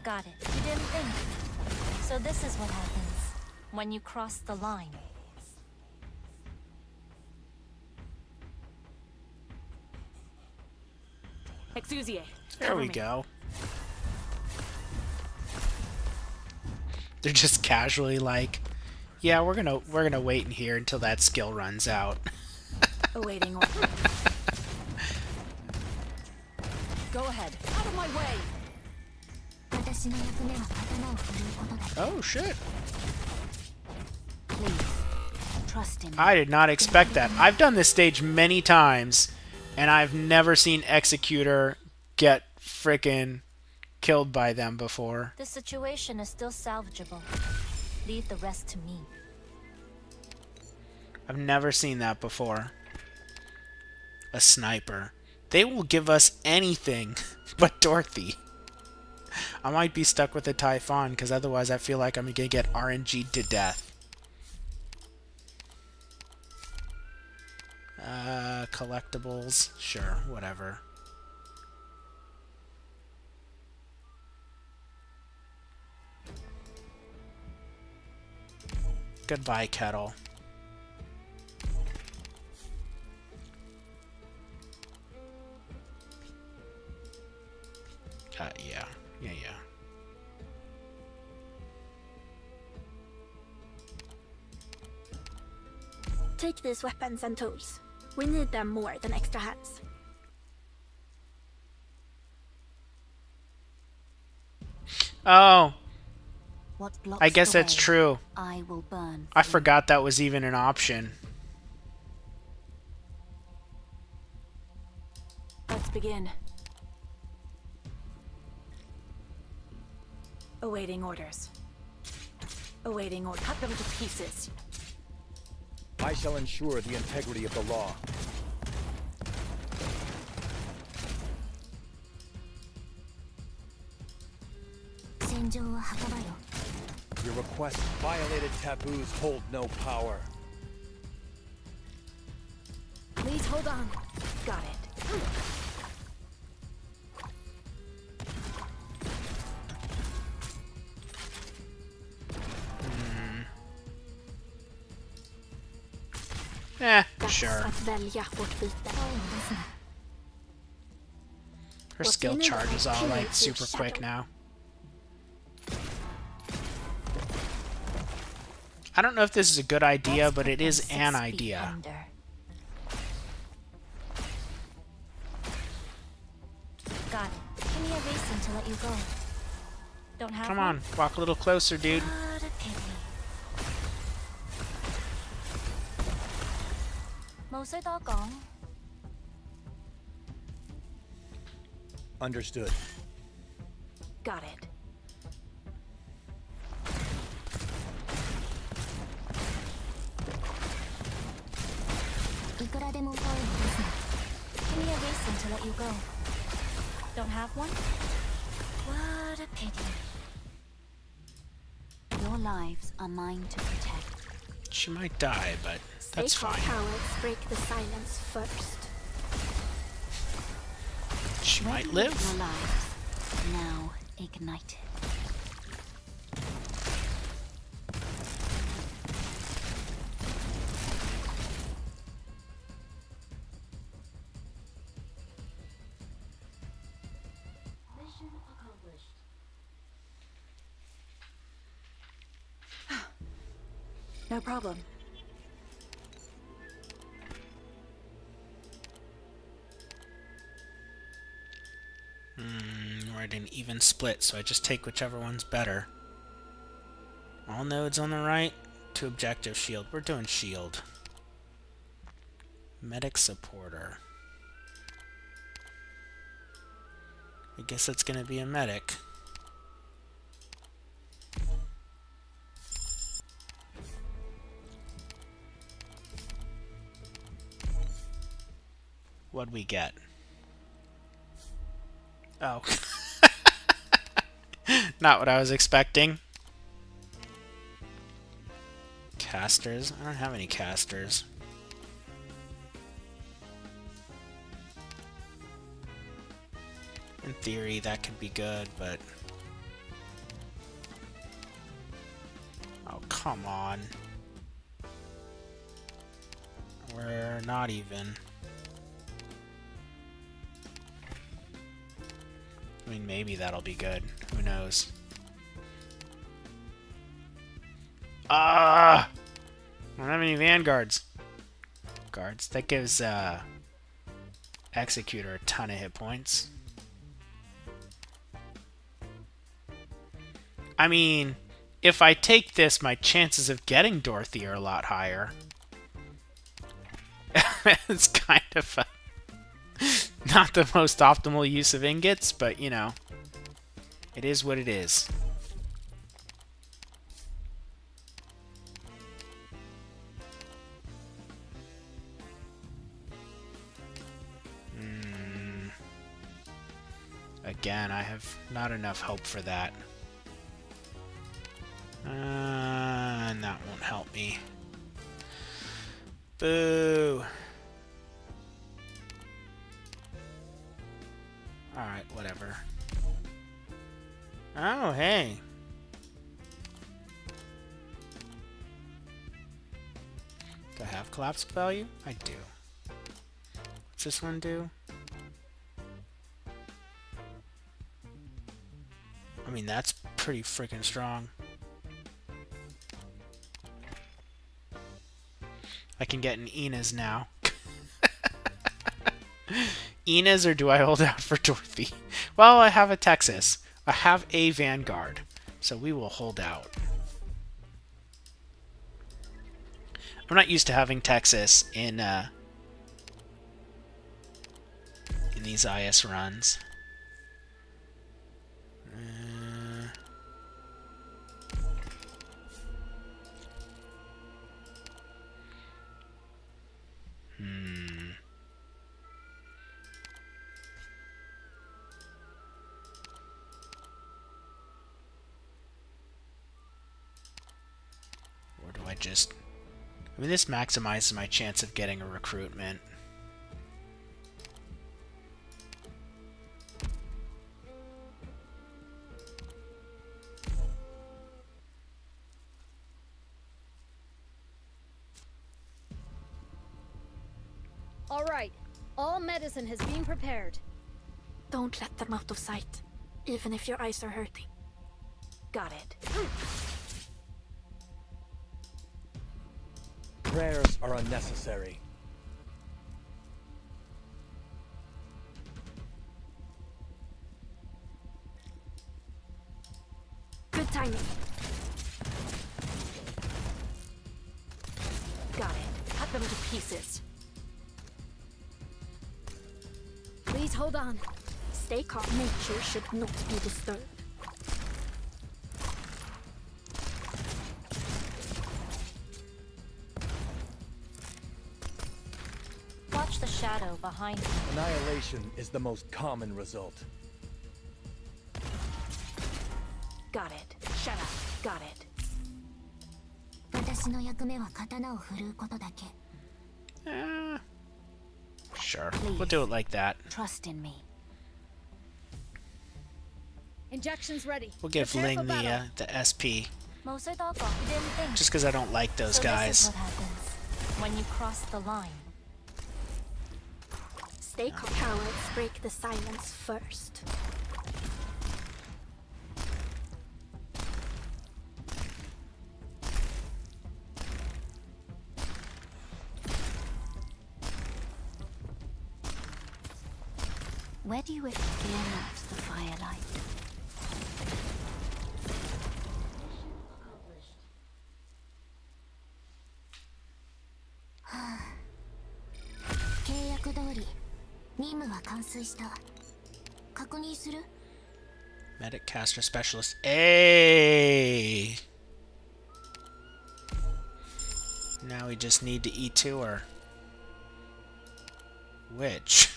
Got it. You didn't think. So this is what happens when you cross the line. Exusier. There we go. They're just casually like, yeah, we're gonna wait in here until that skill runs out. Awaiting order. Go ahead. Out of my way. Oh shit. Please, trust in me. I did not expect that. I've done this stage many times, and I've never seen Executor get frickin' killed by them before. The situation is still salvageable. Leave the rest to me. I've never seen that before. A sniper. They will give us anything but Dorothy. I might be stuck with a Typhon, because otherwise I feel like I'm going to get RNG'd to death. Collectibles. Sure, whatever. Goodbye, Kettle. Yeah. Take these weapons and tools. We need them more than extra hands. Oh, What blocks I guess the that's way, true. I will burn. I forgot that was even an option. Let's begin. Awaiting orders. Awaiting orders. Cut them to pieces. I shall ensure the integrity of the law. 戦場は墓場よ。 Your request violated taboos hold no power. Please hold on. Got it. Dags Sure. att välja vårt byte. Her skill charge is all like super quick now. I don't know if this is a good idea, but it is an idea. Got it. Give me a reason to let you go. Don't have Come one? on, walk a little closer, dude. What a pity. 冇需多講。 Understood. Got it. Give me a reason to let you go. Don't have one? What a pity. Your lives are mine to protect. She might die, but that's Stay calm, fine. cowards. Break the silence first. She might Your live. lives now ignited. No problem. We're at an even split, so I just take whichever one's better. All nodes on the right to objective shield. We're doing shield. Medic supporter. I guess it's gonna be a medic. What'd we get? Oh. Not what I was expecting. Casters? I don't have any casters. In theory, that could be good, but... Oh, come on. We're not even. I mean, maybe that'll be good. Who knows? Ah! I don't have any vanguards. Guards. That gives Executor a ton of hit points. I mean, if I take this, my chances of getting Dorothy are a lot higher. It's kind of not the most optimal use of ingots, but, you know, it is what it is. Again, I have not enough hope for that. And that won't help me. Boo! Alright, whatever. Oh, hey! Do I have collapse value? I do. What's this one do? I mean, that's pretty freaking strong. I can get an Inez now. Inez, or do I hold out for Dorothy? Well, I have a Texas. I have a Vanguard. So we will hold out. I'm not used to having Texas in these IS runs. can't just... I mean, this maximizes my chance of getting a recruitment. All right. All medicine has been prepared. Don't let them out of sight, even if your eyes are hurting. Got it. Prayers are unnecessary. Good timing. Got it. Cut them to pieces. Please hold on. Stay calm. Nature should not be disturbed. Watch the shadow behind you. Annihilation is the most common result. Got it. Shut up. Got it. 私の役目は刀を振るうことだけ。Sure. We'll do it like that. Trust in me. Injections ready. We'll give Prepare for Ling battle. the SP. もうそれとこ全然。 Just because I don't like those So this guys. is what happens when you cross the line. Stay calm. Cowards break the silence first. Where do you wish to clear out the firelight? Medic, caster, specialist. Hey! Now we just need to E2 her. Which?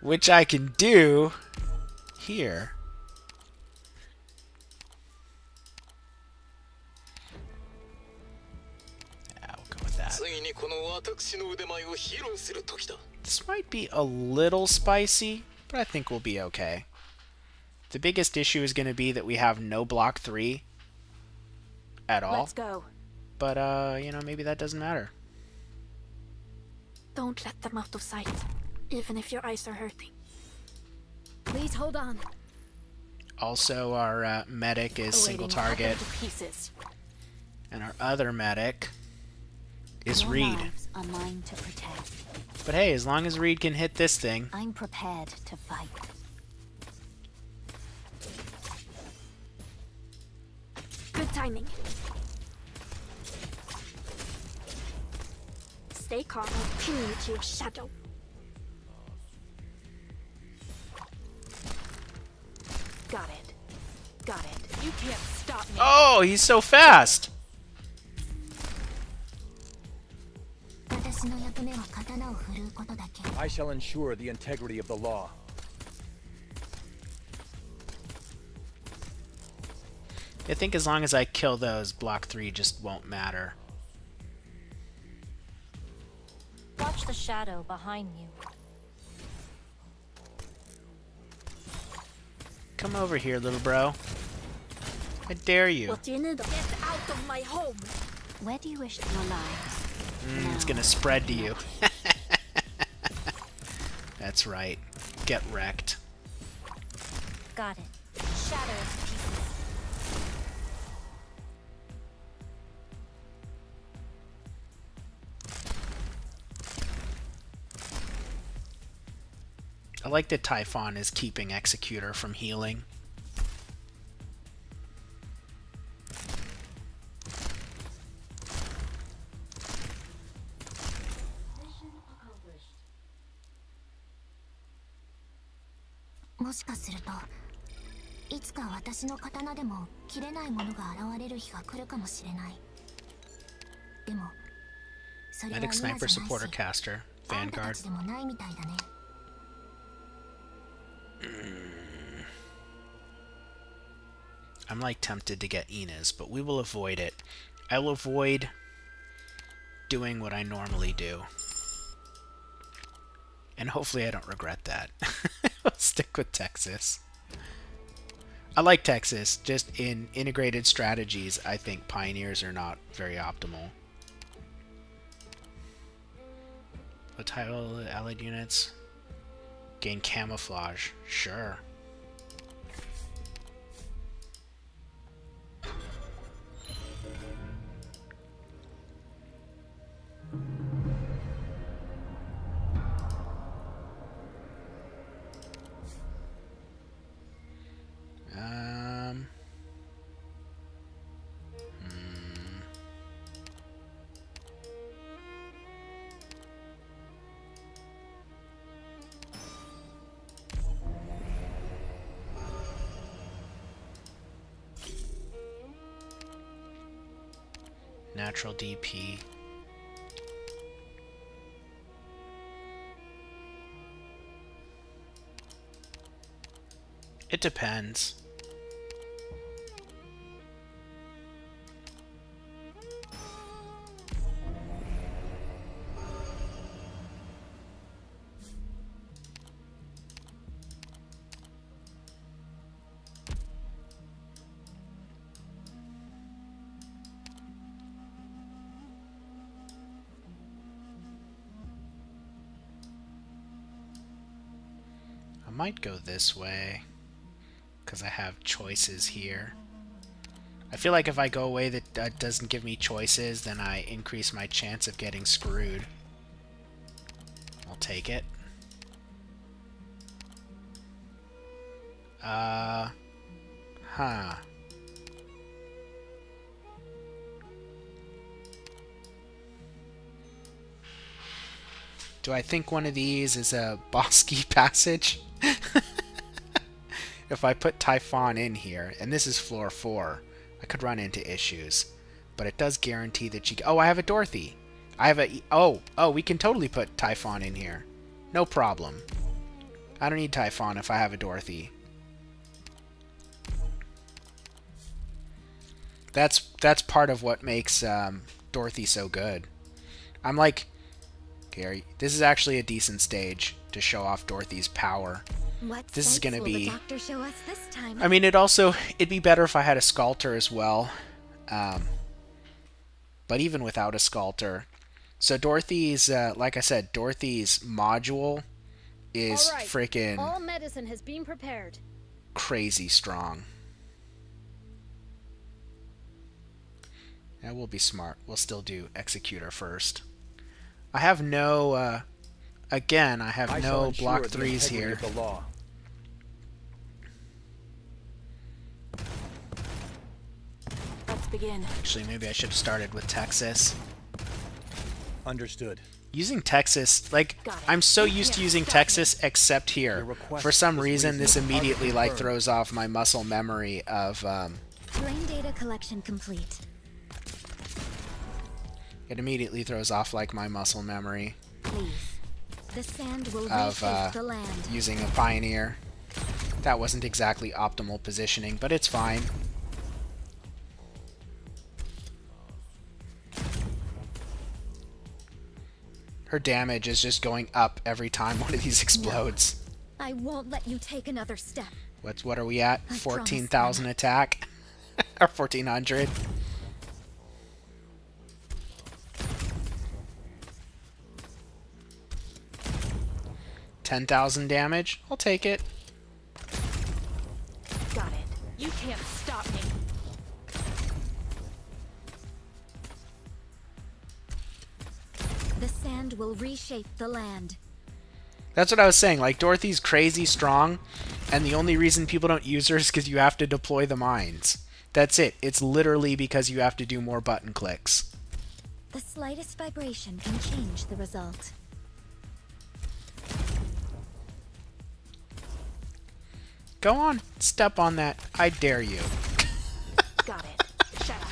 Which I can do here. Yeah, we'll go with that. This might be a little spicy, but I think we'll be okay. The biggest issue is going to be that we have no block 3 at all. Let's go. But, you know, maybe that doesn't matter. Don't let them out of sight, even if your eyes are hurting. Please hold on. Also, our medic is single Awaiting. Cut them target, to pieces. and our other medic is Reed. Lives are mine to protect. But hey, as long as Reed can hit this thing, I'm prepared to fight. Good timing. Stay calm. I'll pin you to your shadow. Got it. Got it. You can't stop me. oh, he's so fast! I shall ensure the integrity of the law. I think as long as I kill those, block 3 just won't matter. Watch the shadow behind you. Come over here, little bro. I dare you. What do you need? Get out of my home! Where do you wish to your lives? It's gonna spread to you. That's right. Get wrecked. Got it. Shatter to pieces. I like that Typhon is keeping Executor from healing. Medic, sniper, supporter, caster, vanguard. I'm like tempted to get Ina's, but we will avoid it. I will avoid doing what I normally do. And hopefully I don't regret that. I'll stick with Texas. I like Texas. Just in integrated strategies, I think Pioneers are not very optimal. What title allied units? Gain camouflage. Sure. Natural DP. It depends. I might go this way because I have choices here. I feel like if I go away that doesn't give me choices, then I increase my chance of getting screwed. I'll take it. Huh. Do I think one of these is a bosky passage? If I put Typhon in here, and this is floor 4, I could run into issues. But it does guarantee that you... Oh, I have a Dorothy. I have a... Oh, we can totally put Typhon in here. No problem. I don't need Typhon if I have a Dorothy. That's part of what makes Dorothy so good. I'm like... Gary, this is actually a decent stage to show off Dorothy's power. What this is going to be... the doctor show us this time? I mean, it'd be better if I had a Sculptor as well. But even without a Sculptor. So Dorothy's, like I said, Dorothy's module is freaking... All medicine has been prepared. Crazy strong. Yeah, we'll be smart. We'll still do Executor first. I have no... Again, I have no block 3s here. Let's begin. Actually, maybe I should have started with Texas. Understood. Using Texas, like, I'm so used to using Texas except here. For some reason, this immediately, like, throws off my muscle memory of, Terrain data collection complete. It immediately throws off, like, my muscle memory. Please. The sand will of reshape the land. Using a Pioneer. That wasn't exactly optimal positioning, but it's fine. Her damage is just going up every time one of these explodes. No, I won't let you take another step. What are we at? 14,000 attack? Or 1,400? $10,000 damage? I'll take it. Got it. You can't stop me. The sand will reshape the land. That's what I was saying. Like, Dorothy's crazy strong, and the only reason people don't use her is because you have to deploy the mines. That's it. It's literally because you have to do more button clicks. The slightest vibration can change the result. Go on, step on that. I dare you. Got it. Shut up.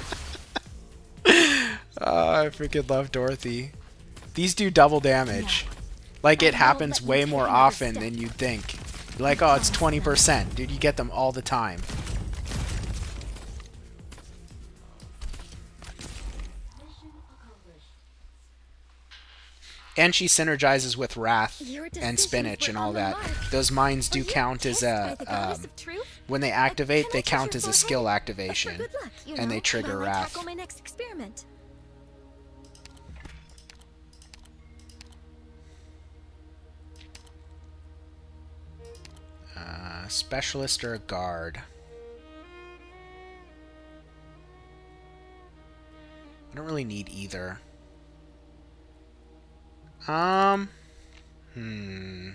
Oh, I freaking love Dorothy. These do double damage. Like, it happens way more often than you'd think. You're like, oh, it's 20%. Dude, you get them all the time. And she synergizes with Wrath Your and Spinach decisions and were all on the that. mark. Those mines do Were you count as kissed by a the goddess of truth? when they activate, they Can I touch count your as a forehead? skill For activation, good luck, you and know, they trigger while I Wrath. tackle my next experiment. Specialist or a guard? I don't really need either. Oh, no,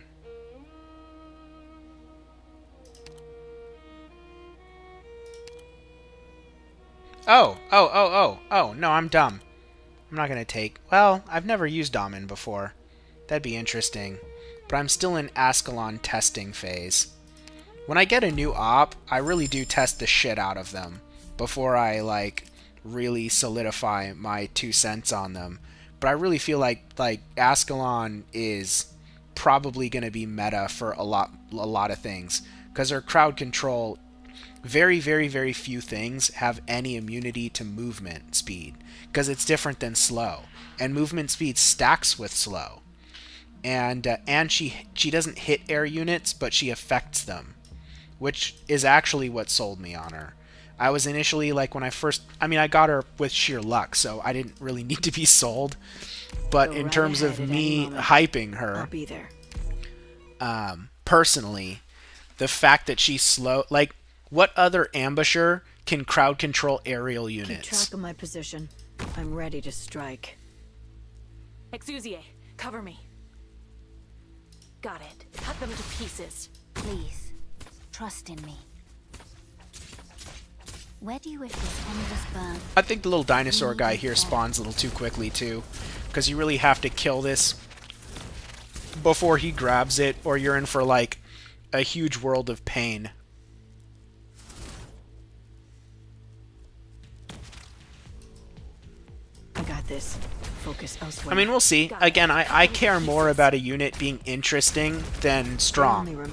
I'm dumb. I'm not gonna take... Well, I've never used Damen before. That'd be interesting. But I'm still in Ascalon testing phase. When I get a new op, I really do test the shit out of them before I, like, really solidify my 2 cents on them. But I really feel like Ascalon is probably going to be meta for a lot of things. Because her crowd control, very, very, very few things have any immunity to movement speed. Because it's different than slow. And movement speed stacks with slow. And she doesn't hit air units, but she affects them, which is actually what sold me on her. I was initially, like, when I first... I mean, I got her with sheer luck, so I didn't really need to be sold. But Go in right terms ahead of at me any moment. hyping I'll her, be there. personally, the fact that she's slow... Like, what other ambusher can crowd control aerial Keep units? track of my position. I'm ready to strike. Exusier, cover me. Got it. Cut them to pieces. Please, trust in me. Where do you wish this endless burn? I think the little dinosaur guy here spawns a little too quickly, too. Because you really have to kill this before he grabs it, or you're in for, like, a huge world of pain. I got this. Focus elsewhere. I mean, we'll see. Again, I care more about a unit being interesting than strong.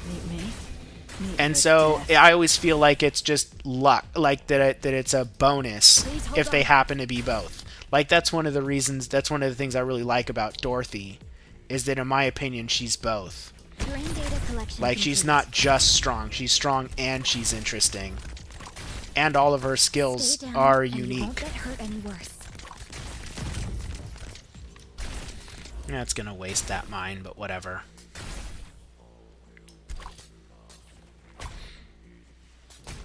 And so I always feel like it's just luck, like that it's a bonus if they happen to be both. Like that's one of the reasons, that's one of the things I really like about Dorothy, is that in my opinion she's both. Terrain data collection Like she's complete. not just strong, she's strong and she's interesting. And all of her skills Stay down, are and you won't unique. get hurt any worse. That's gonna waste that mine, but whatever.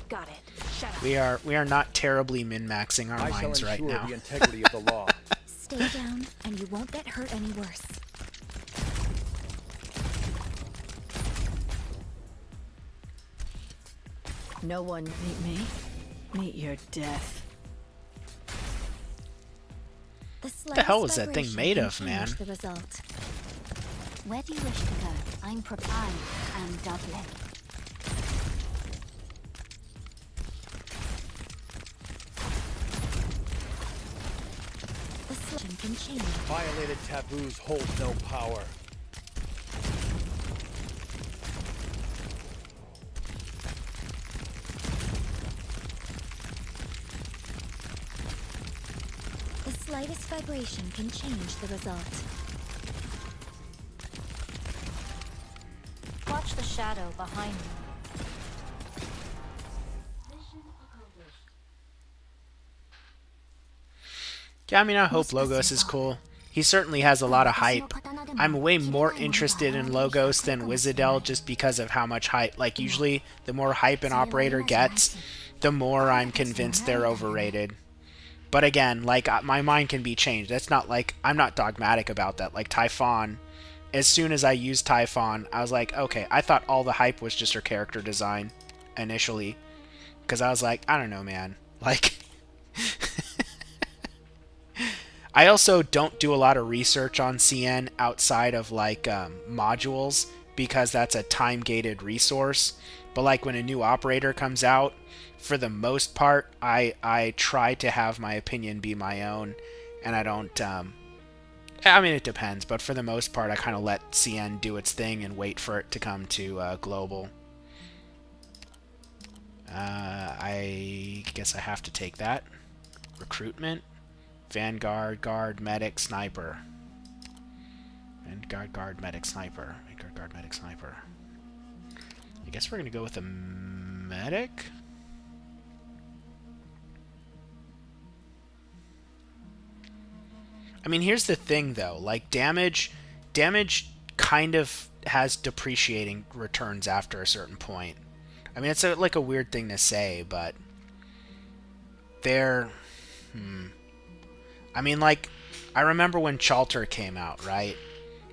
Got it. Shut up. We are not terribly min-maxing our I shall mines right ensure now. the integrity of the law. Stay down, and you won't get hurt any worse. No one meet me. Meet your death. What the hell was that thing made can of, man? change the result. Where do you wish to go? I'm prepared. I am Dublin. The selection can change. Violated taboos hold no power. The slightest vibration can change the result. Watch the shadow behind you. Yeah, I mean, I hope Logos is cool. He certainly has a lot of hype. I'm way more interested in Logos than Wizardel just because of how much hype. Like, usually, the more hype an operator gets, the more I'm convinced they're overrated. But again, like, my mind can be changed. That's not like, I'm not dogmatic about that. Like, Typhon, as soon as I used Typhon, I was like, okay, I thought all the hype was just her character design, initially. Because I was like, I don't know, man. Like... I also don't do a lot of research on CN outside of like modules because that's a time-gated resource. But like when a new operator comes out, for the most part, I try to have my opinion be my own, and I don't. I mean, it depends, but for the most part, I kind of let CN do its thing and wait for it to come to global. I guess I have to take that. Recruitment. Vanguard, Guard, Medic, Sniper. And guard, medic, sniper. Guard, medic, sniper. I guess we're gonna go with a medic? I mean, here's the thing, though. Like, damage kind of has depreciating returns after a certain point. I mean, it's like a weird thing to say, but they're... I mean, like, I remember when Chalter came out, right?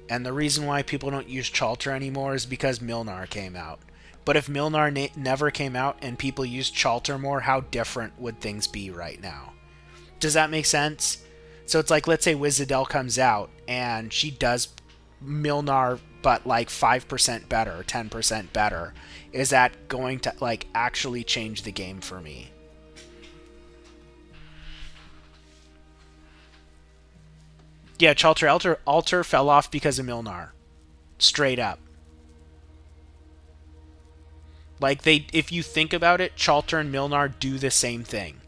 And the reason why people don't use Chalter anymore is because Milnar came out. But if Milnar never came out and people used Chalter more, how different would things be right now? Does that make sense? So it's like, let's say Wizadel comes out and she does Milnar but like 5% better, 10% better. Is that going to like actually change the game for me? Yeah, Chalter Alter fell off because of Milnar. Straight up. Like, if you think about it, Chalter and Milnar do the same thing,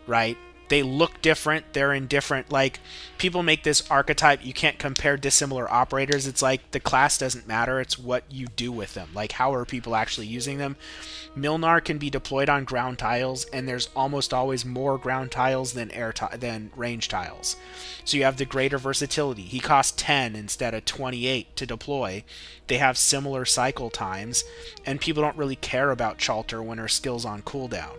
right? They look different. They're in different, like, people make this archetype. You can't compare dissimilar operators. It's like the class doesn't matter. It's what you do with them. Like, how are people actually using them? Milnar can be deployed on ground tiles, and there's almost always more ground tiles than than range tiles. So you have the greater versatility. He costs 10 instead of 28 to deploy. They have similar cycle times, and people don't really care about Chalter when her skill's on cooldown.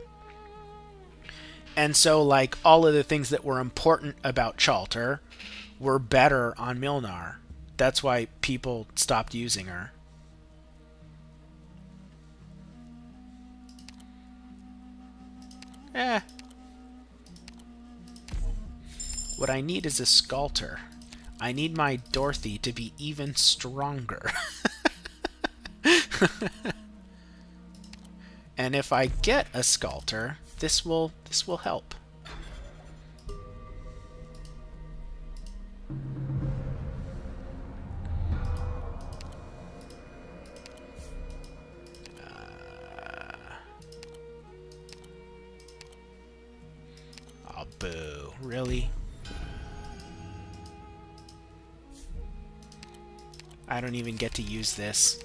And so, like, all of the things that were important about Chalter were better on Milnar. That's why people stopped using her. What I need is a Sculptor. I need my Dorothy to be even stronger. And if I get a Sculptor, this will help. Oh, boo. Really? I don't even get to use this.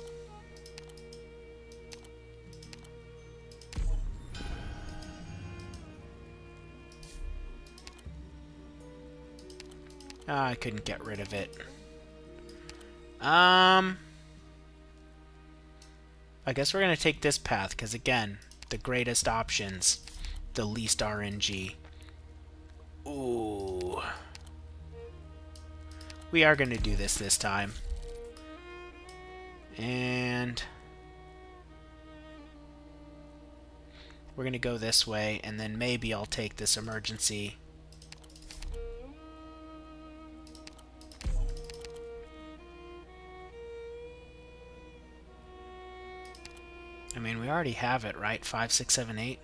I couldn't get rid of it. I guess we're going to take this path, because again, the greatest options, the least RNG. Ooh. We are going to do this time. And we're going to go this way, and then maybe I'll take this emergency. I mean, we already have it, right? 5, 6, 7, 8.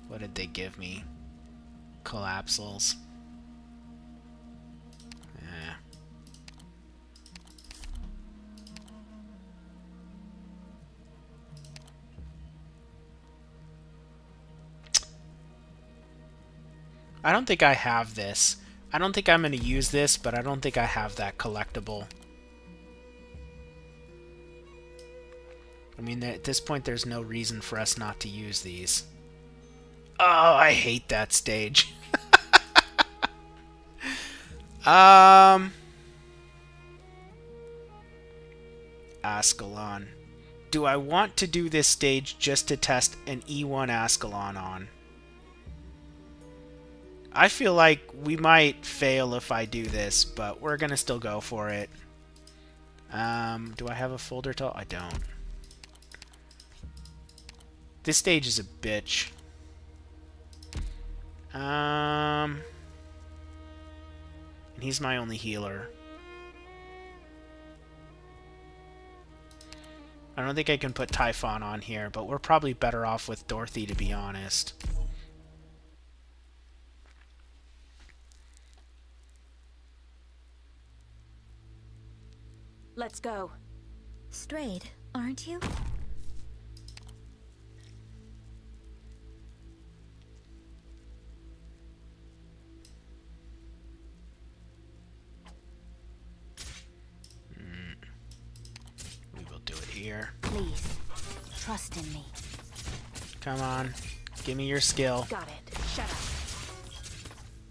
What did they give me? Collapsals. I don't think I have this. I don't think I'm going to use this, but I don't think I have that collectible. I mean, at this point, there's no reason for us not to use these. Oh, I hate that stage. Ascalon. Do I want to do this stage just to test an E1 Ascalon on? I feel like we might fail if I do this, but we're gonna still go for it. Do I have a folder to... I don't. This stage is a bitch. And he's my only healer. I don't think I can put Typhon on here, but we're probably better off with Dorothy, to be honest. Let's go. Strayed, aren't you? We will do it here. Please, trust in me. Come on. Give me your skill. Got it. Shut up.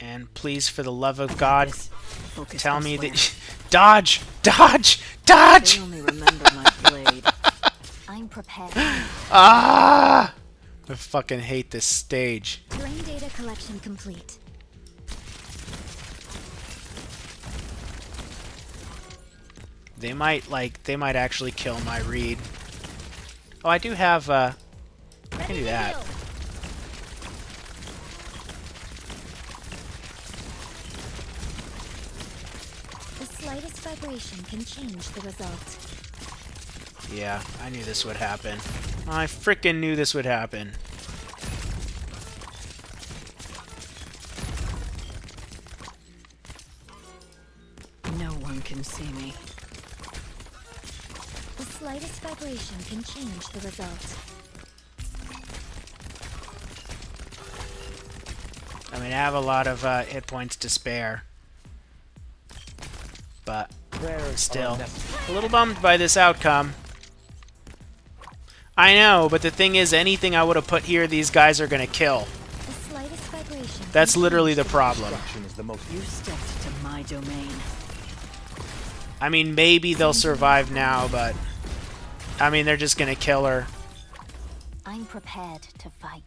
And please, for the love of God, Focus tell me elsewhere. that... Dodge! Dodge! Dodge! They only remember my blade. I'm prepared. Ah! I fucking hate this stage. Terrain data collection complete. They might actually kill my read. Oh, I do have, I can do that. The slightest vibration can change the result. Yeah, I knew this would happen. I frickin' knew this would happen. No one can see me. The slightest vibration can change the result. I mean, I have a lot of hit points to spare. But still, a little bummed by this outcome. I know, but the thing is, anything I would have put here, these guys are going to kill. The slightest vibration. That's literally the problem. Destruction is the most You stepped to my domain. I mean, maybe they'll survive now, but... I mean, they're just going to kill her. I'm prepared to fight.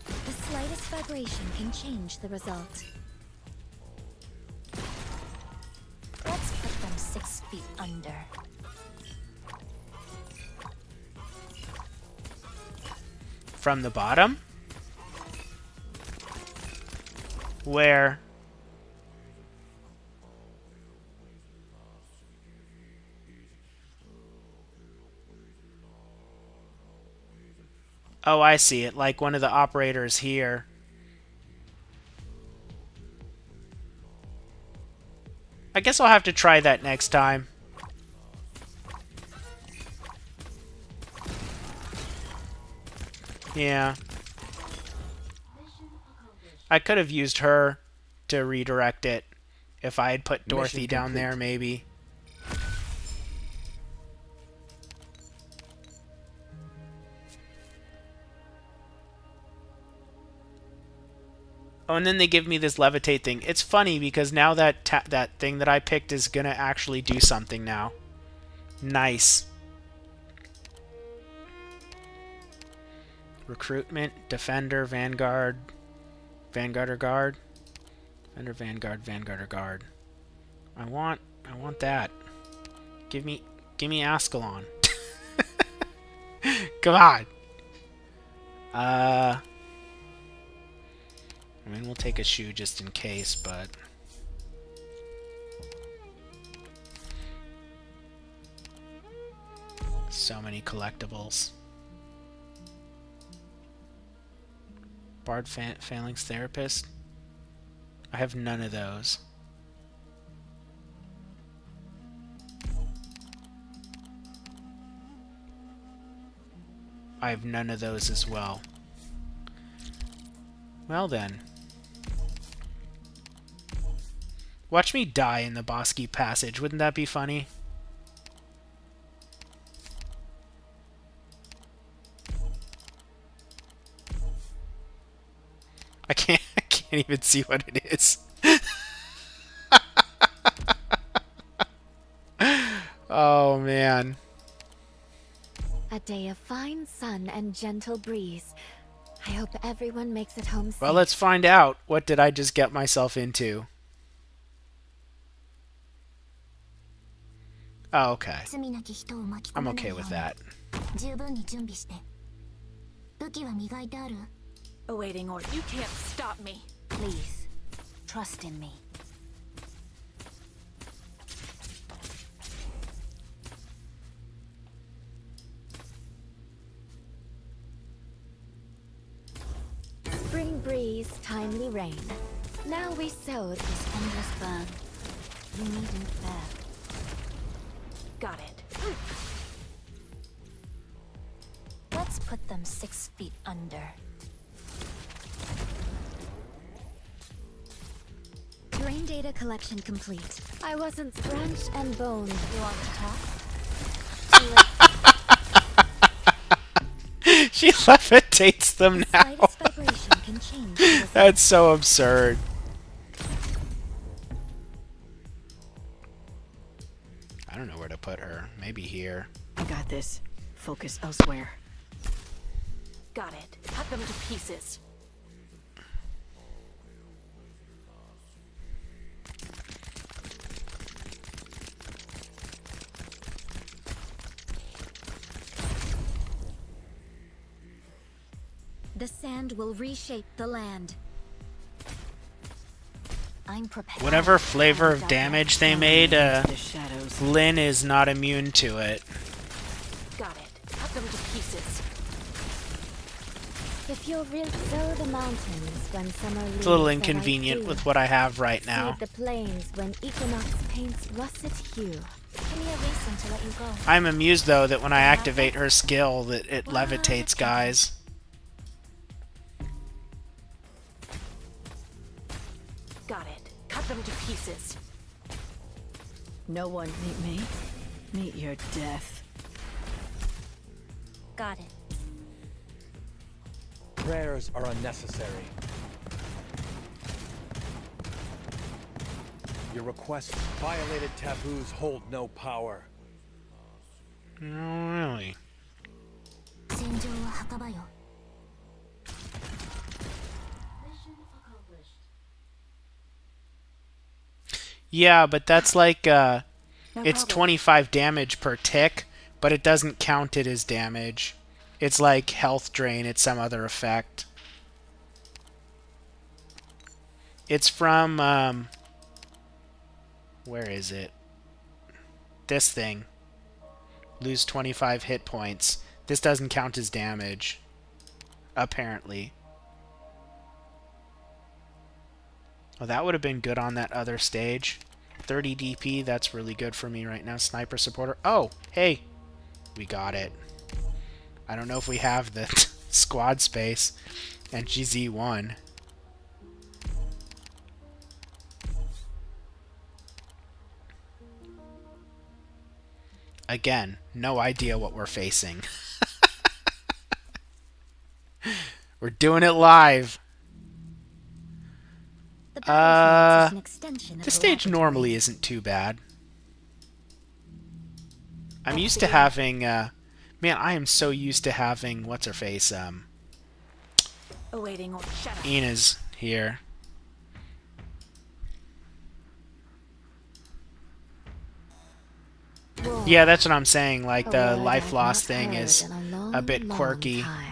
The slightest vibration can change the result. Let's put them 6 feet under. From the bottom? Where? Oh, I see it. Like one of the operators here. I guess I'll have to try that next time. Yeah. I could have used her to redirect it if I had put Dorothy down there, maybe. Oh, and then they give me this levitate thing. It's funny because now that that thing that I picked is gonna actually do something now. Nice. Recruitment, Defender, Vanguard, Vanguard or Guard, Defender, Vanguard, Vanguard or Guard. I want that. Give me Ascalon. Come on. I mean, we'll take a shoe just in case, but... So many collectibles. Bard Phalanx Therapist? I have none of those. I have none of those as well. Well then. Watch me die in the Bosky Passage. Wouldn't that be funny? I can't even see what it is. Oh man. A day of fine sun and gentle breeze. I hope everyone makes it home safe. Well, let's find out. What did I just get myself into? Oh, okay. I'm okay with that. Awaiting order. You can't stop me. Please, trust in me. Sea's timely rain. Now we sow this endless burn. You needn't fear. Got it. Let's put them 6 feet under. Terrain data collection complete. I wasn't scratched and boned. You want to talk? She levitates them now. Slightest vibration can change the That's so absurd. I don't know where to put her. Maybe here. I got this. Focus elsewhere. Got it. Cut them to pieces. The sand will reshape the land. I'm prepared. Whatever flavor of damage they made, The shadows. Lynn is not immune to it. Got it. Cut them to pieces. If you'll sow the mountains when summer leaves It's a little the inconvenient white with dew. what I have right now. Seed the plains when equinox paints russet hue. Give me a reason to let you go. I'm amused though that when I activate her skill that it levitates guys. Got it. Cut them to pieces. No one meet me. Meet your death. Got it. Prayers are unnecessary. Your request violated taboos hold no power. Oh, really? 戦場は墓場よ。Yeah, but that's like No it's problem. 25 damage per tick, but it doesn't count it as damage. It's like health drain, it's some other effect. It's from where is it? This thing. Lose 25 hit points. This doesn't count as damage, apparently. Oh, that would have been good on that other stage. 30 DP, that's really good for me right now. Sniper supporter. Oh, hey. We got it. I don't know if we have the squad space. And she's E1. Again, no idea what we're facing. We're doing it live. The battlefield is an extension of This the stage laboratory. normally isn't too bad. I'm used to having, man, I am so used to having, what's her face, Awaiting or shadow. Ina's here. War. Yeah, that's what I'm saying, like A the word life I've loss not thing heard is in a long, a bit long quirky. time.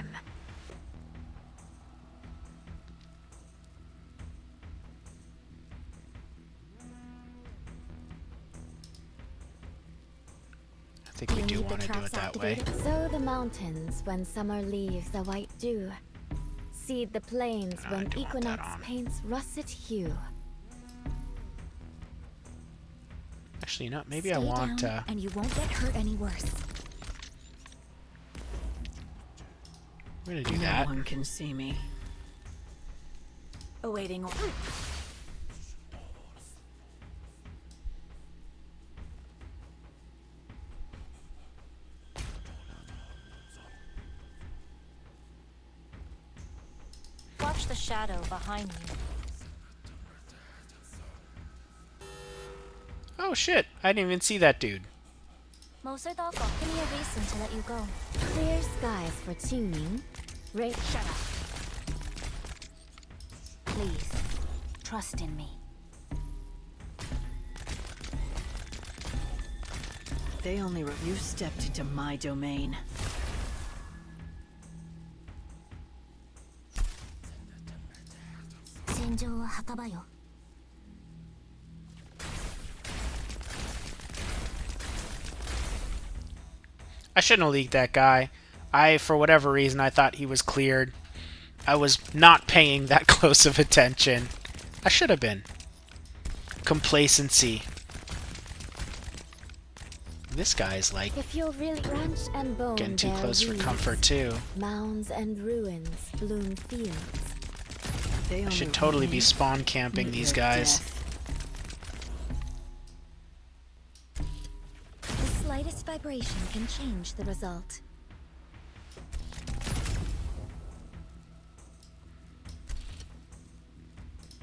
I think we You do need the want to do traps it that way. activated? Sow the mountains when summer leaves the white dew. Seed the plains I when do want that equinox on. paints russet hue. Actually, you know, maybe I Stay want, down and you won't get hurt any worse. we're gonna do No that. one can see me. Awaiting or Watch the shadow behind you. Oh shit, I didn't even see that dude. Give me a reason to let you go. Clear skies for tuning. shut up. Please, trust in me. They only you stepped into my domain. I shouldn't have leaked that guy. For whatever reason, I thought he was cleared. I was not paying that close of attention. I should have been. Complacency. This guy's like If you're really drenched and bone, getting too there close for weeds, comfort too. Mounds and ruins bloom fields. I should totally be spawn camping these guys. The slightest vibration can change the result.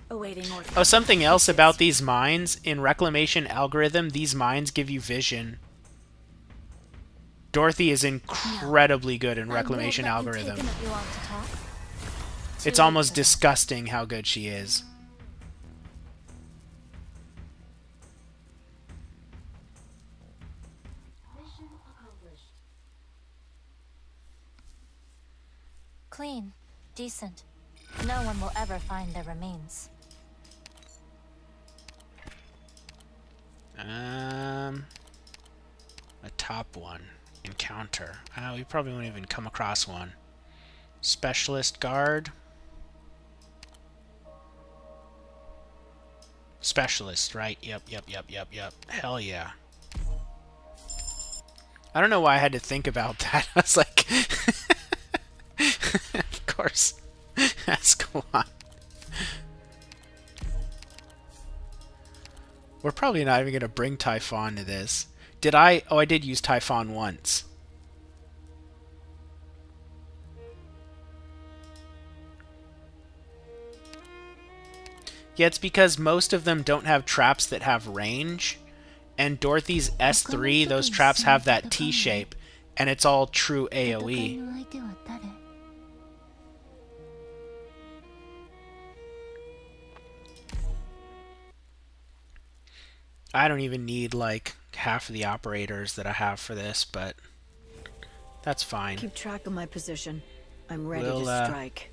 Awaiting order. Oh, something else about these mines. In Reclamation algorithm, these mines give you vision. Dorothy is incredibly good in Reclamation algorithm. It's almost disgusting how good she is. Clean. Decent. No one will ever find their remains. A top one. Encounter. We probably won't even come across one. Specialist guard. Specialist, right? Yep. Hell yeah. I don't know why I had to think about that. I was like... of course. Ascalon. We're probably not even going to bring Typhon to this. Did I? Oh, I did use Typhon once. Yeah, it's because most of them don't have traps that have range. And Dorothy's S3, those traps have that T shape. And it's all true AoE. I don't even need, like, half of the operators that I have for this, but that's fine. Keep track of my position. I'm ready to strike.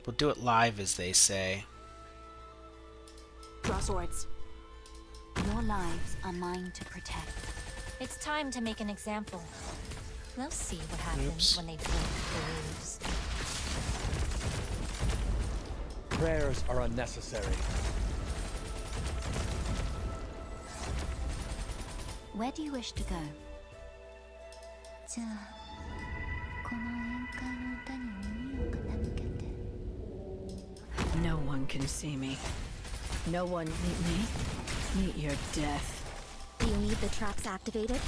We'll do it live, as they say. Draw swords. Your lives are mine to protect. It's time to make an example. They'll see what happens when they break the rules. Prayers are unnecessary. Where do you wish to go? No one can see me. No one meet me. Meet your death. Do you need the traps activated?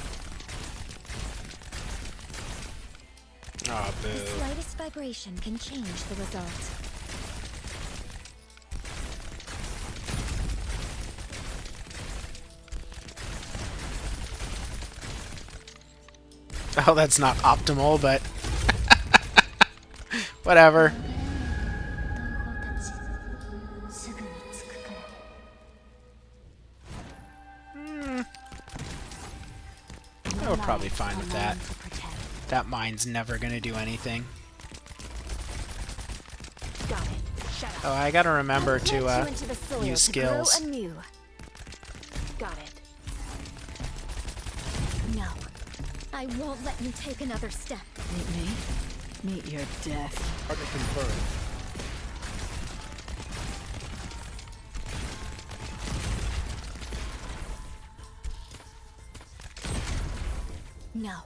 Ah, boo. The slightest vibration can change the result. Oh, that's not optimal, but whatever. We're probably fine with that. That mine's never gonna do anything. Oh, I gotta remember to use skills. Got it. No. I won't let you take another step. Meet me. Meet your death. Target confirmed. No.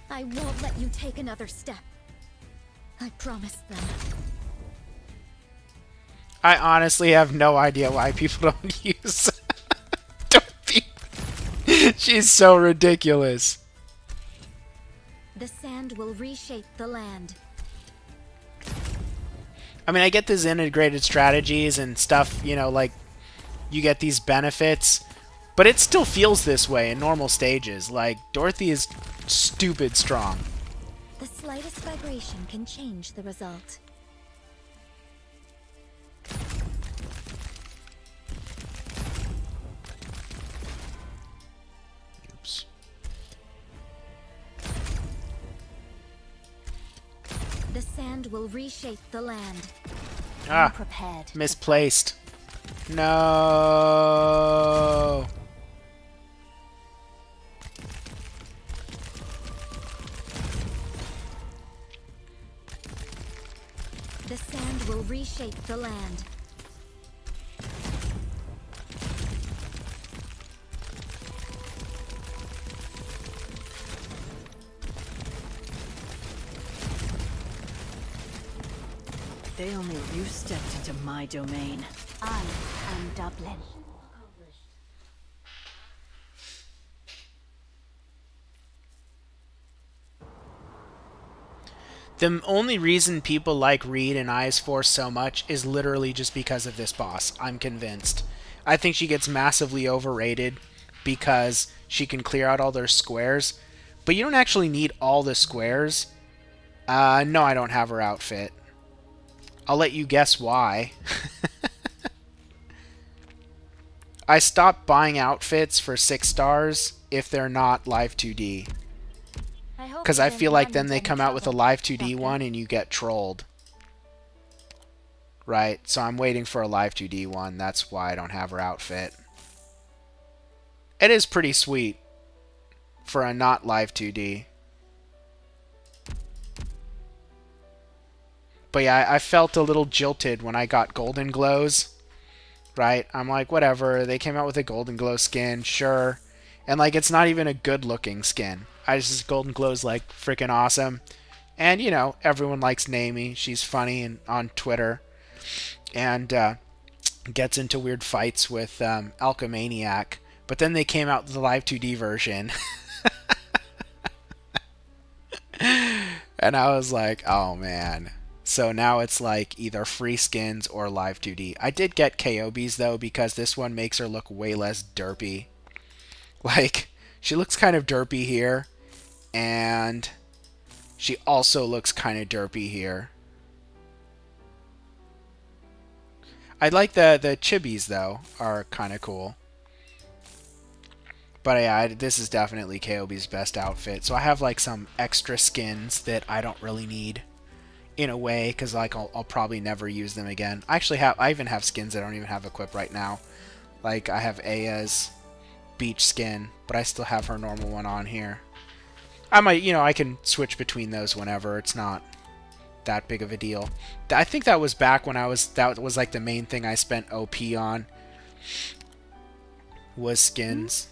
I won't let you take another step. I promised them. I honestly have no idea why people don't use Dorothy. She's so ridiculous. The sand will reshape the land. I mean, I get these integrated strategies and stuff, you know, like, you get these benefits, but it still feels this way in normal stages. Like, Dorothy is stupid strong. The slightest vibration can change the result. Oops. The sand will reshape the land. Ah, Prepared. misplaced. No. sand will reshape the land. They only you stepped into my domain. I am Dublin. The only reason people like Reed and Eyes Force so much is literally just because of this boss. I'm convinced. I think she gets massively overrated because she can clear out all their squares, but you don't actually need all the squares. No, I don't have her outfit. I'll let you guess why. I stopped buying outfits for 6 stars if they're not Live 2D. Because I feel like then they come out with a Live 2D one and you get trolled. Right, so I'm waiting for a Live 2D one. That's why I don't have her outfit. It is pretty sweet for a not Live 2D. But yeah, I felt a little jilted when I got Golden Glows. Right, I'm like, whatever. They came out with a Golden Glow skin, sure. And like, it's not even a good looking skin. I just Golden Glow's like freaking awesome. And you know, everyone likes Naomi. She's funny and on Twitter. And gets into weird fights with Alchemaniac. But then they came out with the Live 2D version. And I was like, oh man. So now it's like either free skins or Live 2D. I did get Kobe's though, because this one makes her look way less derpy. Like, she looks kind of derpy here, and she also looks kind of derpy here. I like the chibis though, are kind of cool. But yeah, this is definitely Kobe's best outfit. So I have like some extra skins that I don't really need in a way, because like I'll probably never use them again. I even have skins that I don't even have equipped right now. Like I have Aya's beach skin, but I still have her normal one on here. I might, I can switch between those whenever. It's not that big of a deal. I think that was back when that was like the main thing I spent OP on, was skins.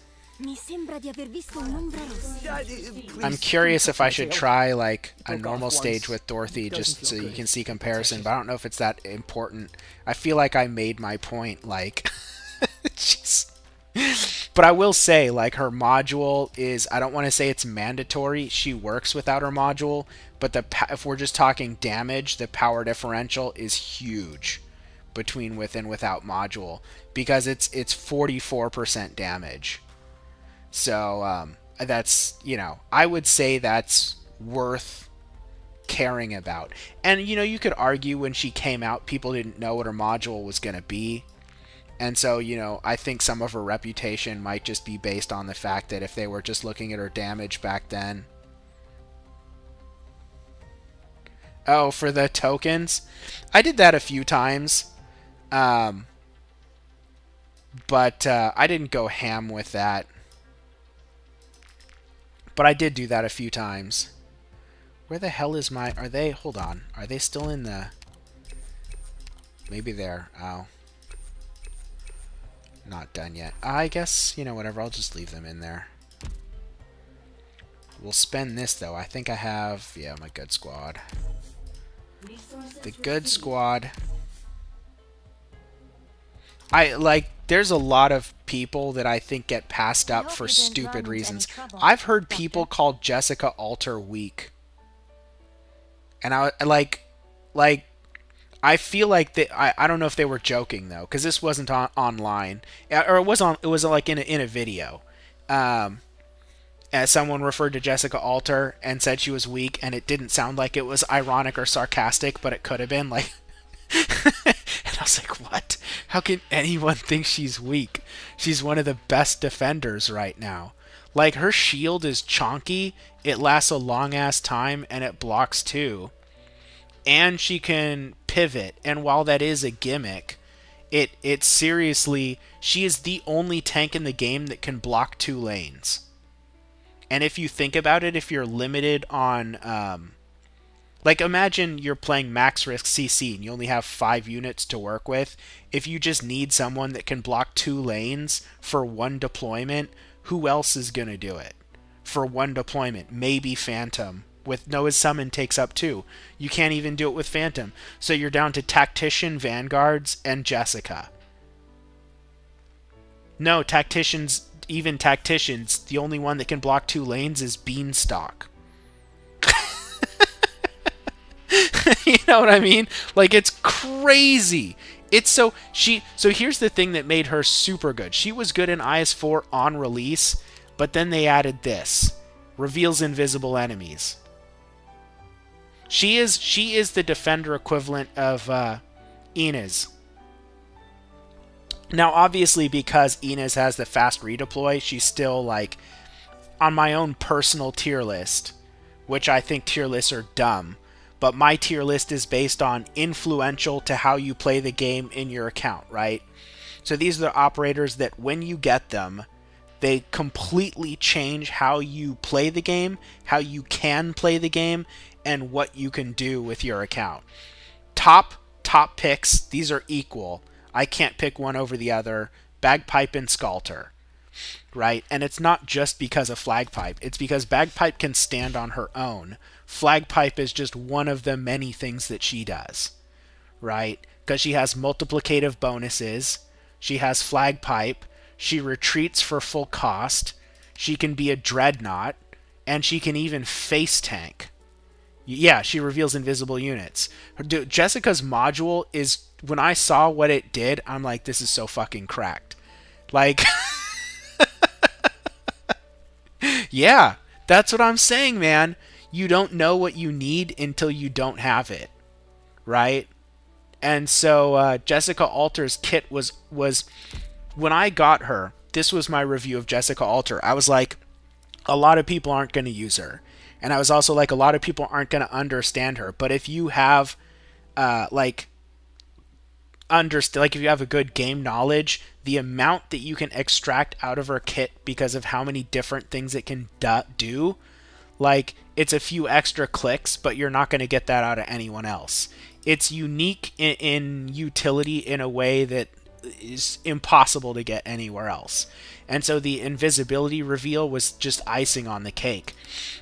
I'm curious if I should try like a normal stage with Dorothy just so you can see comparison, but I don't know if it's that important. I feel like I made my point, like jeez. But I will say, like, her module is, I don't want to say it's mandatory. She works without her module, but if we're just talking damage, the power differential is huge between with and without module, because it's 44% damage. So that's, I would say that's worth caring about. And, you could argue when she came out, people didn't know what her module was going to be. And so, I think some of her reputation might just be based on the fact that if they were just looking at her damage back then. Oh, for the tokens? I did that a few times. But I didn't go ham with that. But I did do that a few times. Where the hell is are they, hold on. Are they still in the, maybe there, oh. Not done yet. I guess, whatever, I'll just leave them in there. We'll spend this, though. I think I have, yeah, my good squad. The good squad. There's a lot of people that I think get passed up for stupid reasons. I've heard people call Jessica Alter weak. And I feel like I don't know if they were joking though, because this wasn't online, or it was like in a video. As someone referred to Jessica Alter and said she was weak, and it didn't sound like it was ironic or sarcastic, but it could have been like. And I was like, what? How can anyone think she's weak? She's one of the best defenders right now. Like, her shield is chonky, it lasts a long ass time, and it blocks too. And she can pivot, and while that is a gimmick, it seriously, she is the only tank in the game that can block 2 lanes. And if you think about it, if you're limited on Like, imagine you're playing max risk CC and you only have 5 units to work with. If you just need someone that can block 2 lanes for 1 deployment, who else is going to do it? For 1 deployment, maybe Phantom. With Noah's Summon takes up 2. You can't even do it with Phantom. So you're down to Tactician, Vanguards, and Jessica. No, even Tacticians, the only one that can block 2 lanes is Beanstalk. You know what I mean? Like, it's crazy. It's so here's the thing that made her super good. She was good in IS4 on release, but then they added this. Reveals invisible enemies. She is the defender equivalent of Inez. Now, obviously, because Inez has the fast redeploy, she's still, like, on my own personal tier list, which I think tier lists are dumb. But my tier list is based on influential to how you play the game in your account, right? So these are the operators that when you get them, they completely change how you play the game, how you can play the game, and what you can do with your account. Top picks, these are equal. I can't pick one over the other. Bagpipe and Scalter, right? And it's not just because of Flagpipe. It's because Bagpipe can stand on her own. Flagpipe is just one of the many things that she does, right? Because she has multiplicative bonuses. She has Flagpipe. She retreats for full cost. She can be a Dreadnought. And she can even face tank. Yeah, she reveals invisible units. Jessica's module is, when I saw what it did, I'm like, this is so fucking cracked. Like, yeah, that's what I'm saying, man. You don't know what you need until you don't have it, right? And so Jessica Alter's kit was when I got her, this was my review of Jessica Alter. I was like, a lot of people aren't going to use her. And I was also like, a lot of people aren't going to understand her. But if you have, if you have a good game knowledge, the amount that you can extract out of her kit because of how many different things it can do, like, it's a few extra clicks, but you're not going to get that out of anyone else. It's unique in utility in a way that is impossible to get anywhere else. And so the invisibility reveal was just icing on the cake.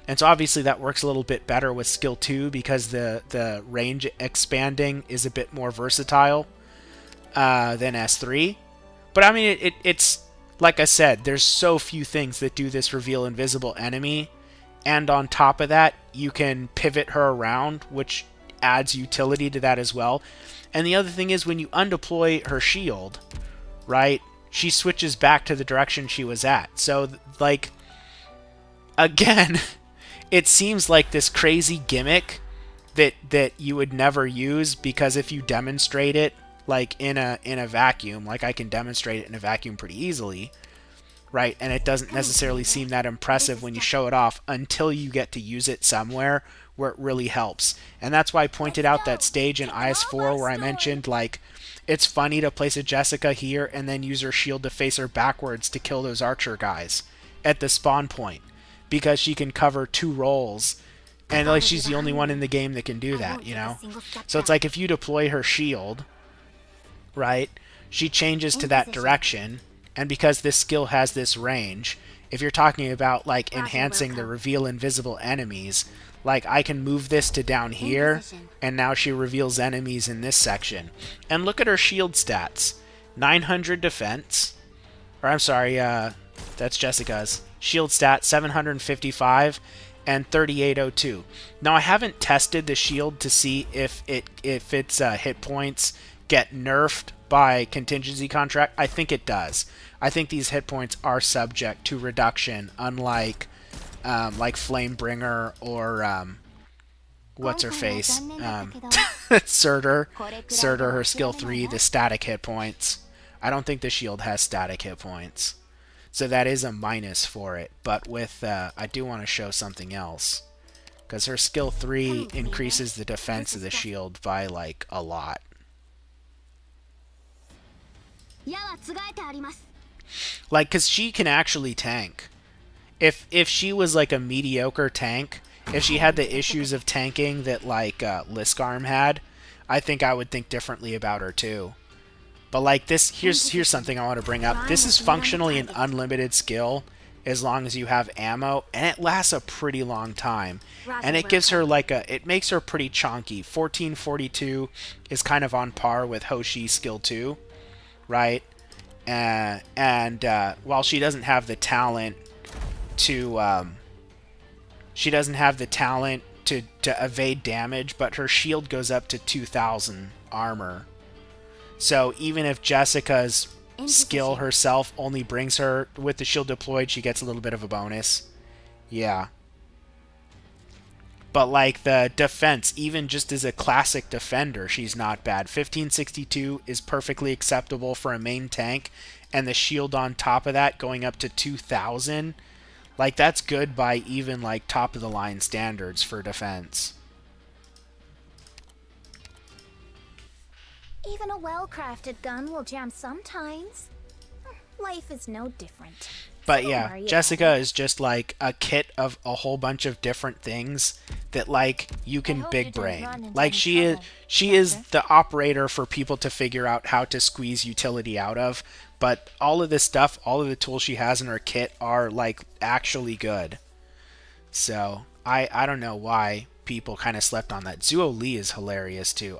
And so obviously that works a little bit better with skill 2 because the range expanding is a bit more versatile than S3. But I mean, it's like I said, there's so few things that do this reveal invisible enemy. And on top of that, you can pivot her around, which adds utility to that as well. And the other thing is when you undeploy her shield, right, she switches back to the direction she was at. So, like, again, it seems like this crazy gimmick that you would never use, because if you demonstrate it, like, in a vacuum, like I can demonstrate it in a vacuum pretty easily, right? And it doesn't necessarily seem that impressive when you show it off until you get to use it somewhere where it really helps. And that's why I pointed out that stage in IS4 where I mentioned, like, it's funny to place a Jessica here and then use her shield to face her backwards to kill those archer guys at the spawn point, because she can cover 2 roles, and like she's the only one in the game that can do that, you know? So it's like if you deploy her shield, right, she changes to that direction. And because this skill has this range, if you're talking about, like, enhancing the reveal invisible enemies, like, I can move this to down here, and now she reveals enemies in this section. And look at her shield stats. 900 defense. Or, I'm sorry, that's Jessica's. Shield stat, 755, and 3802. Now, I haven't tested the shield to see if its hit points get nerfed by contingency contract. I think it does. I think these hit points are subject to reduction, unlike like Flamebringer or what's her face, Surtur, her skill 3, the static hit points. I don't think the shield has static hit points, so that is a minus for it. But with I do want to show something else, because her skill 3 increases the defense of the shield by, like, a lot. Like, because she can actually tank. If she was like a mediocre tank if she had the issues of tanking that like Liskarm had, I think I would think differently about her too. But like this, here's something I want to bring up. This is functionally an unlimited skill as long as you have ammo, and it lasts a pretty long time. And it gives her like it makes her pretty chonky. 1442 is kind of on par with Hoshi's skill 2, right? And while she doesn't have the talent to evade damage, but her shield goes up to 2000 armor. So even if Jessica's skill herself only brings her, with the shield deployed, she gets a little bit of a bonus. Yeah. But like the defense, even just as a classic defender, she's not bad. 1562 is perfectly acceptable for a main tank, and the shield on top of that going up to 2000, like that's good by even like top of the line standards for defense. Even a well-crafted gun will jam sometimes. Life is no different. But yeah, Jessica is just like a kit of a whole bunch of different things that like you can big brain. Like she is the operator for people to figure out how to squeeze utility out of. But all of this stuff, all of the tools she has in her kit are like actually good. So I don't know why people kind of slept on that. Zuo Lee is hilarious too.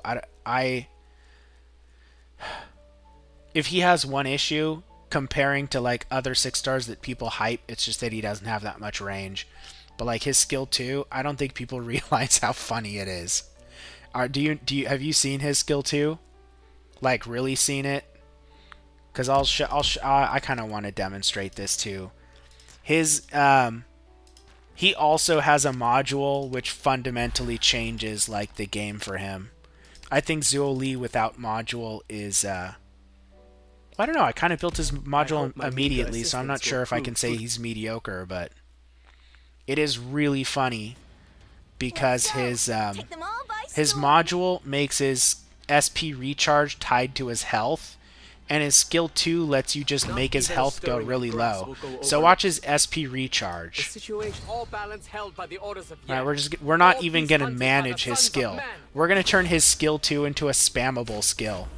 If he has one issue comparing to like other 6 stars that people hype, it's just that he doesn't have that much range. But like his skill 2, I don't think people realize how funny it is. Have you seen his skill 2? Like really seen it? Because I kind of want to demonstrate this too. His he also has a module which fundamentally changes like the game for him. I think Zuo Lee without module is I don't know. I kind of built his module immediately, so I'm not sure if I can say he's mediocre, but it is really funny because his module makes his SP recharge tied to his health, and his skill 2 lets you just make his health go really low. So watch his SP recharge. Right, we're not even gonna manage his skill. We're gonna turn his skill 2 into a spammable skill.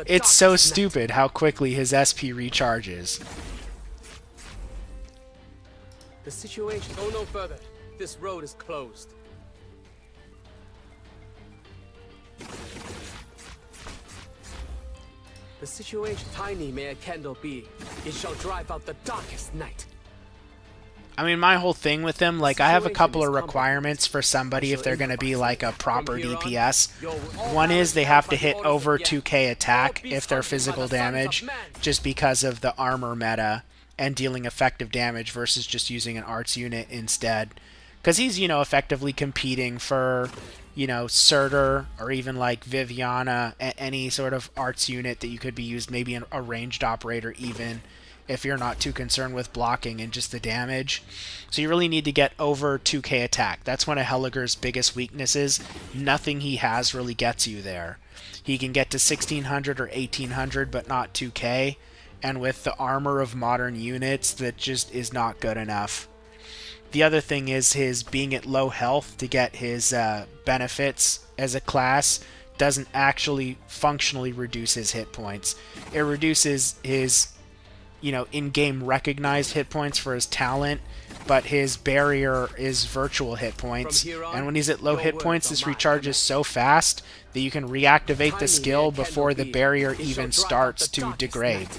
It's so stupid how quickly his SP recharges. The situation. Go no further. This road is closed. The situation tiny may a candle be, it shall drive out the darkest night. I mean, my whole thing with him, like, I have a couple of requirements for somebody if they're going to be, like, a proper DPS. One is they have to hit over 2k attack if they're physical damage, just because of the armor meta and dealing effective damage versus just using an arts unit instead. Because he's, you know, effectively competing for, you know, Surtur or even, like, Viviana, any sort of arts unit that you could be used, maybe a ranged operator even, if you're not too concerned with blocking and just the damage. So you really need to get over 2k attack. That's one of Helliger's biggest weaknesses. Nothing he has really gets you there. He can get to 1600 or 1800, but not 2k. And with the armor of modern units, that just is not good enough. The other thing is his being at low health to get his benefits as a class doesn't actually functionally reduce his hit points. It reduces his, you know, in-game recognized hit points for his talent, but his barrier is virtual hit points. And when he's at low hit points, this recharges so fast that you can reactivate the skill before the barrier even starts to degrade.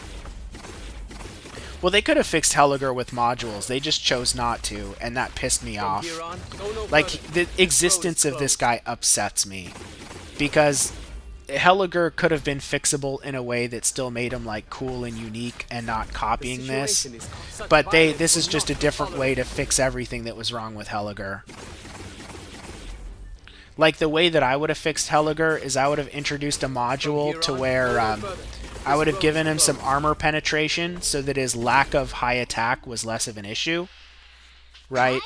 Well, they could have fixed Helliger with modules. They just chose not to, and that pissed me off. Like, the existence of this guy upsets me. Because Helliger could have been fixable in a way that still made him like cool and unique and not copying this. But this is just a different way to fix everything that was wrong with Helliger. Like the way that I would have fixed Helliger is I would have introduced a module to where I would have given him some armor penetration so that his lack of high attack was less of an issue. Right?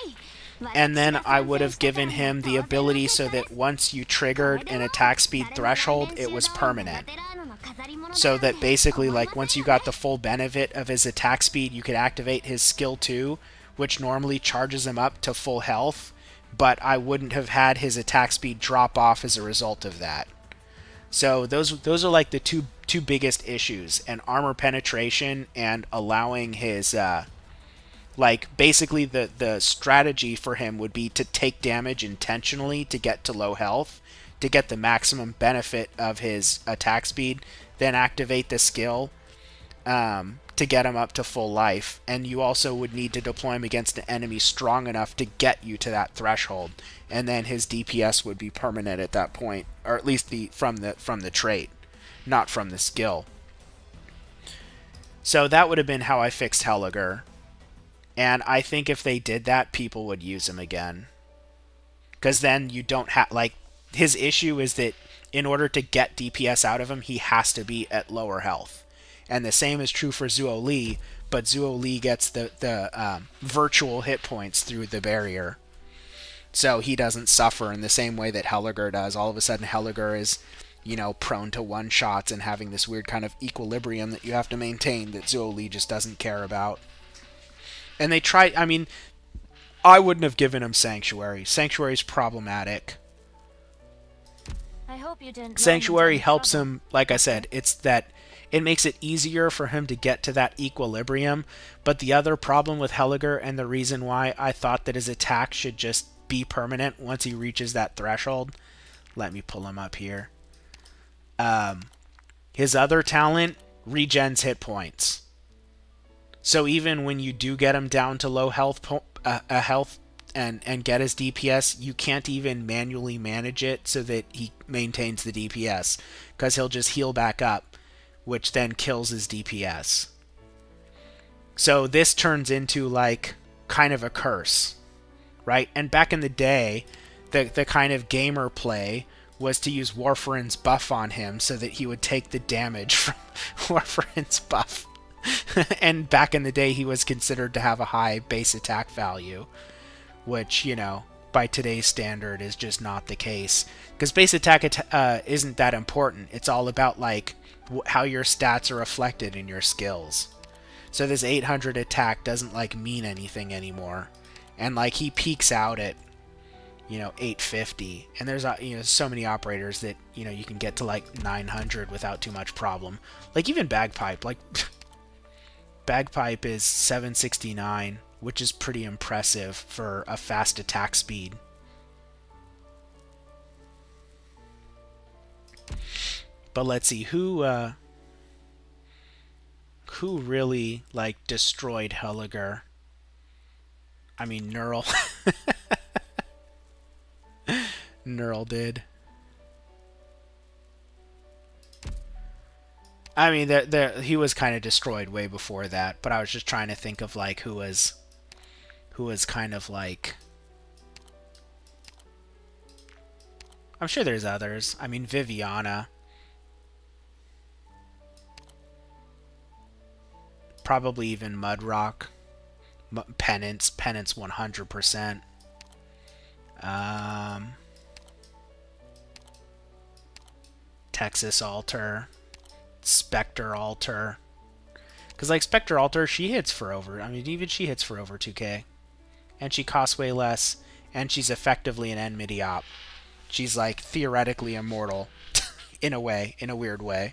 and then I would have given him the ability so that once you triggered an attack speed threshold, it was permanent. So that basically, like, once you got the full benefit of his attack speed, you could activate his skill 2, which normally charges him up to full health, but I wouldn't have had his attack speed drop off as a result of that. So those are like the two biggest issues, and armor penetration and allowing his like, basically the strategy for him would be to take damage intentionally to get to low health, to get the maximum benefit of his attack speed, then activate the skill to get him up to full life. And you also would need to deploy him against an enemy strong enough to get you to that threshold, and then his DPS would be permanent at that point, or at least from the trait, not from the skill. So that would have been how I fixed Helliger. And I think if they did that, people would use him again. Because then you don't have, like, his issue is that in order to get DPS out of him, he has to be at lower health. And the same is true for Zuo Li, but Zuo Li gets the virtual hit points through the barrier. So he doesn't suffer in the same way that Helliger does. All of a sudden, Helliger is, you know, prone to one-shots and having this weird kind of equilibrium that you have to maintain that Zuo Li just doesn't care about. And they tried, I mean, I wouldn't have given him Sanctuary. Sanctuary's problematic. I hope you didn't. Sanctuary helps him, like I said, it's that it makes it easier for him to get to that equilibrium. But the other problem with Helliger, and the reason why I thought that his attack should just be permanent once he reaches that threshold, let me pull him up here. His other talent regens hit points. So even when you do get him down to low health and get his DPS, you can't even manually manage it so that he maintains the DPS, because he'll just heal back up, which then kills his DPS. So this turns into like kind of a curse, right? And back in the day, the kind of gamer play was to use Warfarin's buff on him so that he would take the damage from Warfarin's buff. And back in the day, he was considered to have a high base attack value, which, you know, by today's standard is just not the case. Because base attack isn't that important. It's all about, like, how your stats are reflected in your skills. So this 800 attack doesn't, like, mean anything anymore. And, like, he peaks out at, you know, 850. And there's, you know, so many operators that, you know, you can get to, like, 900 without too much problem. Like, even Bagpipe, like... Bagpipe is 769, which is pretty impressive for a fast attack speed. But let's see, who really, like, destroyed Helliger? I mean, Neural. Neural did. I mean, he was kind of destroyed way before that, but I was just trying to think of, like, who was kind of, like... I'm sure there's others. I mean, Viviana. Probably even Mudrock. Penance 100%. Texas Altar. Spectre Altar. Because, like, Spectre Altar, she hits for over... I mean, even she hits for over 2k. And she costs way less. And she's effectively an enmity op. She's, like, theoretically immortal. In a way. In a weird way.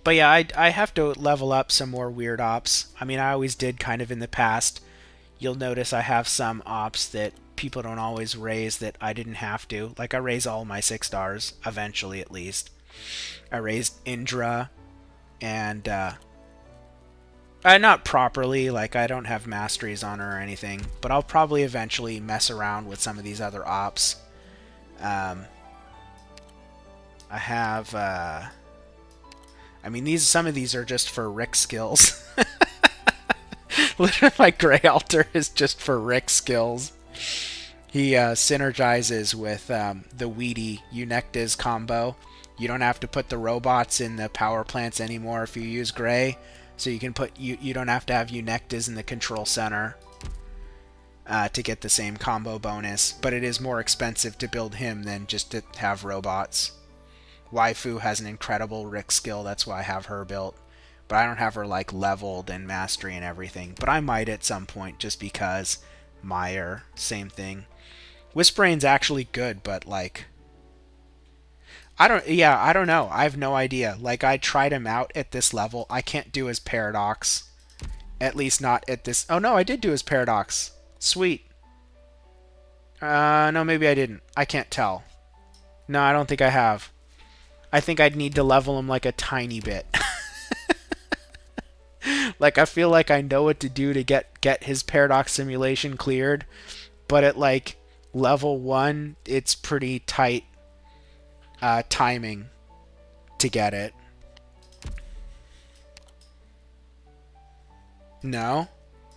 But yeah, I have to level up some more weird ops. I mean, I always did kind of in the past. You'll notice I have some ops that people don't always raise that I didn't have to. Like, I raise all my 6 stars, eventually at least. I raised Indra, and not properly, like, I don't have masteries on her or anything, but I'll probably eventually mess around with some of these other ops. I have, I mean, some of these are just for Rick skills. Literally, my Grey Altar is just for Rick skills. He synergizes with the Weedy Eunectes combo. You don't have to put the robots in the power plants anymore if you use Grey. So you can put you don't have to have Eunectas in the control center to get the same combo bonus, but it is more expensive to build him than just to have robots. Waifu has an incredible Rick skill, that's why I have her built. But I don't have her like leveled and mastery and everything. But I might at some point just because Meyer, same thing. Whispering's actually good, but like I don't know. I have no idea. Like I tried him out at this level. I can't do his Paradox. At least not at this. Oh no, I did do his Paradox. Sweet. No, maybe I didn't. I can't tell. No, I don't think I have. I think I'd need to level him like a tiny bit. Like I feel like I know what to do to get his Paradox simulation cleared, but at like level 1, it's pretty tight timing to get it. No?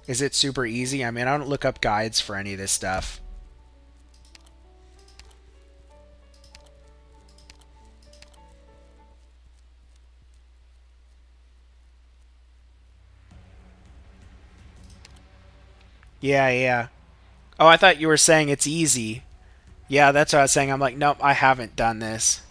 Is it super easy? I mean, I don't look up guides for any of this stuff. Yeah. Oh, I thought you were saying it's easy. Yeah, that's what I was saying. I'm like, nope, I haven't done this.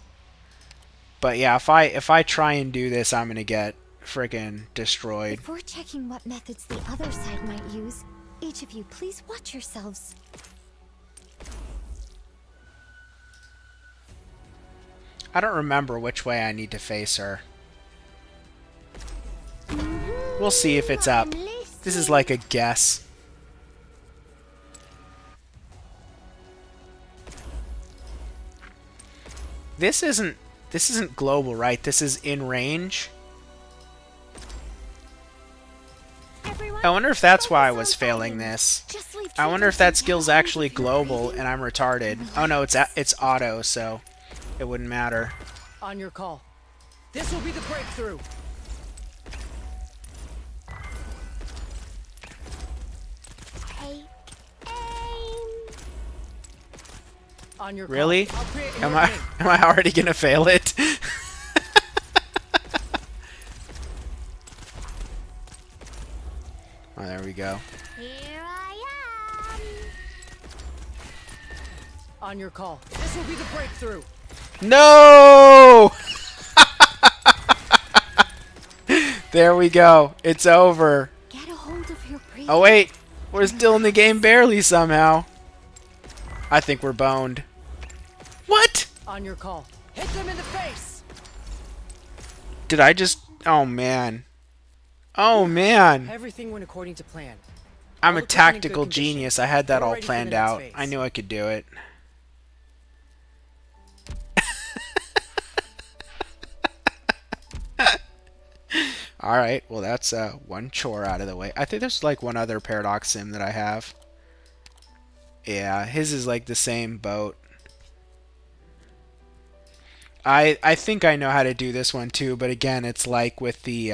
But yeah, if I try and do this, I'm gonna get friggin' destroyed. Before checking what methods the other side might use, each of you please watch yourselves. I don't remember which way I need to face her. We'll see if it's up. This is like a guess. This isn't global, right? This is in range. I wonder if that's why I was failing this. I wonder if that skill's actually global and I'm retarded. Oh no, it's auto, so it wouldn't matter. On your call. This will be the breakthrough. On your really? Call. Am I already gonna fail it? Oh, there we go. Here I am. On your call. This will be the breakthrough. No! There we go. It's over. Get a hold of your breathing. Oh wait, we're still in the game barely somehow. I think we're boned. What? On your call. Hit them in the face. Did I just... Oh man. Oh man. Everything went according to plan. I'm a tactical genius. I had that all planned out. I knew I could do it. Alright, well that's one chore out of the way. I think there's like one other Paradox sim that I have. Yeah, his is like the same boat. I think I know how to do this one too, but again, it's like with the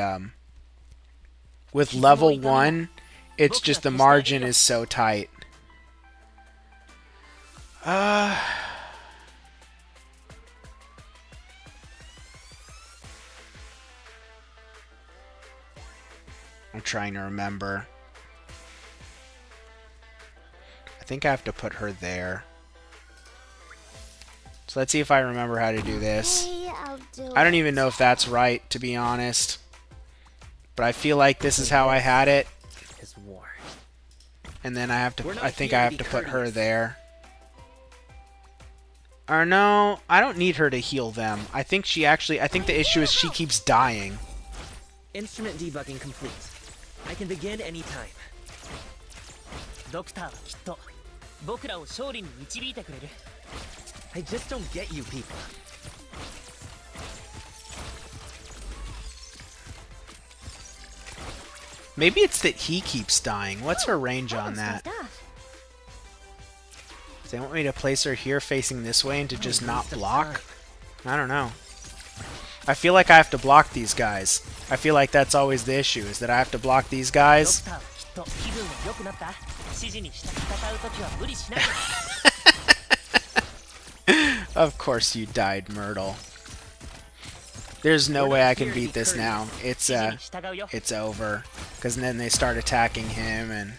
with level 1, it's just the margin is so tight. I'm trying to remember. I think I have to put her there. So let's see if I remember how to do this. I don't even know if that's right, to be honest. But I feel like this is how I had it. And then I think I have to put her there. Or no, I don't need her to heal them. I think the issue is she keeps dying. Instrument debugging complete. I can begin anytime. I just don't get you people. Maybe it's that he keeps dying. What's her range on that? Do they want me to place her here facing this way and to just not block? I don't know. I feel like I have to block these guys. I feel like that's always the issue, is that I have to block these guys. Of course you died, Myrtle. There's no way I can beat this now. It's over. Because then they start attacking him and...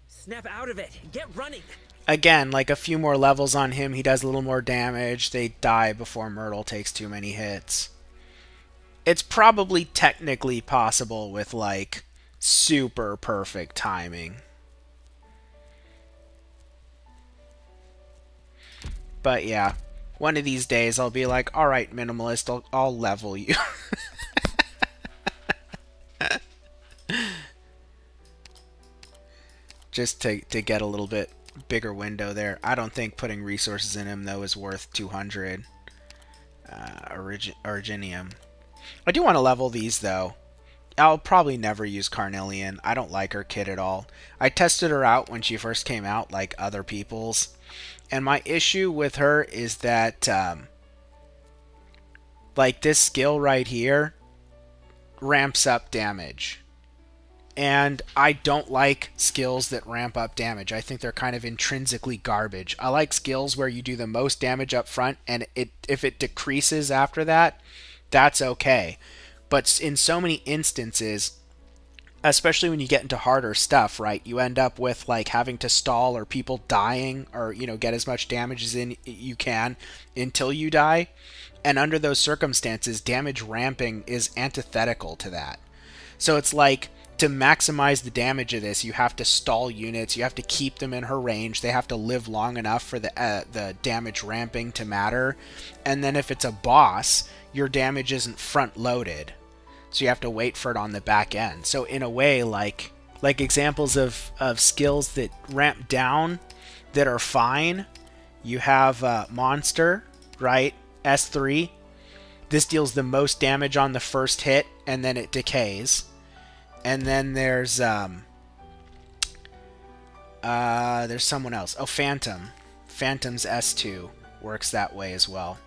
Snap out of it. Get running. Again, like a few more levels on him, he does a little more damage. They die before Myrtle takes too many hits. It's probably technically possible with like super perfect timing. But yeah, one of these days I'll be like, alright, Minimalist, I'll level you. Just to get a little bit bigger window there. I don't think putting resources in him, though, is worth 200 Originium. I do want to level these, though. I'll probably never use Carnelian. I don't like her kit at all. I tested her out when she first came out, like other people's. And my issue with her is that, like, this skill right here ramps up damage. And I don't like skills that ramp up damage. I think they're kind of intrinsically garbage. I like skills where you do the most damage up front, and if it decreases after that, that's okay. But in so many instances, especially when you get into harder stuff, right, you end up with like having to stall or people dying or, you know, get as much damage as you can until you die. And under those circumstances, damage ramping is antithetical to that. So it's like, to maximize the damage of this, you have to stall units, you have to keep them in her range, they have to live long enough for the damage ramping to matter. And then if it's a boss, your damage isn't front loaded, so you have to wait for it on the back end. So in a way, like examples of skills that ramp down that are fine, you have Monster, right? S3. This deals the most damage on the first hit, and then it decays. And then there's someone else. Oh, Phantom. Phantom's S2 works that way as well.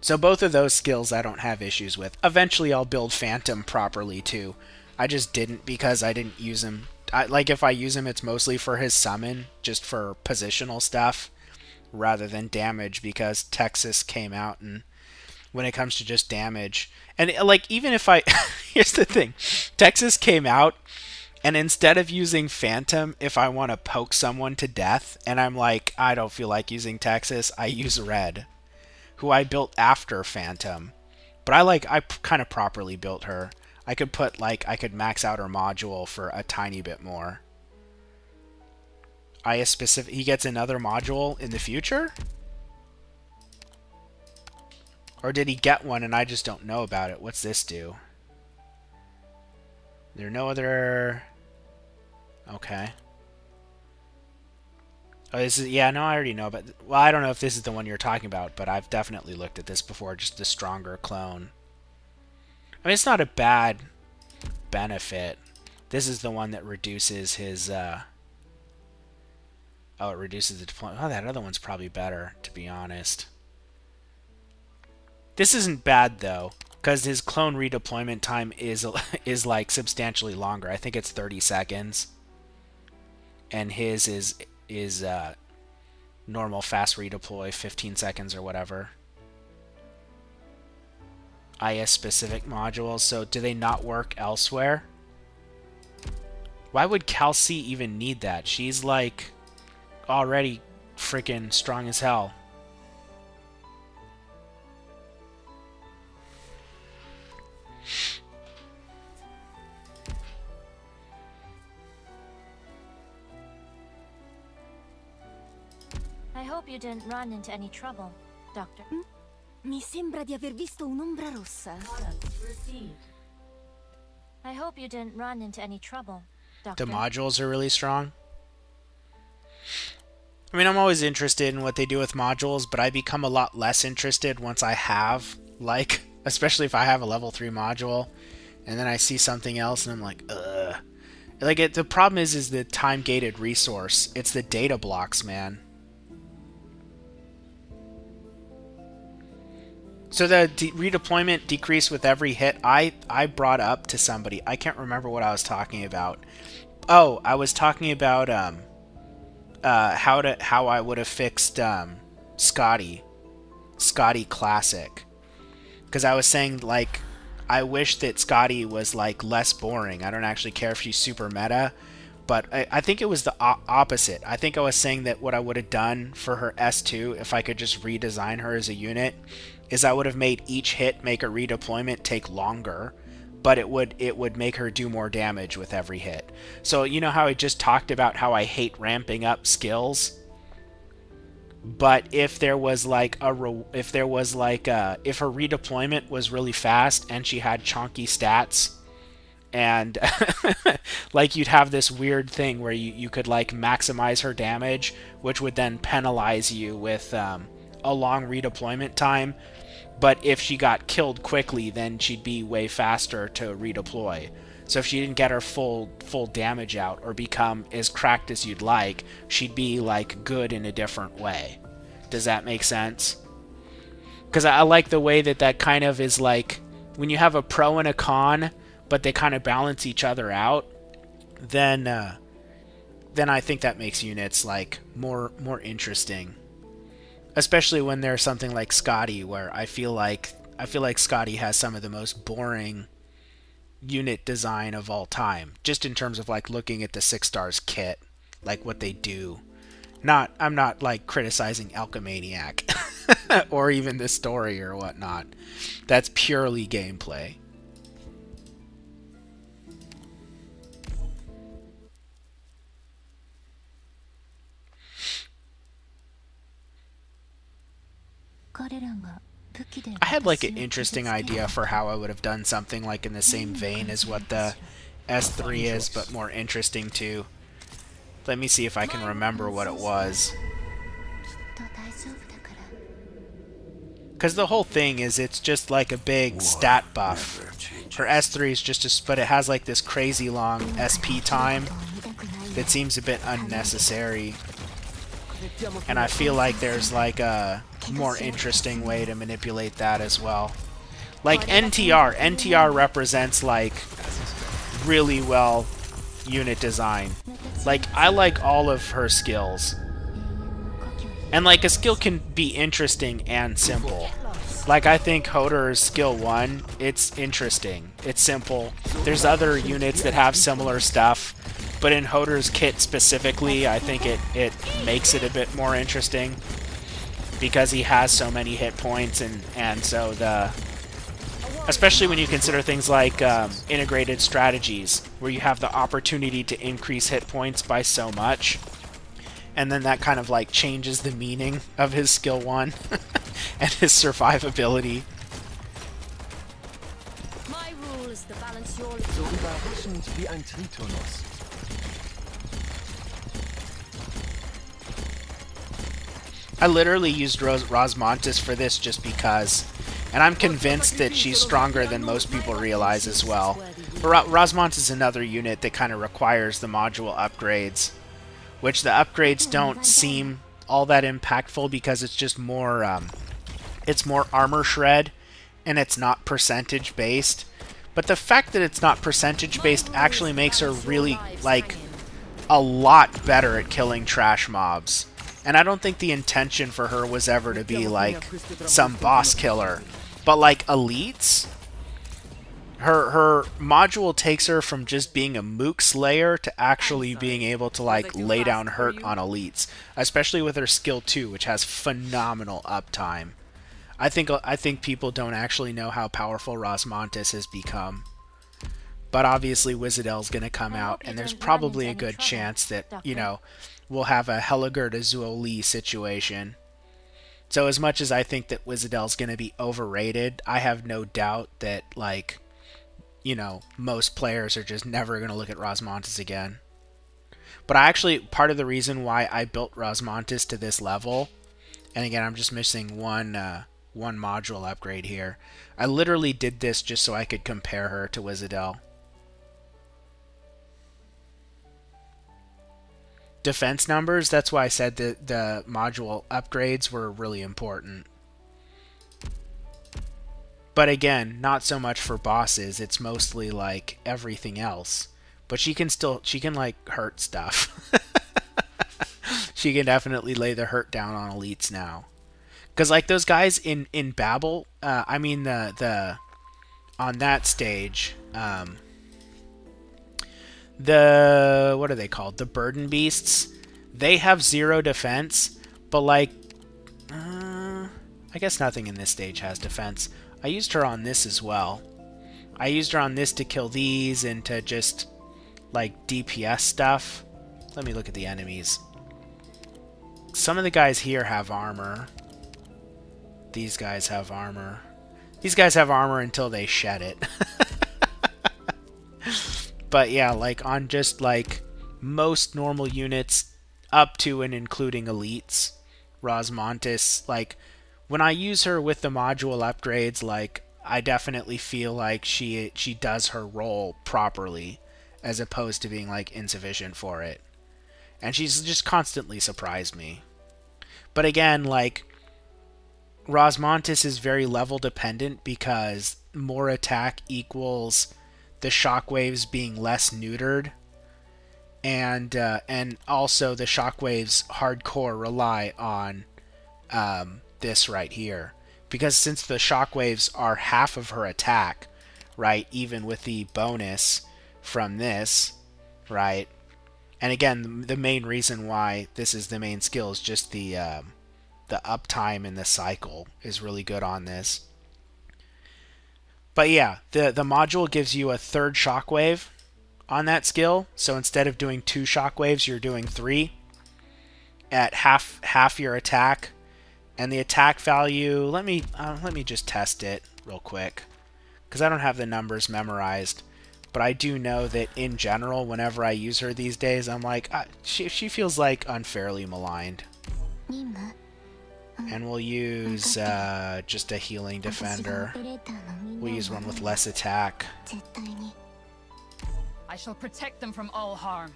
So both of those skills I don't have issues with. Eventually I'll build Phantom properly too. I just didn't because I didn't use him. Like if I use him, it's mostly for his summon, just for positional stuff, rather than damage, because Texas came out, and when it comes to just damage, and like even if I here's the thing, Texas came out, and instead of using Phantom, if I want to poke someone to death and I'm like, I don't feel like using Texas, I use Red, who I built after Phantom. But I kind of properly built her. I could max out her module for a tiny bit more. He gets another module in the future? Or did he get one and I just don't know about it? What's this do? There are no other... Okay. Oh, this is... Yeah, no, I already know about... Well, I don't know if this is the one you're talking about, but I've definitely looked at this before, just the stronger clone. I mean, it's not a bad benefit. This is the one that reduces his... Oh, it reduces the deployment. Oh, that other one's probably better, to be honest. This isn't bad, though, because his clone redeployment time is like substantially longer. I think it's 30 seconds. And his is normal fast redeploy, 15 seconds or whatever. IS-specific modules, so do they not work elsewhere? Why would Calci even need that? She's, like, already freaking strong as hell. I hope you didn't run into any trouble, Doctor. Mi sembra di aver visto un'ombra rossa. I hope you didn't run into any trouble, Doctor. The modules are really strong. I mean, I'm always interested in what they do with modules, but I become a lot less interested once I have, like, especially if I have a level 3 module, and then I see something else, and I'm like, ugh. Like, the problem is the time-gated resource. It's the data blocks, man. So the redeployment decrease with every hit, I brought up to somebody. I can't remember what I was talking about. Oh, I was talking about how I would have fixed Scotty Scotty Classic. Because I was saying, like, I wish that Scotty was, like, less boring. I don't actually care if she's super meta. But I think it was the opposite. I think I was saying that what I would have done for her S2, if I could just redesign her as a unit, is I would have made each hit make a redeployment take longer, but it would make her do more damage with every hit. So you know how I just talked about how I hate ramping up skills? But if there was like if her redeployment was really fast and she had chonky stats, and like you'd have this weird thing where you could like maximize her damage, which would then penalize you with a long redeployment time. But if she got killed quickly, then she'd be way faster to redeploy. So if she didn't get her full damage out or become as cracked as you'd like, she'd be like good in a different way. Does that make sense? Because I like the way that kind of is like when you have a pro and a con, but they kind of balance each other out, then I think that makes units like more interesting. Especially when there's something like Scotty, where I feel like Scotty has some of the most boring unit design of all time, just in terms of like looking at the 6 stars kit, like what they do. I'm not like criticizing Alchemaniac or even the story or whatnot. That's purely gameplay. I had like an interesting idea for how I would have done something like in the same vein as what the S3 is, but more interesting too. Let me see if I can remember what it was. Because the whole thing is it's just like a big stat buff. Her S3 is just but it has like this crazy long SP time that seems a bit unnecessary. And I feel like there's like a more interesting way to manipulate that as well. Like NTR represents like really well unit design. Like I like all of her skills. And like a skill can be interesting and simple. Like I think Hoder's skill 1, it's interesting. It's simple. There's other units that have similar stuff. But in Hoder's kit specifically, I think it makes it a bit more interesting because he has so many hit points, and so especially when you consider things like integrated strategies, where you have the opportunity to increase hit points by so much, and then that kind of like changes the meaning of his skill 1 and his survivability. My rule is to balance your I literally used Rosmontis for this just because, and I'm convinced that she's stronger than most people realize as well. But Rosmontis is another unit that kind of requires the module upgrades, which the upgrades don't seem all that impactful because it's just more, it's more armor shred, and it's not percentage based. But the fact that it's not percentage based actually makes her really, like, a lot better at killing trash mobs. And I don't think the intention for her was ever to be like some boss killer. But like elites, her module takes her from just being a mook slayer to actually being able to like lay down hurt on elites, especially with her skill 2, which has phenomenal uptime. I think people don't actually know how powerful Rosmontis has become. But obviously Wizardel's going to come out, and there's probably a good chance that, you know, we'll have a Helliger to Zuo situation. So as much as I think that Wizardel's going to be overrated, I have no doubt that, like, you know, most players are just never going to look at Rosmontis again. But part of the reason why I built Rosmontis to this level, and again, I'm just missing one module upgrade here. I literally did this just so I could compare her to Wizardel. Defense numbers, that's why I said that the module upgrades were really important. But again, not so much for bosses, it's mostly like everything else. But she can like hurt stuff. She can definitely lay the hurt down on elites now. Because like those guys in Babel, I mean the on that stage, the what are they called? The burden beasts. They have 0 defense, but like, I guess nothing in this stage has defense. I used her on this as well. I used her on this to kill these and to just like DPS stuff. Let me look at the enemies. Some of the guys here have armor. These guys have armor. These guys have armor until they shed it. But yeah, like on just like most normal units up to and including elites, Rosmontis, like when I use her with the module upgrades, like I definitely feel like she does her role properly as opposed to being like insufficient for it. And she's just constantly surprised me. But again, like Rosmontis is very level dependent because more attack equals the shockwaves being less neutered, and also the shockwaves hardcore rely on this right here, because since the shockwaves are half of her attack, right, even with the bonus from this, right, and again the main reason why this is the main skill is just the uptime in the cycle is really good on this. But yeah, the module gives you a 3rd shockwave on that skill. So instead of doing 2 shockwaves, you're doing 3 at half your attack. And the attack value, let me just test it real quick, because I don't have the numbers memorized. But I do know that in general, whenever I use her these days, I'm like, she feels like unfairly maligned. And we'll use just a healing defender. We'll use one with less attack. I shall protect them from all harm.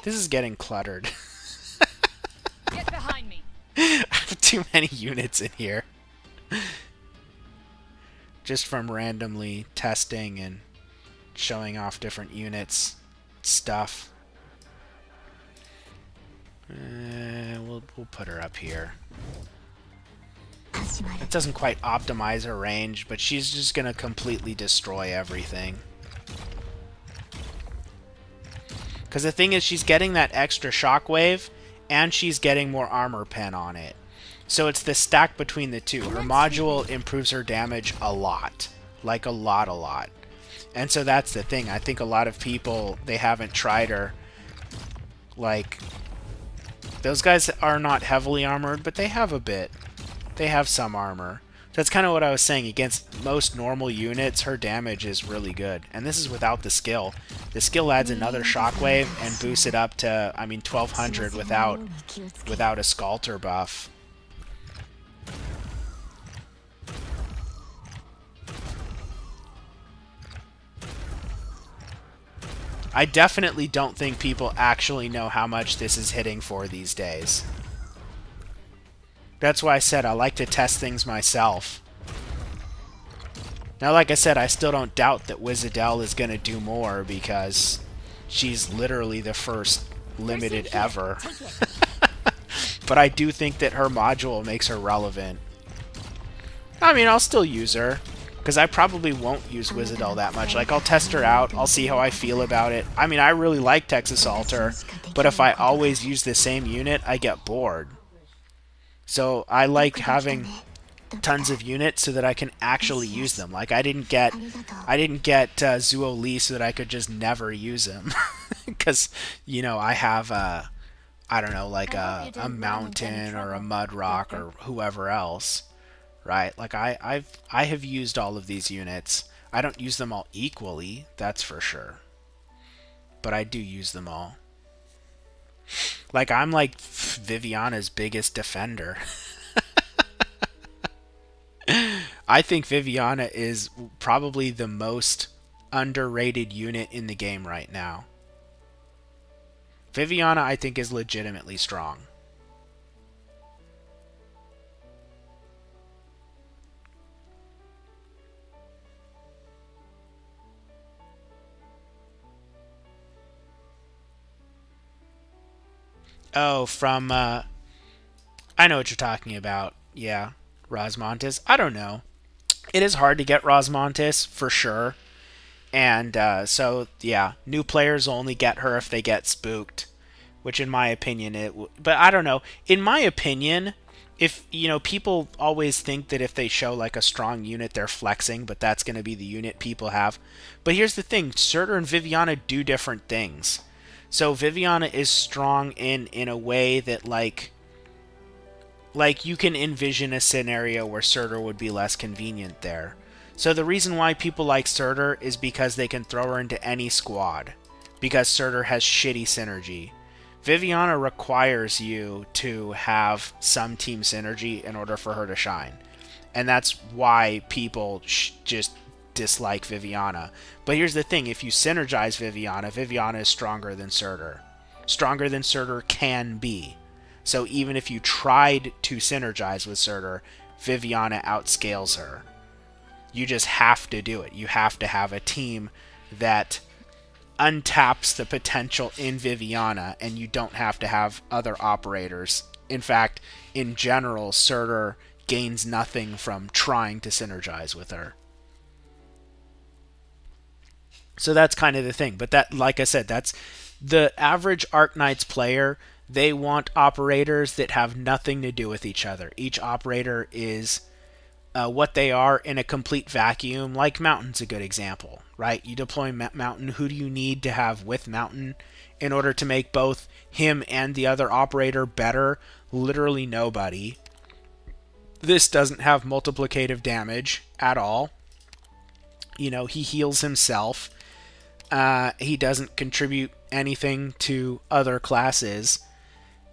This is getting cluttered. Get behind me. I have too many units in here. Just from randomly testing and showing off different units stuff. We'll put her up here. It doesn't quite optimize her range, but she's just gonna completely destroy everything. Because the thing is, she's getting that extra shockwave, and she's getting more armor pen on it. So it's the stack between the two. Her module improves her damage a lot. Like a lot. And so that's the thing. I think a lot of people, they haven't tried her. Like, those guys are not heavily armored, but they have a bit. They have some armor. That's kind of what I was saying. Against most normal units, her damage is really good. And this is without the skill. The skill adds another shockwave and boosts it up to, I mean, 1200 without a Sculptor buff. I definitely don't think people actually know how much this is hitting for these days. That's why I said I like to test things myself. Now, like I said, I still don't doubt that Wizadell is going to do more because she's literally the first limited ever. But I do think that her module makes her relevant. I mean, I'll still use her, because I probably won't use Wizadell that much. Like, I'll test her out, I'll see how I feel about it. I mean, I really like Texas Alter, but if I always use the same unit, I get bored. So I like having tons of units so that I can actually use them. Like, I didn't get Zuo Lee so that I could just never use him. Because, you know, I have I don't know, like a mountain or a mud rock or whoever else. Right? Like, I have used all of these units. I don't use them all equally, that's for sure. But I do use them all. Like, I'm like Viviana's biggest defender. I think Viviana is probably the most underrated unit in the game right now. Viviana, I think, is legitimately strong. Oh, from I know what you're talking about. Yeah, Rosmontis. I don't know. It is hard to get Rosmontis for sure. And so, yeah, new players only get her if they get spooked, which in my opinion but I don't know. In my opinion, if, people always think that if they show like a strong unit, they're flexing, but that's going to be the unit people have. But here's the thing, Surtur and Viviana do different things. So Viviana is strong in a way that like you can envision a scenario where Surtur would be less convenient there. So the reason why people like Surtur is because they can throw her into any squad, because Surtur has shitty synergy. Viviana requires you to have some team synergy in order for her to shine. And that's why people just dislike Viviana. But here's the thing, if you synergize Viviana, Viviana is stronger than Surtur. Stronger than Surtur can be. So even if you tried to synergize with Surtur, Viviana outscales her. You just have to do it. You have to have a team that untaps the potential in Viviana, and you don't have to have other operators. In fact, in general, Surtur gains nothing from trying to synergize with her. So that's kind of the thing. But that, like I said, that's the average Arknights player. They want operators that have nothing to do with each other. Each operator is what they are in a complete vacuum. Like Mountain's a good example, right? You deploy Mountain, who do you need to have with Mountain in order to make both him and the other operator better? Literally nobody. This doesn't have multiplicative damage at all. He heals himself. He doesn't contribute anything to other classes.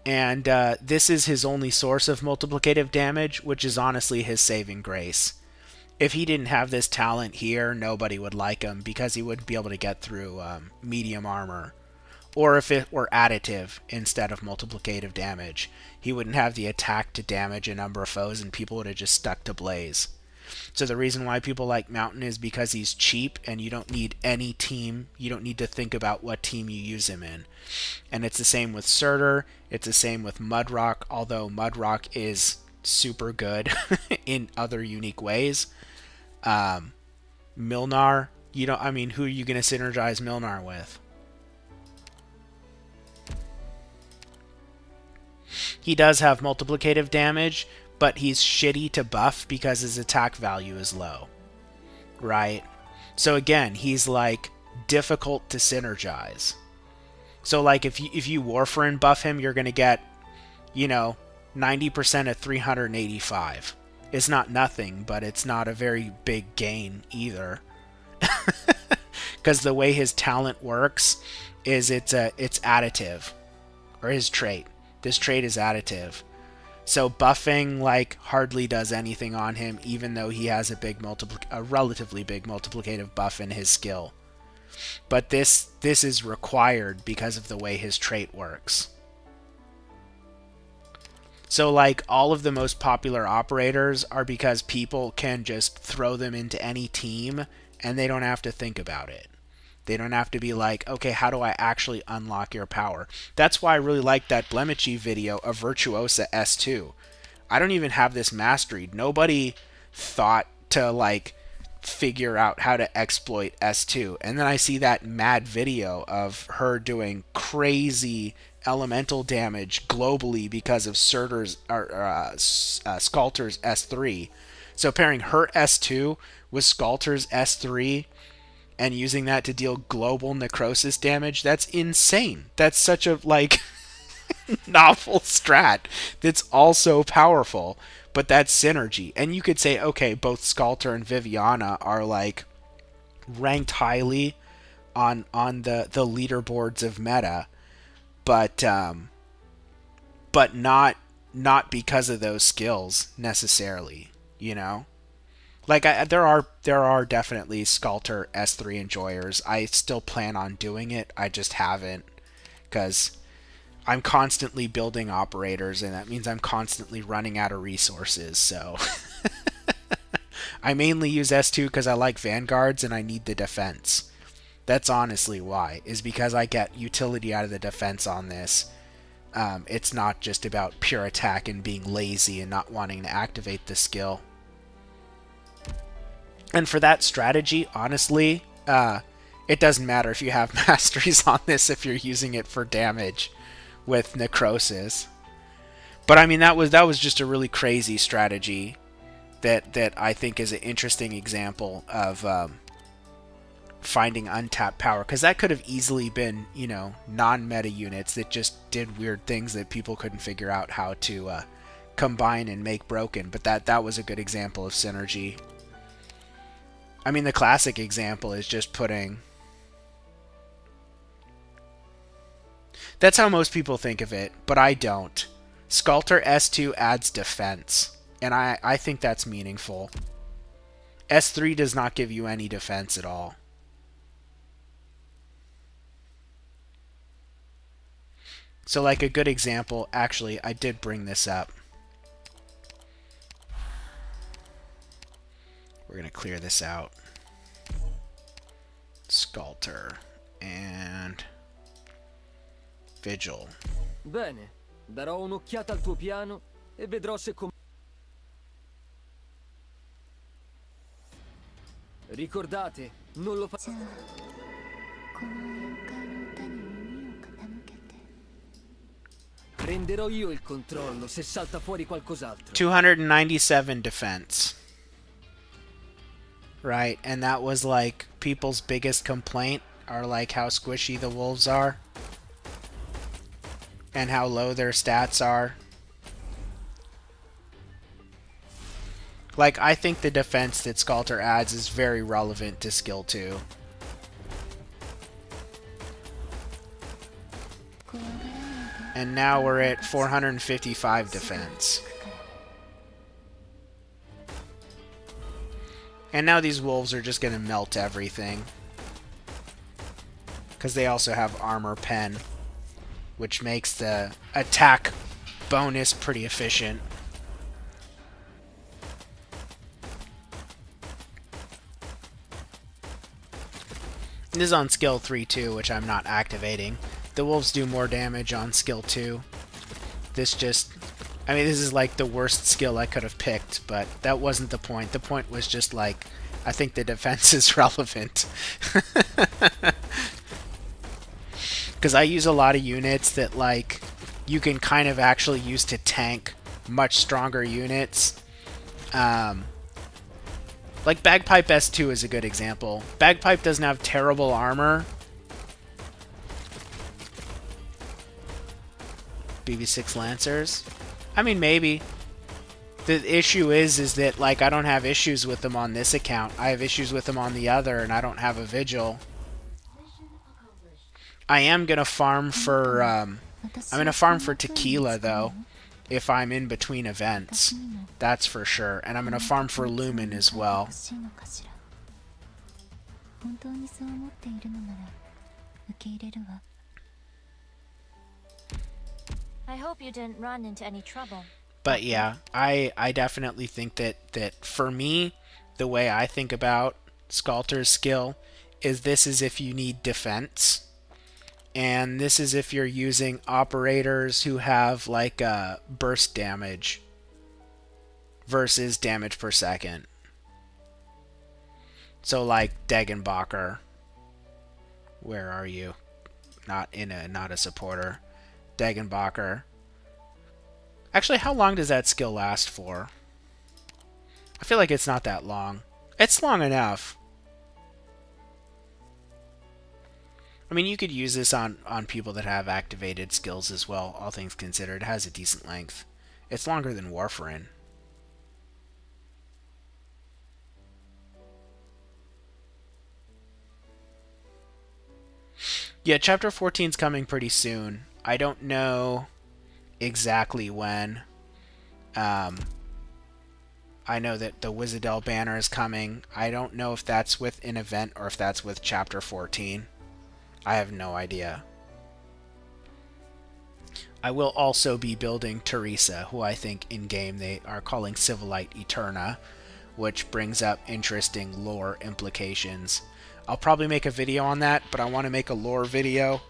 And this is his only source of multiplicative damage, which is honestly his saving grace. If he didn't have this talent here, nobody would like him because he wouldn't be able to get through medium armor. Or if it were additive instead of multiplicative damage, he wouldn't have the attack to damage a number of foes and people would have just stuck to Blaze. So the reason why people like Mountain is because he's cheap and you don't need any team. You don't need to think about what team you use him in. And it's the same with Surtur. It's the same with Mudrock, although Mudrock is super good in other unique ways. Milnar, who are you going to synergize Milnar with? He does have multiplicative damage, but he's shitty to buff because his attack value is low, right? So again, he's like difficult to synergize. So like if you Warfarin buff him, you're gonna get 90% of 385. It's not nothing, but it's not a very big gain either, because the way his talent works is it's additive, or his trait. This trait is additive. So buffing hardly does anything on him, even though he has a relatively big multiplicative buff in his skill. But this is required because of the way his trait works. So all of the most popular operators are because people can just throw them into any team and they don't have to think about it. They don't have to be like, okay, how do I actually unlock your power? That's why I really like that Blemichi video of Virtuosa S2. I don't even have this mastered. Nobody thought to figure out how to exploit S2. And then I see that mad video of her doing crazy elemental damage globally because of Surtur's Skalter's S3. So pairing her S2 with Skalter's S3 and using that to deal global necrosis damage, that's insane. That's such a novel strat that's also powerful, but that's synergy. And you could say, okay, both Skalter and Viviana are ranked highly on the leaderboards of meta, but not because of those skills necessarily, there are definitely Skalter S3 enjoyers. I still plan on doing it. I just haven't, because I'm constantly building operators, and that means I'm constantly running out of resources. So I mainly use S2 because I like Vanguards and I need the defense. That's honestly why, is because I get utility out of the defense on this It's not just about pure attack and being lazy and not wanting to activate the skill. And for that strategy, honestly, it doesn't matter if you have masteries on this if you're using it for damage with necrosis. But I mean, that was just a really crazy strategy that I think is an interesting example of finding untapped power, because that could have easily been, you know, non-meta units that just did weird things that people couldn't figure out how to combine and make broken. But that was a good example of synergy. I mean, the classic example is just putting... That's how most people think of it, but I don't. Sculptor S2 adds defense, and I think that's meaningful. S3 does not give you any defense at all. So like a good example, actually, I did bring this up. We're going to clear this out. Sculptor and Vigil. Bene, darò un'occhiata al tuo piano e vedrò se Ricordate, non lo fa. Prenderò io il controllo se salta fuori qualcos'altro. 297 defense. Right, and that was like people's biggest complaint, are like how squishy the wolves are and how low their stats are. Like, I think the defense that Sculptor adds is very relevant to skill 2. And now we're at 455 defense. And now these wolves are just going to melt everything. Because they also have armor pen, which makes the attack bonus pretty efficient. This is on skill 3 too, which I'm not activating. The wolves do more damage on skill 2. This just... I mean, this is like the worst skill I could have picked, but that wasn't the point. The point was just like, I think the defense is relevant. Because I use a lot of units that, like, you can kind of actually use to tank much stronger units. Like Bagpipe S2 is a good example. Bagpipe doesn't have terrible armor. BB6 Lancers? I mean, maybe. The issue is that, like, I don't have issues with them on this account. I have issues with them on the other, and I don't have a Vigil. I am gonna farm for, I'm gonna farm for Tequila, though, if I'm in between events. That's for sure. And I'm gonna farm for Lumen as well. I hope you didn't run into any trouble. But yeah, I definitely think that for me, the way I think about Sculptor's skill is this is if you need defense. And this is if you're using operators who have like burst damage versus damage per second. So like Degenbacher. Where are you? Not a supporter. Degenbacher. Actually, how long does that skill last for? I feel like it's not that long. It's long enough. I mean, you could use this on people that have activated skills as well, all things considered. It has a decent length. It's longer than Warfarin. Yeah, Chapter 14 is coming pretty soon. I don't know exactly when. I know that the Wizardel banner is coming. I don't know if that's with an event or if that's with Chapter 14. I have no idea. I will also be building Teresa, who I think in-game they are calling Civilite Eterna, which brings up interesting lore implications. I'll probably make a video on that, but I want to make a lore video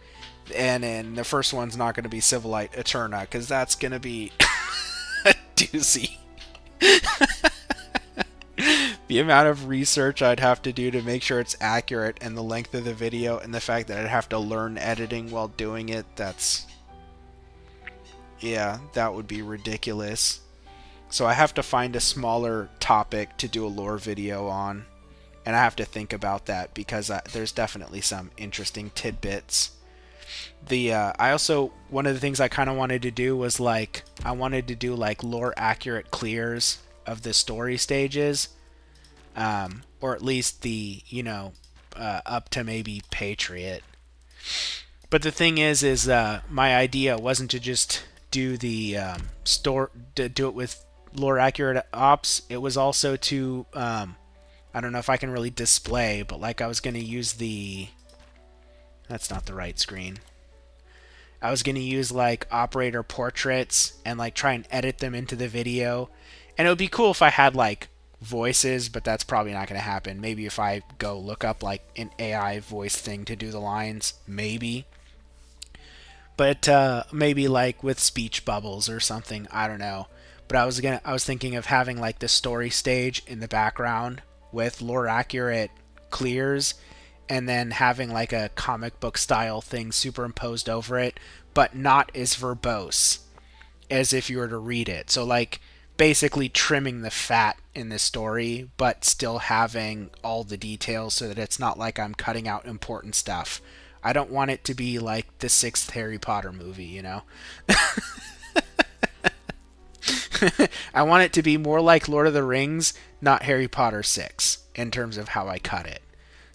And then the first one's not going to be Civilite Eterna, because that's going to be a doozy. The amount of research I'd have to do to make sure it's accurate, and the length of the video, and the fact that I'd have to learn editing while doing it, yeah, that would be ridiculous. So I have to find a smaller topic to do a lore video on, and I have to think about that, because there's definitely some interesting tidbits. I also, one of the things I kind of wanted to do was like, I wanted to do like lore accurate clears of the story stages, or at least the, up to maybe Patriot. But the thing is my idea wasn't to just do the do it with lore accurate ops. It was also to, I don't know if I can really display, but like I was going to use that's not the right screen. I was going to use like operator portraits and like try and edit them into the video. And it would be cool if I had like voices, but that's probably not going to happen. Maybe if I go look up like an AI voice thing to do the lines, maybe. But maybe like with speech bubbles or something, I don't know. But I was thinking of having like the story stage in the background with lore accurate clears, and then having like a comic book style thing superimposed over it, but not as verbose as if you were to read it. So like basically trimming the fat in the story, but still having all the details so that it's not like I'm cutting out important stuff. I don't want it to be like the 6th Harry Potter movie, I want it to be more like Lord of the Rings, not Harry Potter 6, in terms of how I cut it.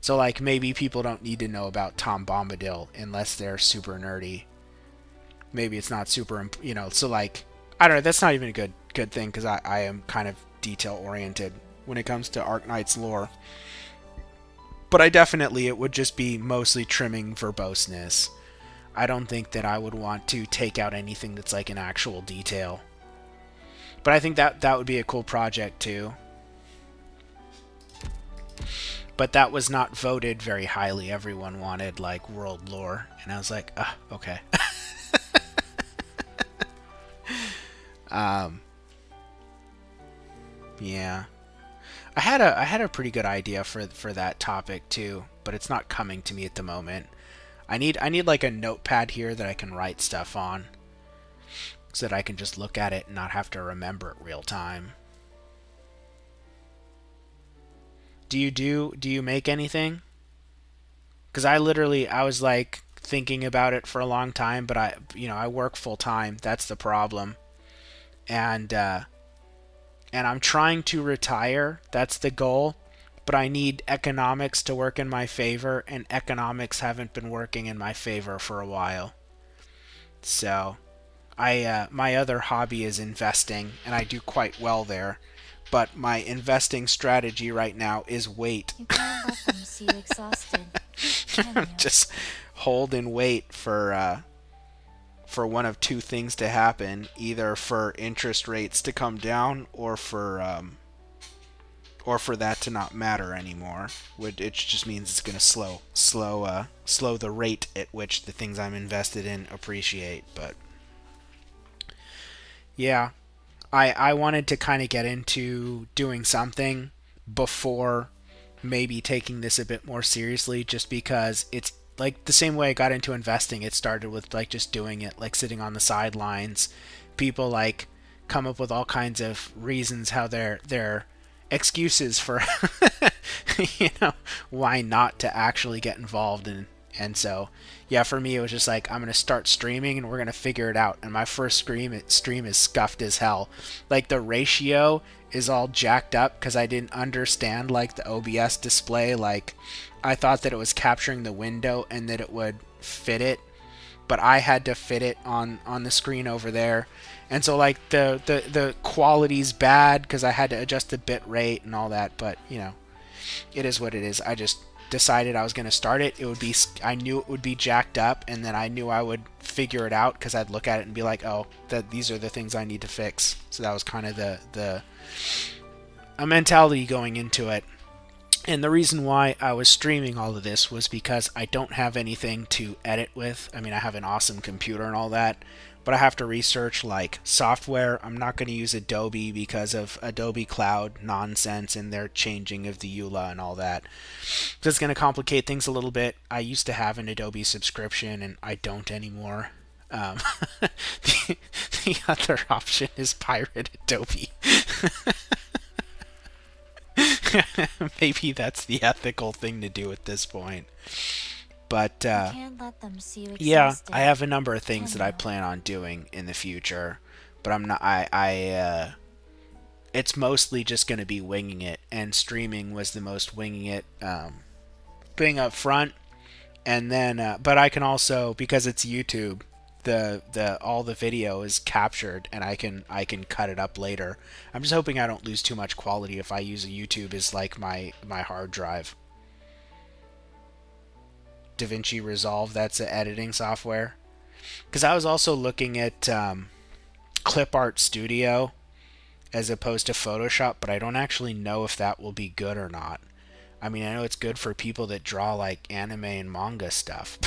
So like maybe people don't need to know about Tom Bombadil unless they're super nerdy. Maybe it's not super, so like, I don't know, that's not even a good thing, because I am kind of detail oriented when it comes to Arknights lore. But it would just be mostly trimming verboseness. I don't think that I would want to take out anything that's like an actual detail. But I think that would be a cool project too. But that was not voted very highly. Everyone wanted like world lore, and I was like, okay. Yeah. I had a pretty good idea for that topic too, but it's not coming to me at the moment. I need like a notepad here that I can write stuff on, so that I can just look at it and not have to remember it real time. Do you make anything? Because I was like thinking about it for a long time, but I work full time. That's the problem. And I'm trying to retire. That's the goal. But I need economics to work in my favor, and economics haven't been working in my favor for a while. So, my other hobby is investing, and I do quite well there. But my investing strategy right now is wait. You can't let them see you exhausted. I'm just hold and wait for one of two things to happen, either for interest rates to come down, or for that to not matter anymore. It just means it's going to slow the rate at which the things I'm invested in appreciate. But yeah, I wanted to kind of get into doing something before maybe taking this a bit more seriously, just because it's like the same way I got into investing. It started with like just doing it, like sitting on the sidelines. People like come up with all kinds of reasons how they're excuses for why not to actually get involved. And so yeah, for me it was just like, I'm gonna start streaming and we're gonna figure it out. And my first stream is scuffed as hell. Like the ratio is all jacked up because I didn't understand like the OBS display. Like I thought that it was capturing the window and that it would fit it, but I had to fit it on the screen over there. And so like the quality's bad because I had to adjust the bit rate and all that. But it is what it is. I just decided I was going to start it. I knew it would be jacked up, and then I knew I would figure it out because I'd look at it and be like, oh, these are the things I need to fix. So that was kind of a mentality going into it. And the reason why I was streaming all of this was because I don't have anything to edit with. I mean, I have an awesome computer and all that, but I have to research like software. I'm not going to use Adobe because of Adobe Cloud nonsense and their changing of the EULA and all that. So it's going to complicate things a little bit. I used to have an Adobe subscription and I don't anymore. The, the other option is pirate Adobe. Maybe that's the ethical thing to do at this point. But can't let them see you yeah, exhausted, I have a number of things can that I you? plan on doing in the future, but I'm not. It's mostly just going to be winging it, and streaming was the most winging it thing up front. And then, but I can also, because it's YouTube, the all the video is captured and I can cut it up later. I'm just hoping I don't lose too much quality if I use a YouTube as like my hard drive. DaVinci Resolve, that's an editing software. Because I was also looking at Clip Art Studio as opposed to Photoshop, but I don't actually know if that will be good or not. I mean, I know it's good for people that draw like anime and manga stuff,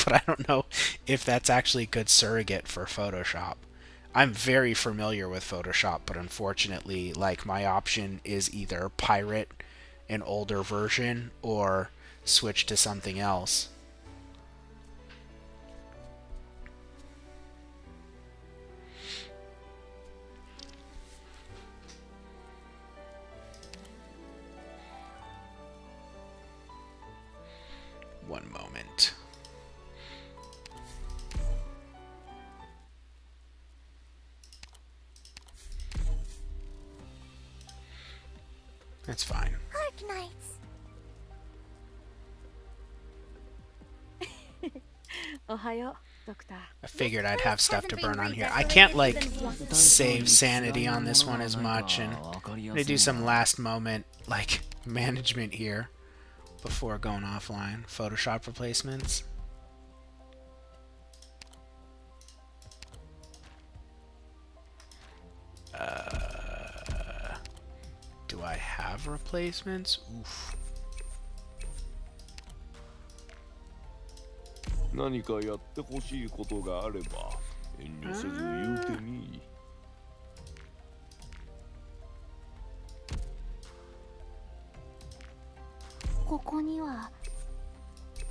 but I don't know if that's actually a good surrogate for Photoshop. I'm very familiar with Photoshop, but unfortunately, like, my option is either pirate an older version or switch to something else. One moment. That's fine. Arknights. Ohayo, Doctor. I figured I'd have stuff to burn on here. I can't like save sanity on this one as much, and I'm gonna do some last moment like management here before going offline. Photoshop replacements. Do I have replacements? Oof. 何かやってほしいことがあれば遠慮せず言うてみ。ここには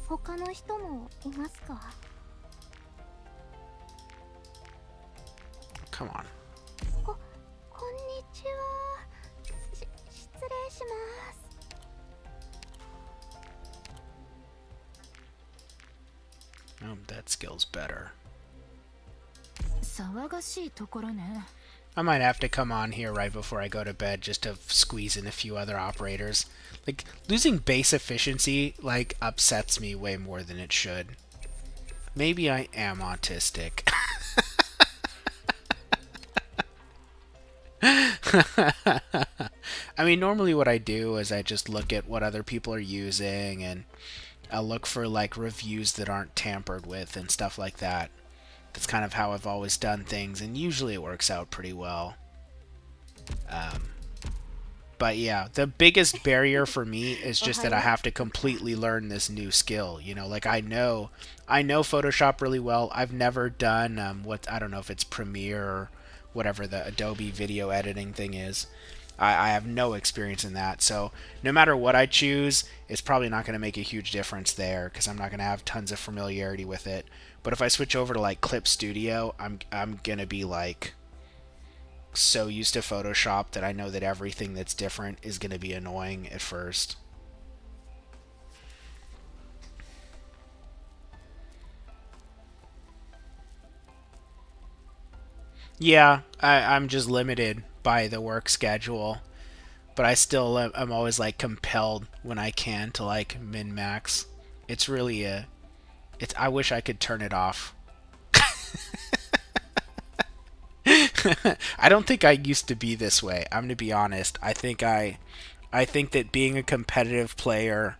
他の人もいますか？ Come on. こんにちは。失礼します。 Oh, that skill's better. 騒がしいところね。 I might have to come on here right before I go to bed just to squeeze in a few other operators. Like, losing base efficiency, like, upsets me way more than it should. Maybe I am autistic. I mean, normally what I do is I just look at what other people are using, and I'll look for, like, reviews that aren't tampered with and stuff like that. That's kind of how I've always done things, and usually it works out pretty well. But yeah, the biggest barrier for me is just that I have to completely learn this new skill. You know, like I know Photoshop really well. I've never done I don't know if it's Premiere or whatever the Adobe video editing thing is. I have no experience in that, so no matter what I choose, it's probably not going to make a huge difference there because I'm not going to have tons of familiarity with it. But if I switch over to like Clip Studio, I'm going to be like so used to Photoshop that I know that everything that's different is going to be annoying at first. Yeah, I'm just limited by the work schedule, but I still I'm always like compelled when I can to like min-max. It's really I wish I could turn it off. I don't think I used to be this way. I'm gonna be honest. I think that being a competitive player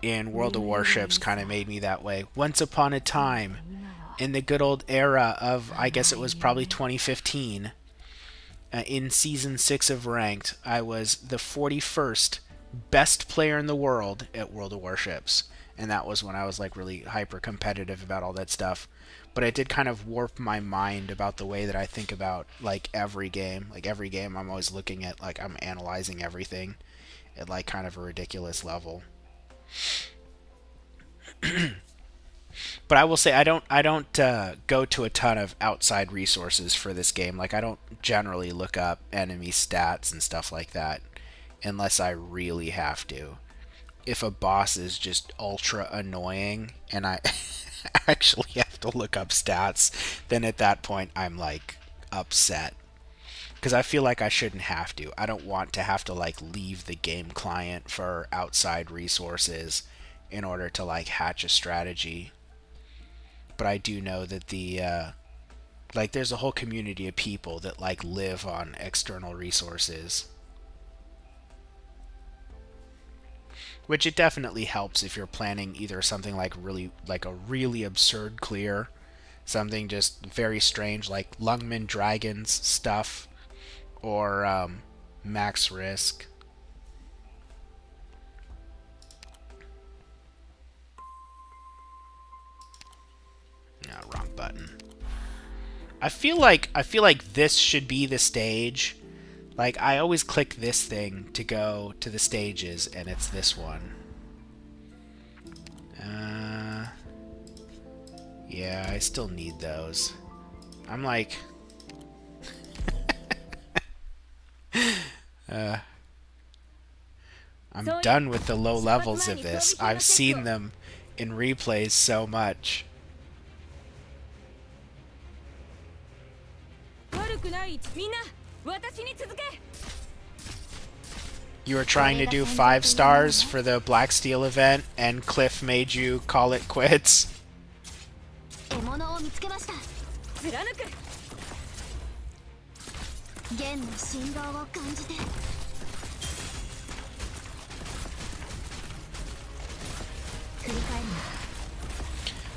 in World of Warships kind of made me that way. Once upon a time, in the good old era of, I guess it was probably 2015, in Season 6 of Ranked, I was the 41st best player in the world at World of Warships, and that was when I was like really hyper competitive about all that stuff. But it did kind of warp my mind about the way that I think about like every game. Like every game, I'm always looking at, like, I'm analyzing everything at like kind of a ridiculous level. But I will say I don't go to a ton of outside resources for this game. Like, I don't generally look up enemy stats and stuff like that unless I really have to. If a boss is just ultra annoying and I actually have to look up stats, then at that point I'm like upset. Because I feel like I shouldn't have to. I don't want to have to like leave the game client for outside resources in order to like hatch a strategy. But I do know that the like there's a whole community of people that like live on external resources. Which it definitely helps if you're planning either something like a really absurd clear, something just very strange like Lungman Dragons stuff, or max risk. No, wrong button. I feel like this should be the stage. Like, I always click this thing to go to the stages, and it's this one. Yeah, I still need those. I'm like... I'm done with the low levels of this. I've seen them in replays so much. You were trying to do 5 stars for the Black Steel event, and Cliff made you call it quits.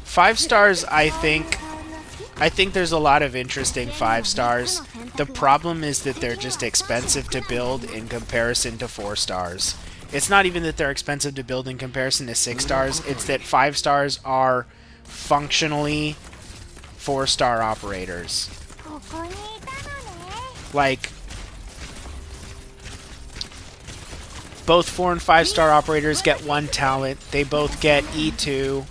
Five stars, I think there's a lot of interesting 5 stars. The problem is that they're just expensive to build in comparison to 4 stars. It's not even that they're expensive to build in comparison to 6 stars, it's that 5 stars are functionally 4-star operators. Like, both 4 and 5-star operators get 1 talent, they both get E2.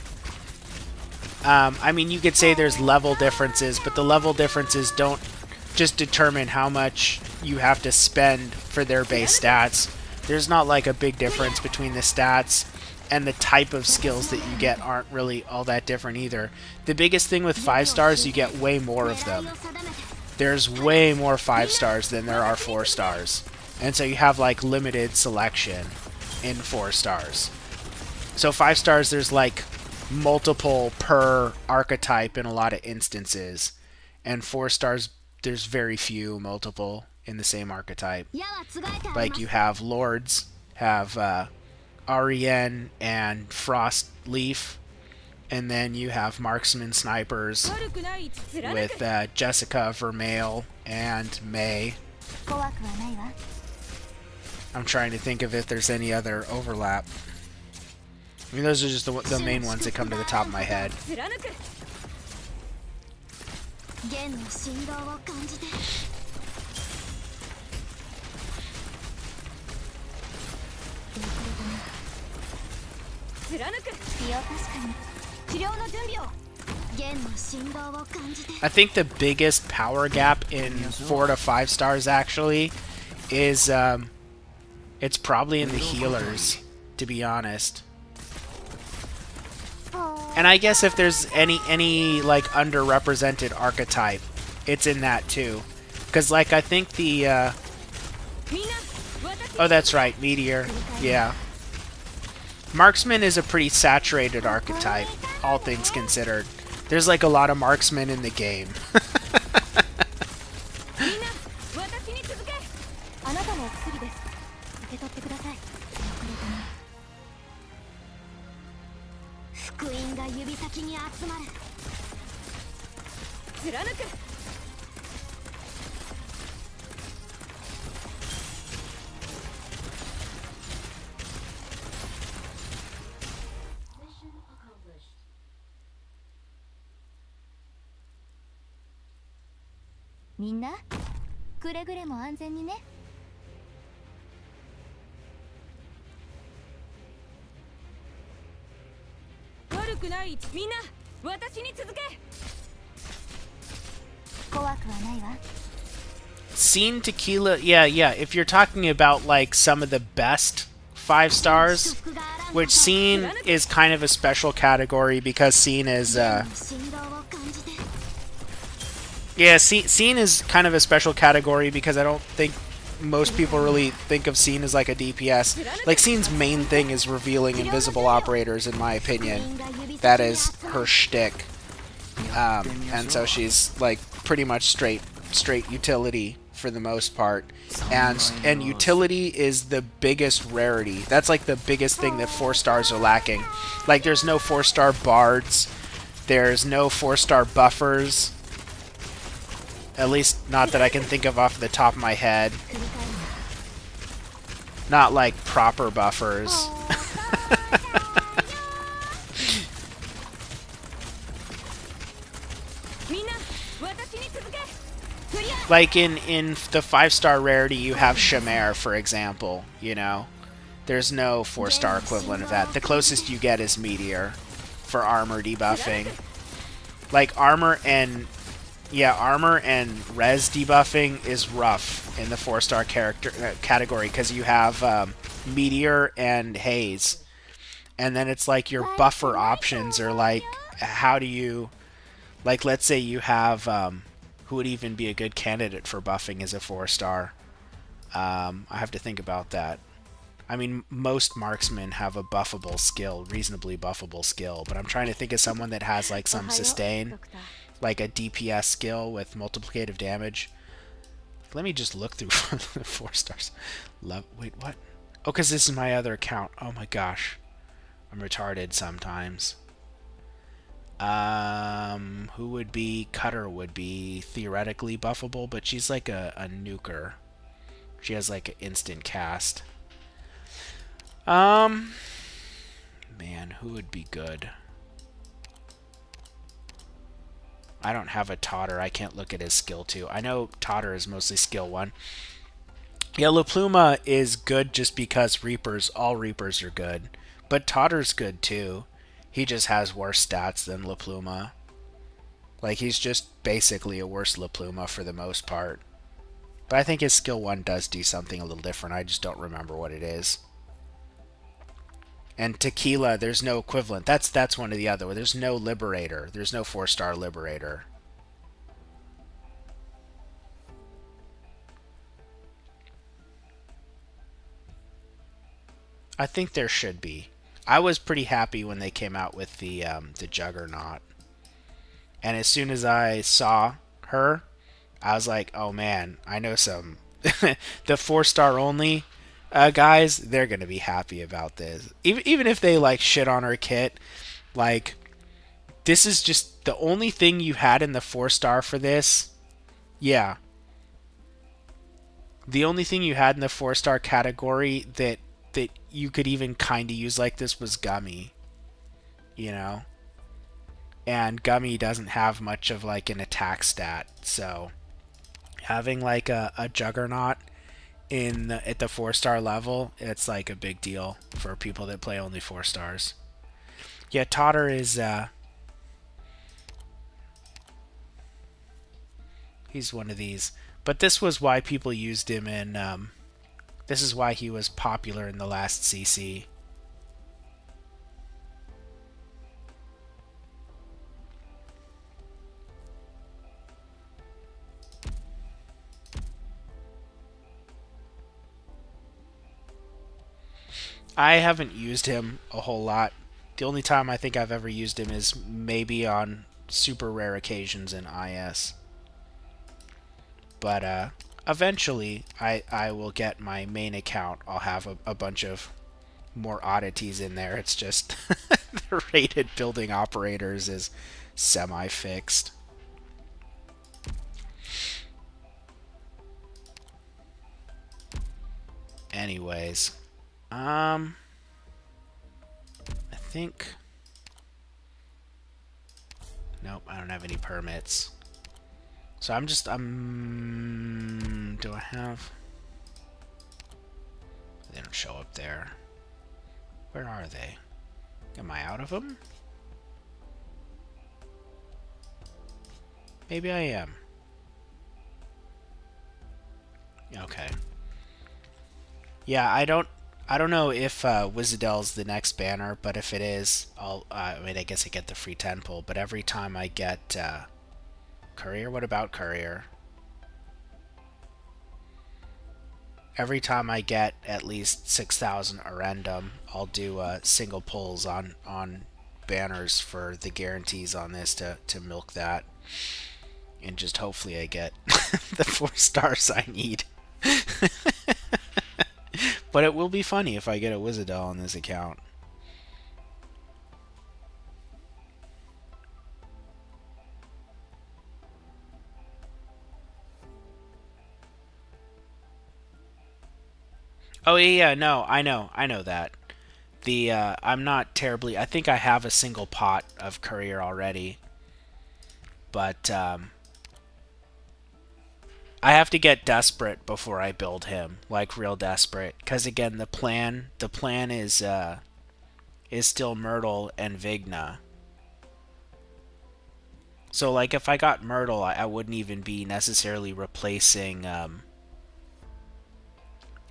I mean, you could say there's level differences, but the level differences don't just determine how much you have to spend for their base stats. There's not like a big difference between the stats, and the type of skills that you get aren't really all that different either. The biggest thing with 5 stars, you get way more of them. There's way more 5 stars than there are 4 stars. And so you have like limited selection in 4 stars. So 5 stars, there's like multiple per archetype in a lot of instances, and 4 stars there's very few multiple in the same archetype. Like you have Lords, have REN and Frost Leaf, and then you have Marksman Snipers with Jessica, Vermeil, and May. I'm trying to think of if there's any other overlap. I mean, those are just the main ones that come to the top of my head. I think the biggest power gap in 4 to 5 stars actually is it's probably in the healers, to be honest. And I guess if there's any like underrepresented archetype, it's in that too. Cause like I think the oh, that's right, Meteor. Yeah. Marksman is a pretty saturated archetype, all things considered. There's like a lot of marksmen in the game. みんなくれぐれも安全にね。悪くない。みんな私に続け。怖くはないわ。 Scene Tequila, yeah. If you're talking about like some of the best 5 stars, which Scene is kind of a special category because Scene is Scene is kind of a special category because I don't think most people really think of Scene as like a DPS. Like Scene's main thing is revealing invisible operators, in my opinion. That is her shtick. And so she's like pretty much straight utility for the most part, and utility is the biggest rarity. That's like the biggest thing that 4 stars are lacking. Like there's no 4-star bards, there's no 4-star buffers, at least not that I can think of off the top of my head. Not like proper buffers. Like in the 5-star rarity, you have Shamare, for example. You know, there's no 4-star equivalent of that. The closest you get is Meteor for armor debuffing. Like armor and res debuffing is rough in the 4-star category because you have Meteor and Haze, and then it's like your buffer options are like, how do you, like, let's say you have who would even be a good candidate for buffing as a 4-star? I have to think about that. I mean, most marksmen have a buffable skill, reasonably buffable skill, but I'm trying to think of someone that has like some sustain, like a DPS skill with multiplicative damage. Let me just look through 4 stars. Wait, what? Oh, because this is my other account. Oh my gosh. I'm retarded sometimes. Who would be? Cutter would be theoretically buffable, but she's like a nuker. She has like an instant cast. Man, who would be good? I don't have a Totter. I can't look at his skill 2. I know Totter is mostly skill 1. Yeah, La Pluma is good just because all Reapers are good. But Totter's good too. He just has worse stats than La Pluma. Like, he's just basically a worse La Pluma for the most part. But I think his skill 1 does do something a little different. I just don't remember what it is. And Tequila, there's no equivalent. That's one of the other. There's no Liberator. There's no 4-star Liberator. I think there should be. I was pretty happy when they came out with the Juggernaut. And as soon as I saw her, I was like, oh man, I know some. The 4-star only guys, they're going to be happy about this. Even if they like shit on her kit, like, this is just the only thing you had in the 4-star for this. Yeah. The only thing you had in the 4-star category that you could even kind of use like this was Gummy, you know, and Gummy doesn't have much of like an attack stat, so having like a Juggernaut at the 4-star level, it's like a big deal for people that play only 4 stars. Yeah, Totter is he's one of these, but this was why people used him in this is why he was popular in the last CC. I haven't used him a whole lot. The only time I think I've ever used him is maybe on super rare occasions in IS. But eventually I will get my main account. I'll have a bunch of more oddities in there. It's just the rated building operators is semi-fixed. Anyways, I think, nope, I don't have any permits. So do I have... They don't show up there. Where are they? Am I out of them? Maybe I am. Okay. Yeah, I don't know if Wizardel's the next banner, but if it is, I mean, I guess I get the free 10 pull, but every time I get Courier, what about Courier? Every time I get at least 6,000 Arendum, I'll do single pulls on banners for the guarantees on this to milk that. And just hopefully I get the 4 stars I need. But it will be funny if I get a Wizardel on this account. Oh yeah, no, I know that. The I'm not terribly. I think I have a single pot of Courier already, but I have to get desperate before I build him, like real desperate. Because again, the plan is still Myrtle and Vigna. So like if I got Myrtle, I wouldn't even be necessarily replacing.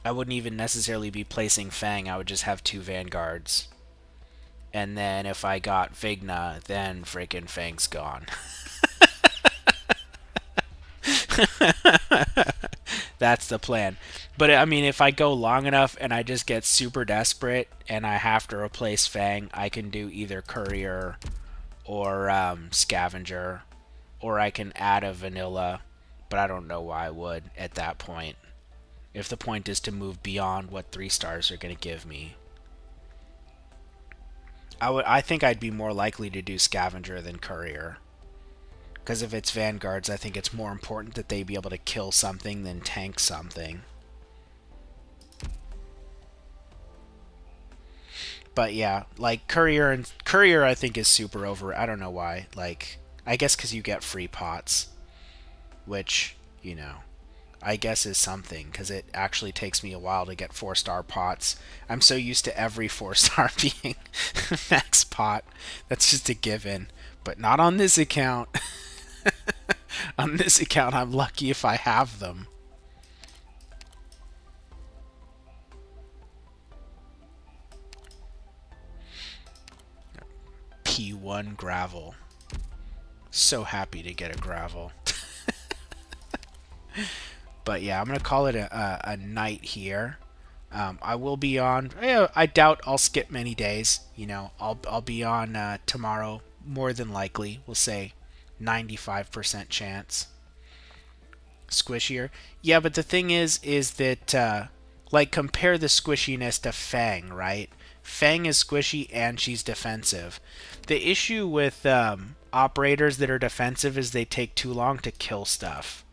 I wouldn't even necessarily be placing Fang. I would just have 2 Vanguards. And then if I got Vigna, then freaking Fang's gone. That's the plan. But I mean, if I go long enough and I just get super desperate and I have to replace Fang, I can do either Courier or Scavenger, or I can add a Vanilla, but I don't know why I would at that point. If the point is to move beyond what 3 stars are going to give me. I think I'd be more likely to do Scavenger than Courier. Because if it's Vanguards, I think it's more important that they be able to kill something than tank something. But yeah, like Courier I think is super over. I don't know why. Like, I guess because you get free pots. Which, you know, I guess is something, because it actually takes me a while to get 4-star pots. I'm so used to every 4-star being max pot. That's just a given. But not on this account. On this account, I'm lucky if I have them. P1 gravel. So happy to get a gravel. But yeah, I'm gonna call it a night here. I will be on. I doubt I'll skip many days. You know, I'll be on tomorrow, more than likely. We'll say 95% chance. Squishier, yeah. But the thing is that like, compare the squishiness to Fang, right? Fang is squishy and she's defensive. The issue with operators that are defensive is they take too long to kill stuff.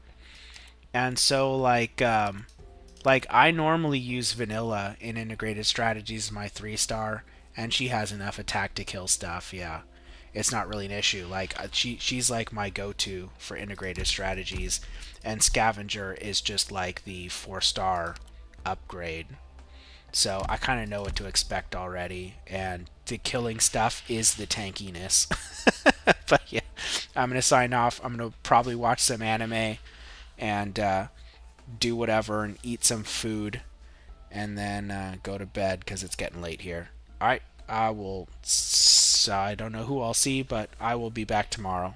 And so, like I normally use Vanilla in integrated strategies, my 3-star, and she has enough attack to kill stuff. Yeah, it's not really an issue. Like, she's like my go-to for integrated strategies, and Scavenger is just like the 4-star upgrade. So I kind of know what to expect already, and the killing stuff is the tankiness. But yeah, I'm gonna sign off. I'm gonna probably watch some anime and do whatever and eat some food, and then go to bed because it's getting late here. Alright, I don't know who I'll see, but I will be back tomorrow.